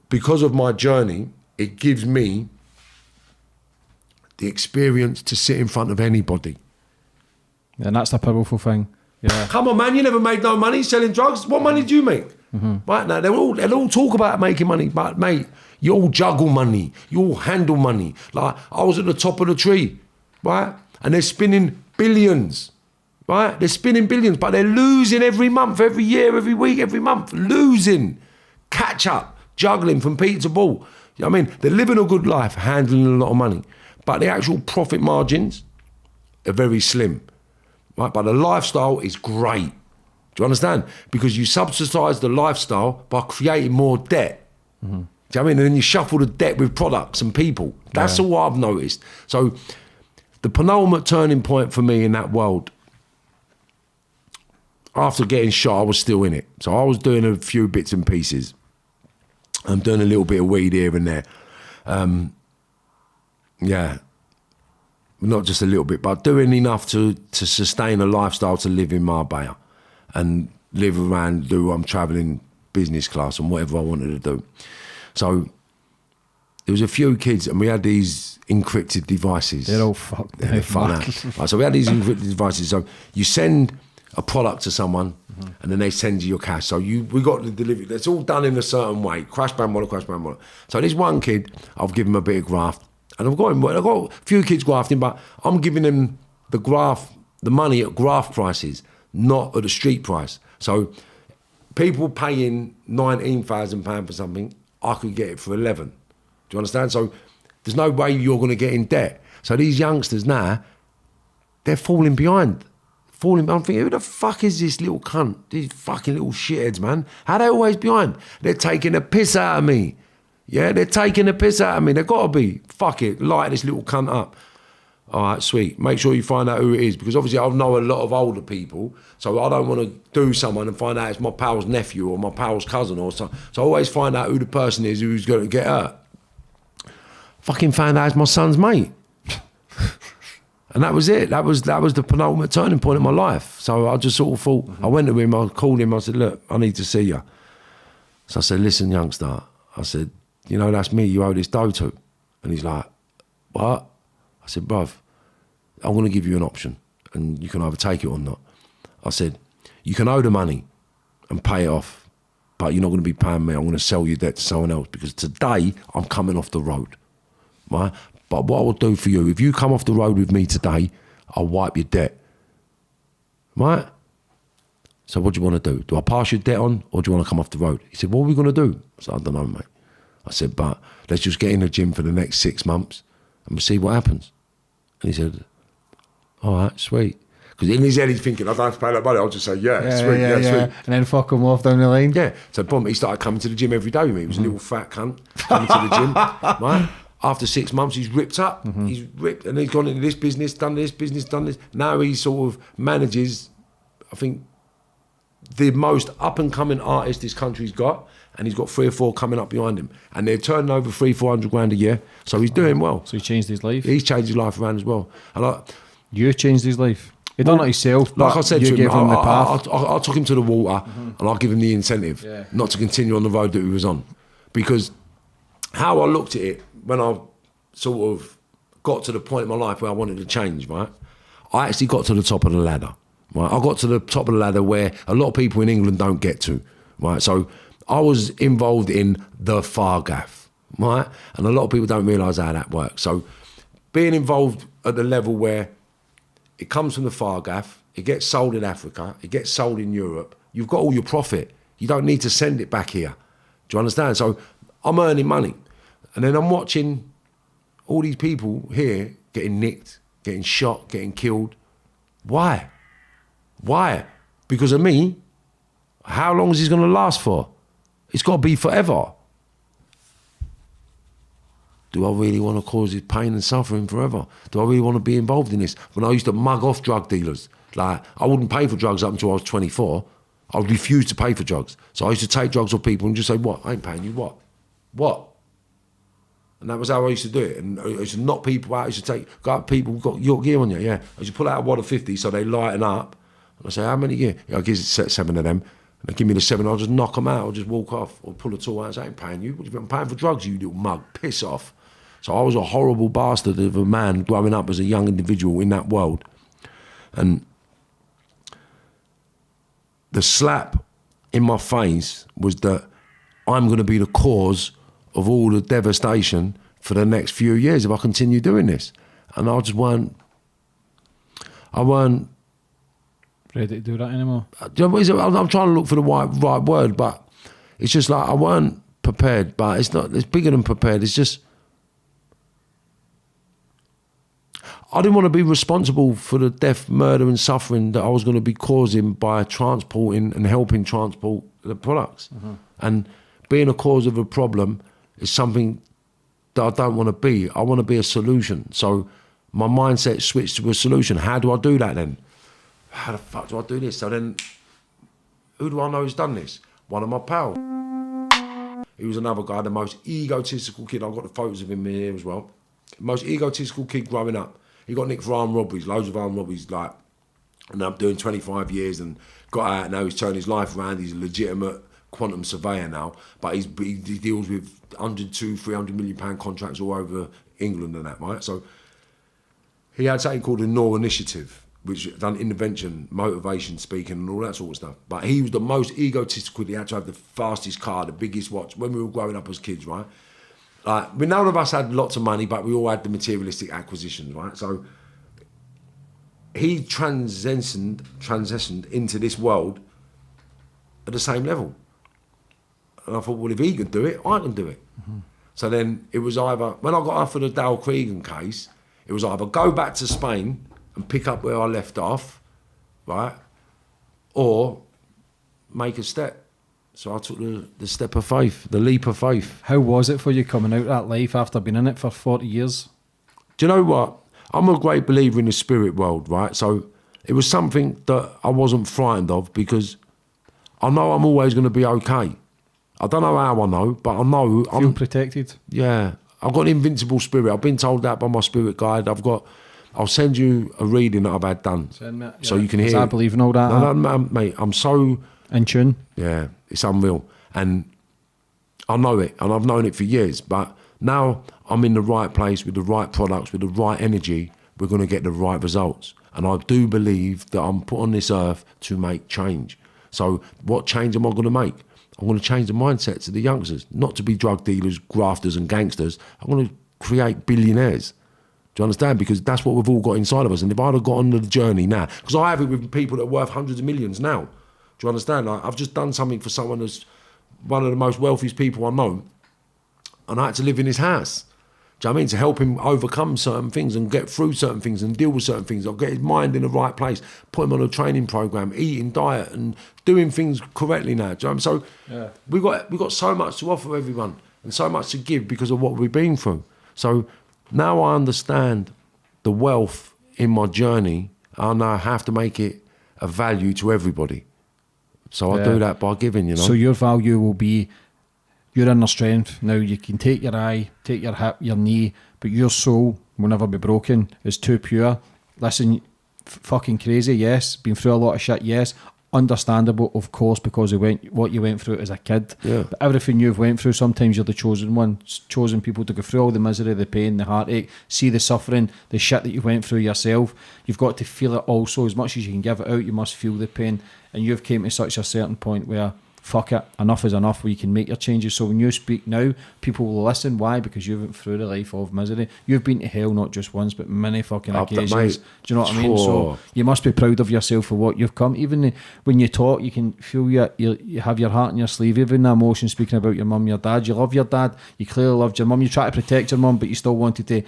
because of my journey, it gives me the experience to sit in front of anybody. And that's the powerful thing. Yeah. Come on, man, you never made no money selling drugs. What money do you make? Right now, they'll all talk about making money, but mate, you all juggle money, you all handle money. Like, I was at the top of the tree, right? And they're spinning billions, right? They're spinning billions, but they're losing every month, every year, every week, every month, losing. Catch up, juggling from Pete to Ball. You know what I mean? They're living a good life, handling a lot of money, but the actual profit margins are very slim, right? But the lifestyle is great. Do you understand? Because you subsidise the lifestyle by creating more debt. Do you know what I mean? And then you shuffle the debt with products and people. That's all I've noticed. So the penultimate turning point for me in that world, after getting shot, I was still in it. So I was doing a few bits and pieces. I'm doing a little bit of weed here and there. Yeah. Not just a little bit, but doing enough to sustain a lifestyle to live in Marbella and live around, I'm travelling business class and whatever I wanted to do. So there was a few kids and we had these encrypted devices. They're all fucked. They're fun out. Right, so we had these encrypted devices. So you send a product to someone and then they send you your cash. So we got the delivery. It's all done in a certain way. Crash band wallet. So this one kid, I've given him a bit of graft. And I've got a few kids grafting, but I'm giving them the money at graft prices, not at the street price. So people paying £19,000 for something, I could get it for 11. Do you understand? So there's no way you're going to get in debt. So these youngsters now, they're falling behind. I'm thinking, who the fuck is this little cunt? These fucking little shitheads, man. How they always behind? They're taking a piss out of me. Yeah, they're taking the piss out of me. They've got to be. Fuck it, light this little cunt up. All right, sweet. Make sure you find out who it is, because obviously I know a lot of older people, so I don't want to do someone and find out it's my pal's nephew or my pal's cousin or something. So I always find out who the person is who's going to get hurt. Fucking found out it's my son's mate. And that was it. That was the penultimate turning point in my life. So I just sort of thought, I went to him, I called him, I said, look, I need to see you. So I said, listen, youngster, I said, you know, that's me you owe this dough to. And he's like, what? I said, bruv, I'm going to give you an option and you can either take it or not. I said, you can owe the money and pay it off, but you're not going to be paying me. I'm going to sell your debt to someone else because today I'm coming off the road, right? But what I will do for you, if you come off the road with me today, I'll wipe your debt, right? So what do you want to do? Do I pass your debt on or do you want to come off the road? He said, what are we going to do? I said, I don't know, mate. I said, but let's just get in the gym for the next 6 months and we'll see what happens. And he said, all right, sweet. Because in his head he's thinking, I don't have to pay that money. I'll just say, yeah, sweet. And then fuck him off down the line. Yeah. So boom, he started coming to the gym every day with me. He was a little fat cunt coming to the gym, right? After 6 months, he's ripped up. He's ripped and he's gone into this business, done this. Now he sort of manages, I think, the most up-and-coming artist this country's got, and he's got 3 or 4 coming up behind him. And they're turning over 300-400 grand a year. So he's doing well. So he changed his life? He's changed his life around as well. And you changed his life? He done it himself, but like I said you to gave him the path. I took him to the water and I'll give him the incentive not to continue on the road that he was on. Because how I looked at it when I sort of got to the point in my life where I wanted to change, right? I actually got to the top of the ladder, right? I got to the top of the ladder where a lot of people in England don't get to, right? So I was involved in the far gaff, right? And a lot of people don't realise how that works. So being involved at the level where it comes from the far gaff, it gets sold in Africa, it gets sold in Europe, you've got all your profit. You don't need to send it back here. Do you understand? So I'm earning money. And then I'm watching all these people here getting nicked, getting shot, getting killed. Why? Why? Because of me? How long is this going to last for? It's got to be forever. Do I really want to cause this pain and suffering forever? Do I really want to be involved in this? When I used to mug off drug dealers, like I wouldn't pay for drugs up until I was 24. I refused to pay for drugs. So I used to take drugs off people and just say, what? I ain't paying you, what? What? And that was how I used to do it. And I used to knock people out. I used to go up people, got your gear on you, yeah. I used to pull out a wad of 50 so they lighten up. And I say, how many gear? I give 7 of them. And they give me the 7, I'll just knock them out. I'll just walk off or pull a tool out and say, I ain't paying you. What do you think I'm paying for drugs, you little mug? Piss off. So I was a horrible bastard of a man growing up as a young individual in that world. And the slap in my face was that I'm going to be the cause of all the devastation for the next few years if I continue doing this. And I weren't ready to do that anymore. I'm trying to look for the right word, but it's just like I weren't prepared. But it's bigger than prepared. It's just I didn't want to be responsible for the death, murder and suffering that I was going to be causing by transporting and helping transport the products. And being a cause of a problem is something that I don't want to be. I want to be a solution. So my mindset switched to a solution. How do I do that then? How the fuck do I do this? So then, who do I know who's done this? One of my pals. He was another guy, the most egotistical kid. I've got the photos of him here as well. Most egotistical kid growing up. He got nicked for armed robberies, loads of armed robberies, like, and I'm doing 25 years and got out. Now he's turned his life around. He's a legitimate quantum surveyor now, but he deals with 102, 300 million pound contracts all over England and that, right? So he had something called the NOR Initiative, which done intervention, motivation speaking and all that sort of stuff. But he was the most egotistical. He had to have the fastest car, the biggest watch, when we were growing up as kids, right? Like, none of us had lots of money, but we all had the materialistic acquisitions, right? So he transitioned into this world at the same level. And I thought, well, if he can do it, I can do it. So then it was either, when I got offered the Dale Cregan case, it was either go back to Spain and pick up where I left off, right? Or make a step. So I took the step of faith, the leap of faith. How was it for you coming out of that life after being in it for 40 years? Do you know what? I'm a great believer in the spirit world, right? So it was something that I wasn't frightened of because I know I'm always going to be okay. I don't know how I know, but I know Feel protected? Yeah. I've got an invincible spirit. I've been told that by my spirit guide. I'll send you a reading that I've had done. Send me it, so you can hear. I believe in all that. No, mate, I'm so in tune. Yeah, it's unreal. And I know it, and I've known it for years, but now I'm in the right place with the right products, with the right energy, we're going to get the right results. And I do believe that I'm put on this earth to make change. So what change am I going to make? I'm going to change the mindsets of the youngsters, not to be drug dealers, grafters and gangsters. I'm going to create billionaires. Do you understand? Because that's what we've all got inside of us. And if I'd have got on the journey now, because I have it with people that are worth hundreds of millions now. Do you understand? Like, I've just done something for someone that's one of the most wealthiest people I know, and I had to live in his house. Do you know what I mean? To help him overcome certain things and get through certain things and deal with certain things, or get his mind in the right place, put him on a training program, eating, diet, and doing things correctly now. Do you know what I mean? So yeah. we got so much to offer everyone and so much to give because of what we've been through. So now I understand the wealth in my journey, and I have to make it a value to everybody. So I do that by giving, you know. So your value will be your inner strength. Now you can take your eye, take your hip, your knee, but your soul will never be broken. It's too pure. Listen, fucking crazy, yes. Been through a lot of shit, yes. Understandable, of course, because of what you went through as a kid. Yeah. But everything you've went through, sometimes you're the chosen one. Chosen people to go through all the misery, the pain, the heartache, see the suffering, the shit that you went through yourself. You've got to feel it also. As much as you can give it out, you must feel the pain. And you've came to such a certain point where, fuck it, enough is enough, where you can make your changes. So when you speak now, people will listen. Why? Because you went through the life of misery. You've been to hell not just once, but many fucking occasions. Do you know what I mean? So you must be proud of yourself for what you've come. Even when you talk, you can feel you have your heart in your sleeve. Even the emotion speaking about your mum, your dad. You love your dad. You clearly loved your mum. You try to protect your mum, but you still wanted to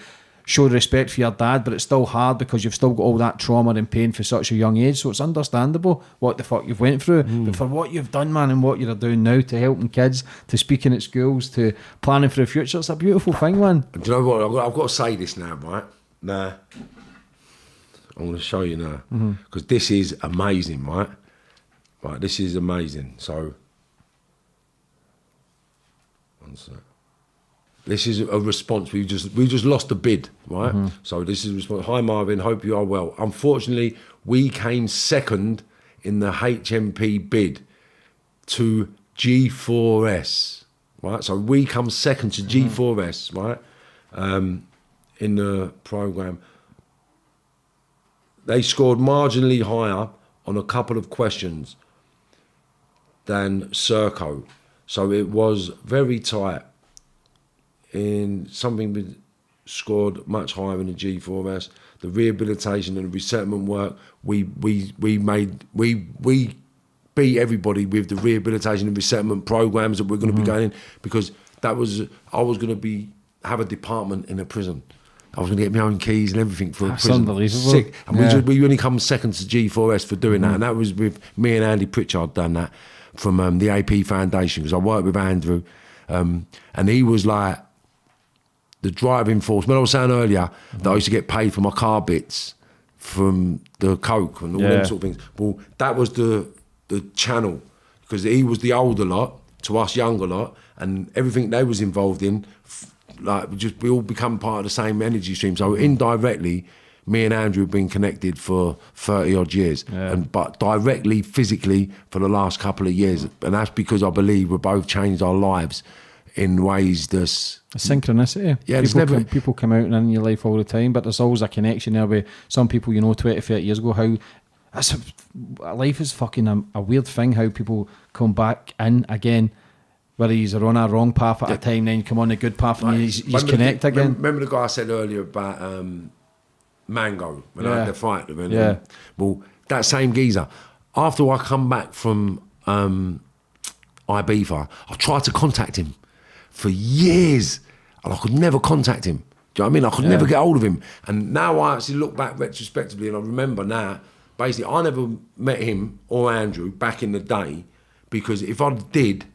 show respect for your dad, but it's still hard because you've still got all that trauma and pain for such a young age. So it's understandable what the fuck you've went through. But for what you've done, man, and what you're doing now to helping kids, to speaking at schools, to planning for the future, it's a beautiful thing, man. Do you know what? I've got to say this now, right? Nah. I'm going to show you now. Because this is amazing, right? Right, this is amazing. So, one sec. This is a response. We just lost a bid, right? So this is a response. Hi Marvin, hope you are well. Unfortunately, we came second in the HMP bid to G4S, right? So we come second to G4S, right? In the program. They scored marginally higher on a couple of questions. than Serco. So it was very tight. In something we scored much higher in the G4S. The rehabilitation and the resettlement work, we beat everybody with the rehabilitation and resettlement programs that we're going to be going in, because I was going to have a department in a prison. I was going to get my own keys and everything for That's a prison. Unbelievable. Sick. And we only come second to G4S for doing that, and that was with me and Andy Pritchard done that from the AP Foundation, because I worked with Andrew, and he was like the driving force. When I was saying earlier that I used to get paid for my car bits from the coke and all them sort of things. Well, that was the channel, because he was the older lot to us younger lot, and everything they was involved in, like we all become part of the same energy stream. So indirectly, me and Andrew have been connected for 30 odd years, but directly, physically, for the last couple of years. And that's because I believe we both changed our lives in ways that's... A synchronicity. Yeah, people come out and in your life all the time, but there's always a connection there with some people, 20, 30 years ago, life is fucking a weird thing, how people come back in again, whether you're on a wrong path at a time, then you come on the good path and you connect again. Remember the guy I said earlier about Mango, when I had the fight? Well, that same geezer, after I come back from Ibiza, I tried to contact him for years, and I could never contact him. Do you know what I mean? I could never get hold of him. And now I actually look back retrospectively, and I remember now, basically, I never met him or Andrew back in the day, because if I did,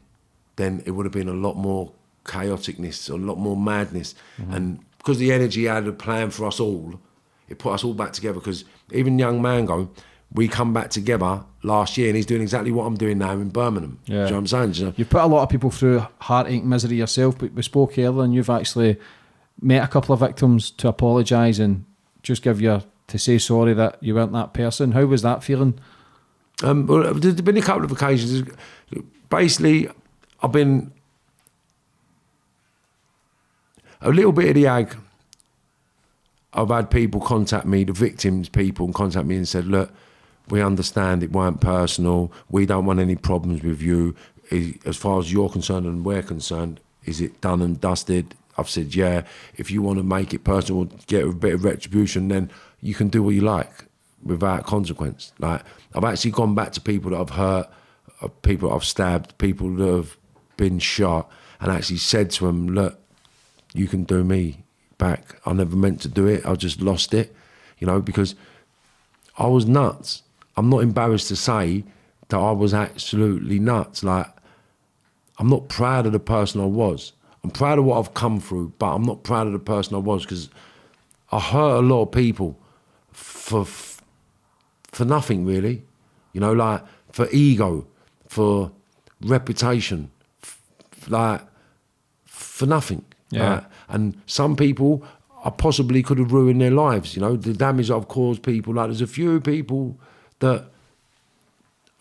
then it would have been a lot more chaoticness, a lot more madness. And because the energy had a plan for us all, it put us all back together. Because even young Mango, we come back together last year, and he's doing exactly what I'm doing now in Birmingham. Do you know what I'm saying? So, you've put a lot of people through heartache, misery yourself, but we spoke earlier, and you've actually met a couple of victims to apologise and just to say sorry that you weren't that person. How was that feeling? Well, there's been a couple of occasions. Basically, I've been a little bit of the ag. I've had people contact me, the victims people, contact me and said, look, we understand it weren't personal. We don't want any problems with you. As far as you're concerned and we're concerned, is it done and dusted? I've said, yeah. If you want to make it personal, get a bit of retribution, then you can do what you like without consequence. Like, I've actually gone back to people that I've hurt, people that I've stabbed, people that have been shot, and actually said to them, look, you can do me back. I never meant to do it. I just lost it, because I was nuts. I'm not embarrassed to say that I was absolutely nuts. Like, I'm not proud of the person I was. I'm proud of what I've come through, but I'm not proud of the person I was, because I hurt a lot of people for nothing, really. Like for ego, for reputation, for nothing. And some people, I possibly could have ruined their lives. The damage I've caused people. Like, there's a few people that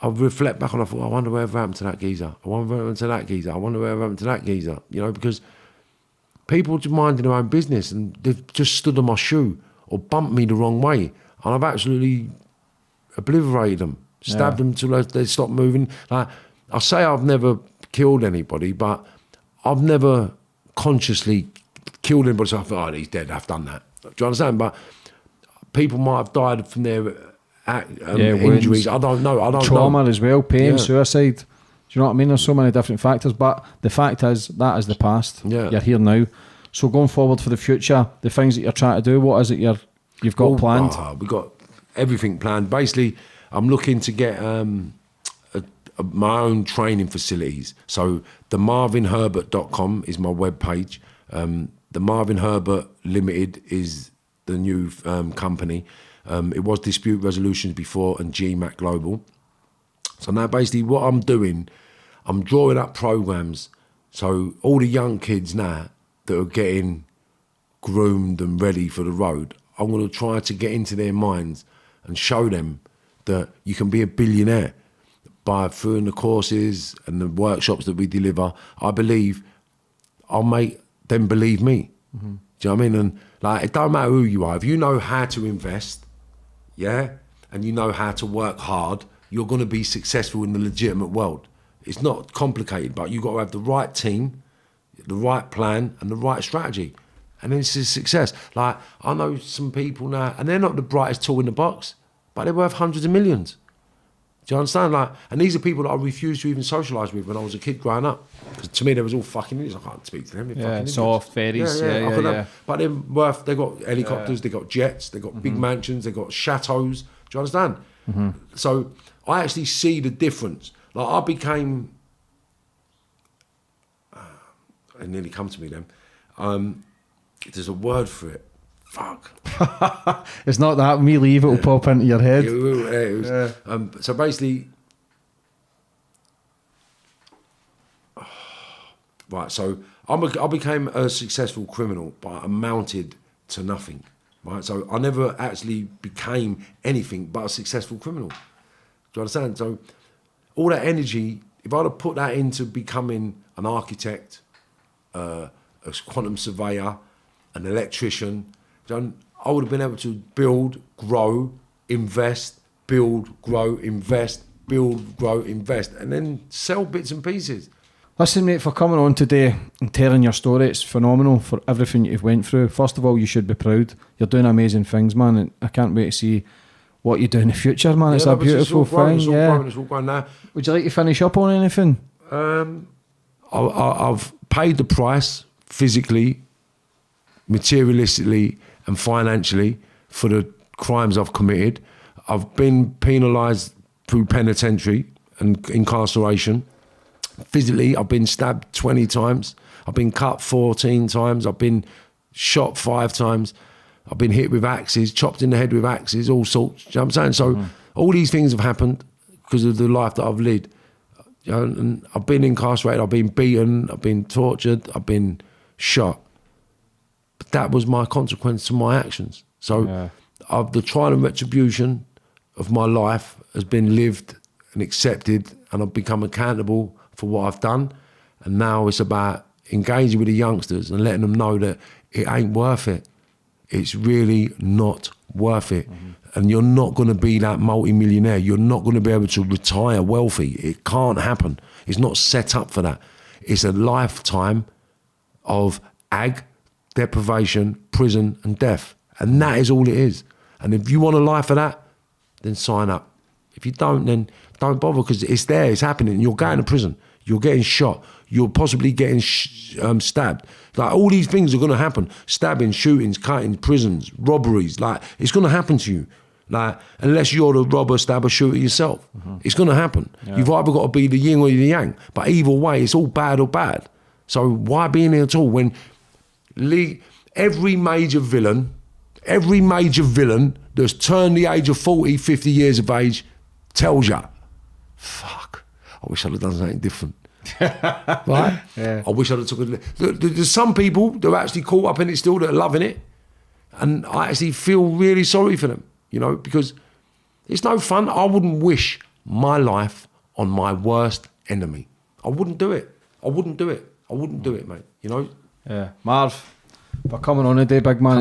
I reflect back on. I thought, I wonder whatever happened to that geezer. I wonder whatever happened to that geezer. I wonder whatever happened to that geezer. Because people just minding their own business, and they've just stood on my shoe or bumped me the wrong way, and I've absolutely obliterated them, stabbed them till they stop moving. Like, I say I've never killed anybody, but I've never consciously killed anybody. So I thought, oh, he's dead, I've done that. Do you understand? But people might have died from their injuries. I don't know. Trauma as well, pain, suicide. Do you know what I mean? There's so many different factors, but the fact is, that is the past. You're here now. So going forward for the future, the things that you're trying to do, what is it you've got planned? We've got everything planned. Basically, I'm looking to get my own training facilities. So the marvinherbert.com is my webpage. The Marvin Herbert Limited is the new company. It was Dispute Resolutions before and GMAC Global. So now basically what I'm doing, I'm drawing up programs. So all the young kids now that are getting groomed and ready for the road, I'm going to try to get into their minds and show them that you can be a billionaire by through the courses and the workshops that we deliver. I believe I'll make them believe me. Do you know what I mean? And like, it don't matter who you are. If you know how to invest, and you know how to work hard, you're going to be successful in the legitimate world. It's not complicated, but you've got to have the right team, the right plan, and the right strategy. And then it's a success. Like, I know some people now, and they're not the brightest tool in the box, but they're worth hundreds of millions. Do you understand? Like, and these are people that I refused to even socialise with when I was a kid growing up. Because to me, they was all fucking idiots. I can't speak to them. They're fucking soft fairies. Yeah. But they're worth. They got helicopters. They got jets. They got big mansions. They got chateaus. Do you understand? So I actually see the difference. Like, I became. It nearly come to me then. There's a word for it. Fuck. It's not that. Me leave, it'll pop into your head. So basically, right. So I became a successful criminal, but I amounted to nothing. Right. So I never actually became anything but a successful criminal. Do you understand? So all that energy, if I'd have put that into becoming an architect, a quantum surveyor, an electrician, I would have been able to build, grow, invest, build, grow, invest, build, grow, invest, and then sell bits and pieces. Listen, mate, for coming on today and telling your story, it's phenomenal for everything you've went through. First of all, you should be proud. You're doing amazing things, man, and I can't wait to see what you do in the future, man. It's a beautiful thing. It's all growing now. Would you like to finish up on anything? I've paid the price physically, materialistically, and financially for the crimes I've committed. I've been penalised through penitentiary and incarceration. Physically, I've been stabbed 20 times. I've been cut 14 times. I've been shot 5 times. I've been hit with axes, chopped in the head with axes, all sorts. You know what I'm saying? So all these things have happened because of the life that I've led. You know, and I've been incarcerated, I've been beaten, I've been tortured, I've been shot. But that was my consequence to my actions. So the trial and retribution of my life has been lived and accepted, and I've become accountable for what I've done. And now it's about engaging with the youngsters and letting them know that it ain't worth it. It's really not worth it. And you're not going to be that multi-millionaire. You're not going to be able to retire wealthy. It can't happen. It's not set up for that. It's a lifetime of deprivation, prison and death. And that is all it is. And if you want a life of that, then sign up. If you don't, then don't bother, because it's there, it's happening. You're going to prison. You're getting shot. You're possibly getting stabbed. Like, all these things are going to happen. Stabbing, shootings, cutting, prisons, robberies. Like, it's going to happen to you. Like, unless you're the robber, stabber, shooter yourself. It's going to happen. You've either got to be the yin or the yang. But either way, it's all bad or bad. So why be in here at all when every major villain that's turned the age of 40, 50 years of age tells you, fuck, I wish I'd have done something different. Right? I wish I'd have took there's some people that are actually caught up in it still, that are loving it, and I actually feel really sorry for them, you know, because it's no fun. I wouldn't wish my life on my worst enemy. I wouldn't do it. I wouldn't do it, mate, you know. Marv, for coming on today, big man.